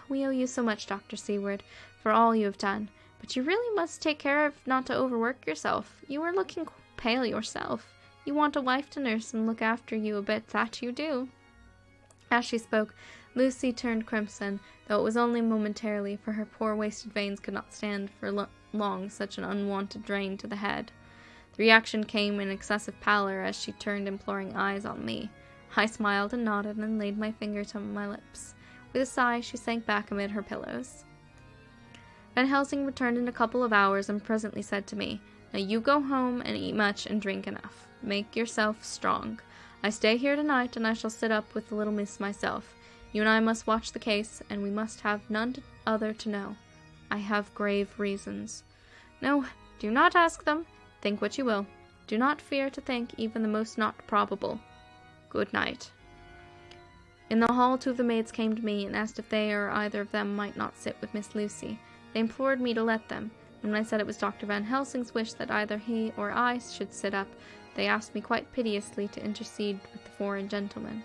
"We owe you so much, Dr. Seward, for all you have done. But you really must take care of not to overwork yourself. You are looking pale yourself. You want a wife to nurse and look after you a bit, that you do." As she spoke, Lucy turned crimson, though it was only momentarily, for her poor wasted veins could not stand for long such an unwonted drain to the head. The reaction came in excessive pallor as she turned imploring eyes on me. I smiled and nodded and laid my finger to my lips. With a sigh, she sank back amid her pillows. Van Helsing returned in a couple of hours and presently said to me, "Now you go home and eat much and drink enough. Make yourself strong. I stay here tonight, and I shall sit up with the little miss myself. You and I must watch the case, and we must have none other to know. I have grave reasons." "No, do not ask them. Think what you will. Do not fear to think even the most not probable. Good night." In the hall, two of the maids came to me and asked if they or either of them might not sit with Miss Lucy. They implored me to let them, and when I said it was Dr. Van Helsing's wish that either he or I should sit up, they asked me quite piteously to intercede with the foreign gentlemen.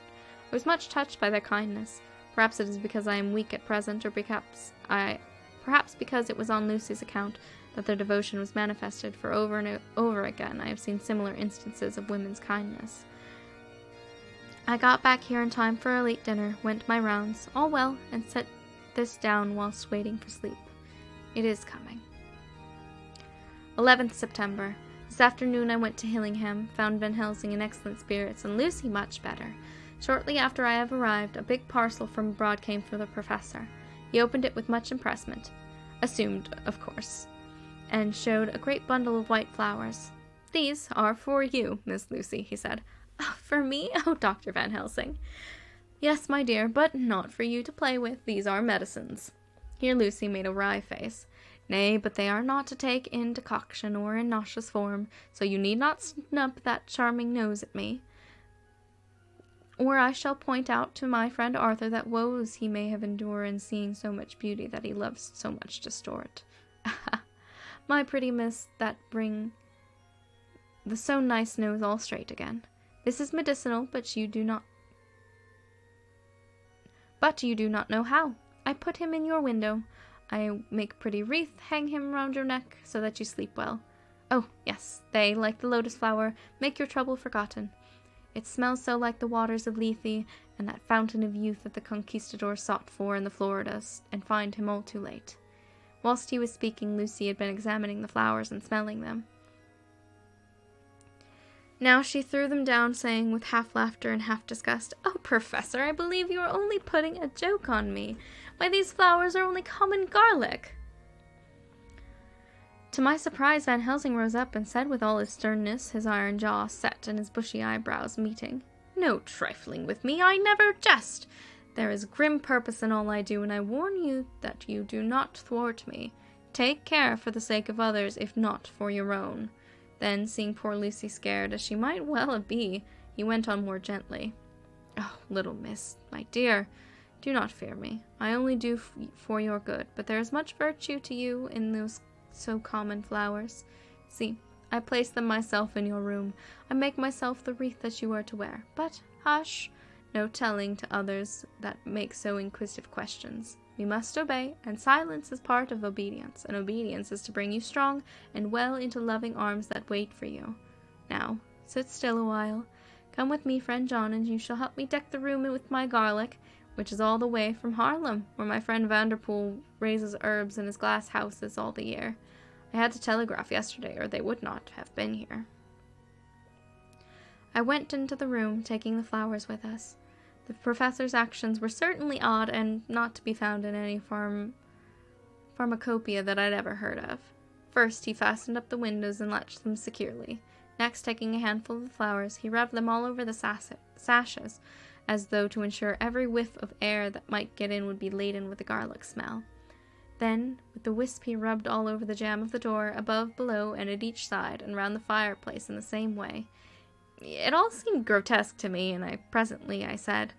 I was much touched by their kindness. Perhaps it is because I am weak at present, or perhaps because it was on Lucy's account that their devotion was manifested, for over and over again I have seen similar instances of women's kindness. I got back here in time for a late dinner, went my rounds, all well, and set this down whilst waiting for sleep. It is coming. 11th September. This afternoon I went to Hillingham, found Van Helsing in excellent spirits, and Lucy much better. Shortly after I have arrived, a big parcel from abroad came for the professor. He opened it with much impressment, assumed, of course, and showed a great bundle of white flowers. "These are for you, Miss Lucy," he said. "For me? Oh, Dr. Van Helsing." "Yes, my dear, but not for you to play with. These are medicines." Here Lucy made a wry face. "Nay, but they are not to take in decoction or in nauseous form, so you need not snub that charming nose at me. Or I shall point out to my friend Arthur that woes he may have endured in seeing so much beauty that he loves so much to store it. My pretty miss, that bring the so nice nose all straight again. This is medicinal, but you do not know how. I put him in your window. I make a pretty wreath, hang him round your neck, so that you sleep well. Oh, yes, they, like the lotus flower, make your trouble forgotten. It smells so like the waters of Lethe, and that fountain of youth that the conquistador sought for in the Floridas, and find him all too late." Whilst he was speaking, Lucy had been examining the flowers and smelling them. Now she threw them down, saying with half laughter and half disgust, "Oh, Professor, I believe you are only putting a joke on me. Why, these flowers are only common garlic." To my surprise, Van Helsing rose up and said with all his sternness, his iron jaw set and his bushy eyebrows meeting, "No trifling with me, I never jest. There is grim purpose in all I do, and I warn you that you do not thwart me. Take care for the sake of others, if not for your own." Then, seeing poor Lucy scared, as she might well be, he went on more gently. Oh, little miss, my dear, do not fear me. I only do for your good, but there is much virtue to you in those so common flowers. See, I place them myself in your room. I make myself the wreath that you are to wear. But, hush, no telling to others that make so inquisitive questions. We must obey, and silence is part of obedience, and obedience is to bring you strong and well into loving arms that wait for you. Now, sit still a while. Come with me, friend John, and you shall help me deck the room with my garlic, which is all the way from Haarlem, where my friend Vanderpool raises herbs in his glass houses all the year. I had to telegraph yesterday, or they would not have been here. I went into the room, taking the flowers with us. The professor's actions were certainly odd, and not to be found in any pharmacopoeia that I'd ever heard of. First, he fastened up the windows and latched them securely. Next, taking a handful of the flowers, he rubbed them all over the sashes, as though to ensure every whiff of air that might get in would be laden with the garlic smell. Then, with the wisp, he rubbed all over the jamb of the door, above, below, and at each side, and round the fireplace in the same way. It all seemed grotesque to me, and I said,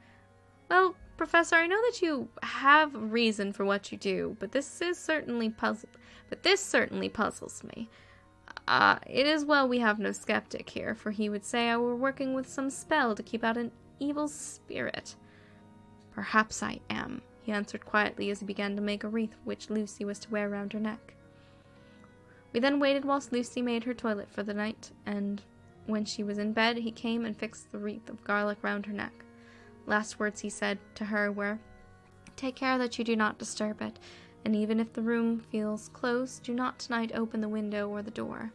"Well, Professor, I know that you have reason for what you do, but this certainly puzzles me. It is well we have no skeptic here, for he would say I were working with some spell to keep out an evil spirit." "Perhaps I am," he answered quietly as he began to make a wreath which Lucy was to wear round her neck. We then waited whilst Lucy made her toilet for the night, and when she was in bed, he came and fixed the wreath of garlic round her neck. Last words he said to her were, "Take care that you do not disturb it, and even if the room feels close, do not tonight open the window or the door."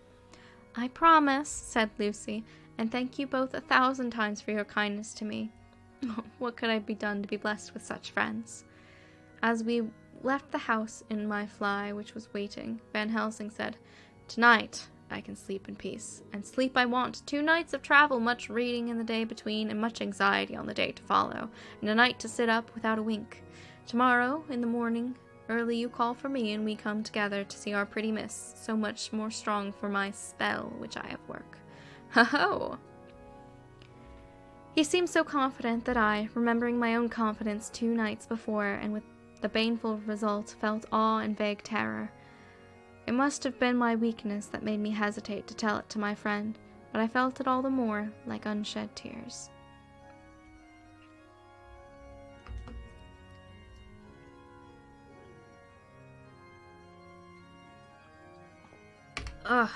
"I promise," said Lucy, "and thank you both 1,000 times for your kindness to me. What could I be done to be blessed with such friends?" As we left the house in my fly, which was waiting, Van Helsing said, "Tonight I can sleep in peace, and sleep I want. 2 nights of travel, much reading in the day between, and much anxiety on the day to follow, and a night to sit up without a wink. Tomorrow, in the morning, early you call for me, and we come together to see our pretty miss, so much more strong for my spell which I have work. Ho-ho!" He seemed so confident that I, remembering my own confidence 2 nights before, and with the baneful result, felt awe and vague terror. It must have been my weakness that made me hesitate to tell it to my friend, but I felt it all the more like unshed tears. Ugh.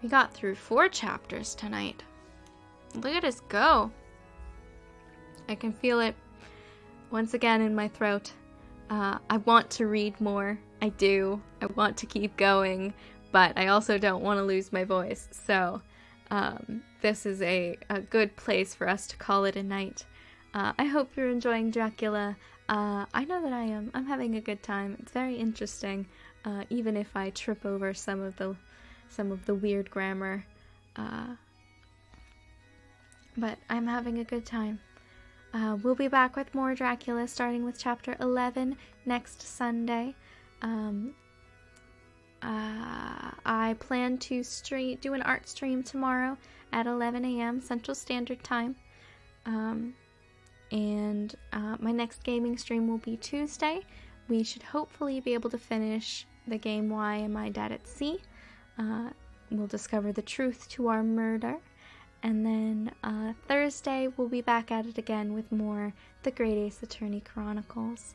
We got through 4 chapters tonight. Look at us go. I can feel it once again in my throat. I want to read more. I do. I want to keep going, but I also don't want to lose my voice. So this is a good place for us to call it a night. I hope you're enjoying Dracula. I know that I am. I'm having a good time. It's very interesting, even if I trip over some of the weird grammar. But I'm having a good time. We'll be back with more Dracula, starting with chapter 11 next Sunday. I plan to do an art stream tomorrow at 11 a.m. Central Standard Time. And my next gaming stream will be Tuesday. We should hopefully be able to finish the game Why Am I Dead at Sea? We'll discover the truth to our murder. And then Thursday, we'll be back at it again with more The Great Ace Attorney Chronicles.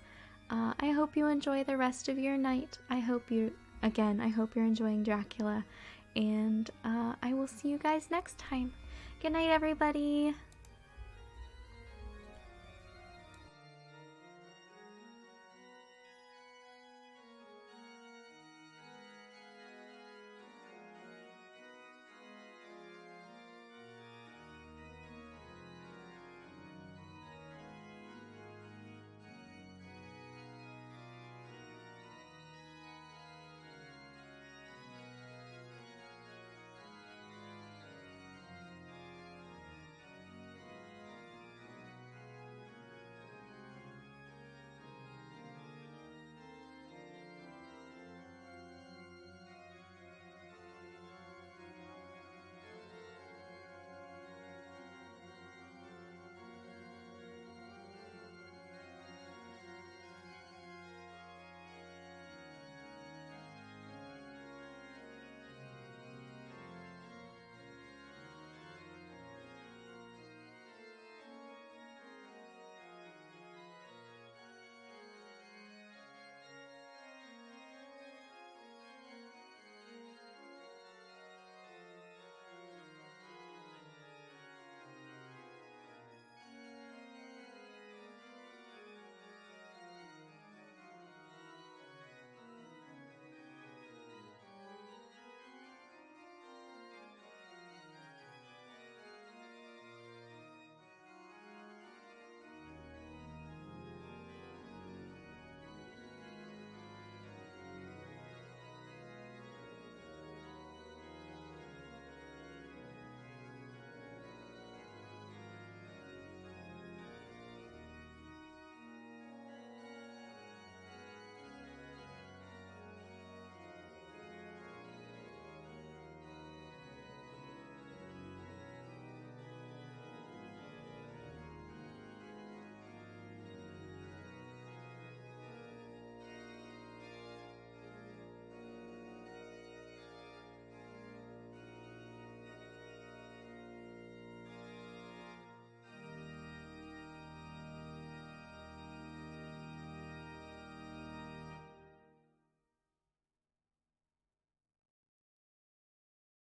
I hope you enjoy the rest of your night. I hope you're enjoying Dracula. And I will see you guys next time. Good night, everybody.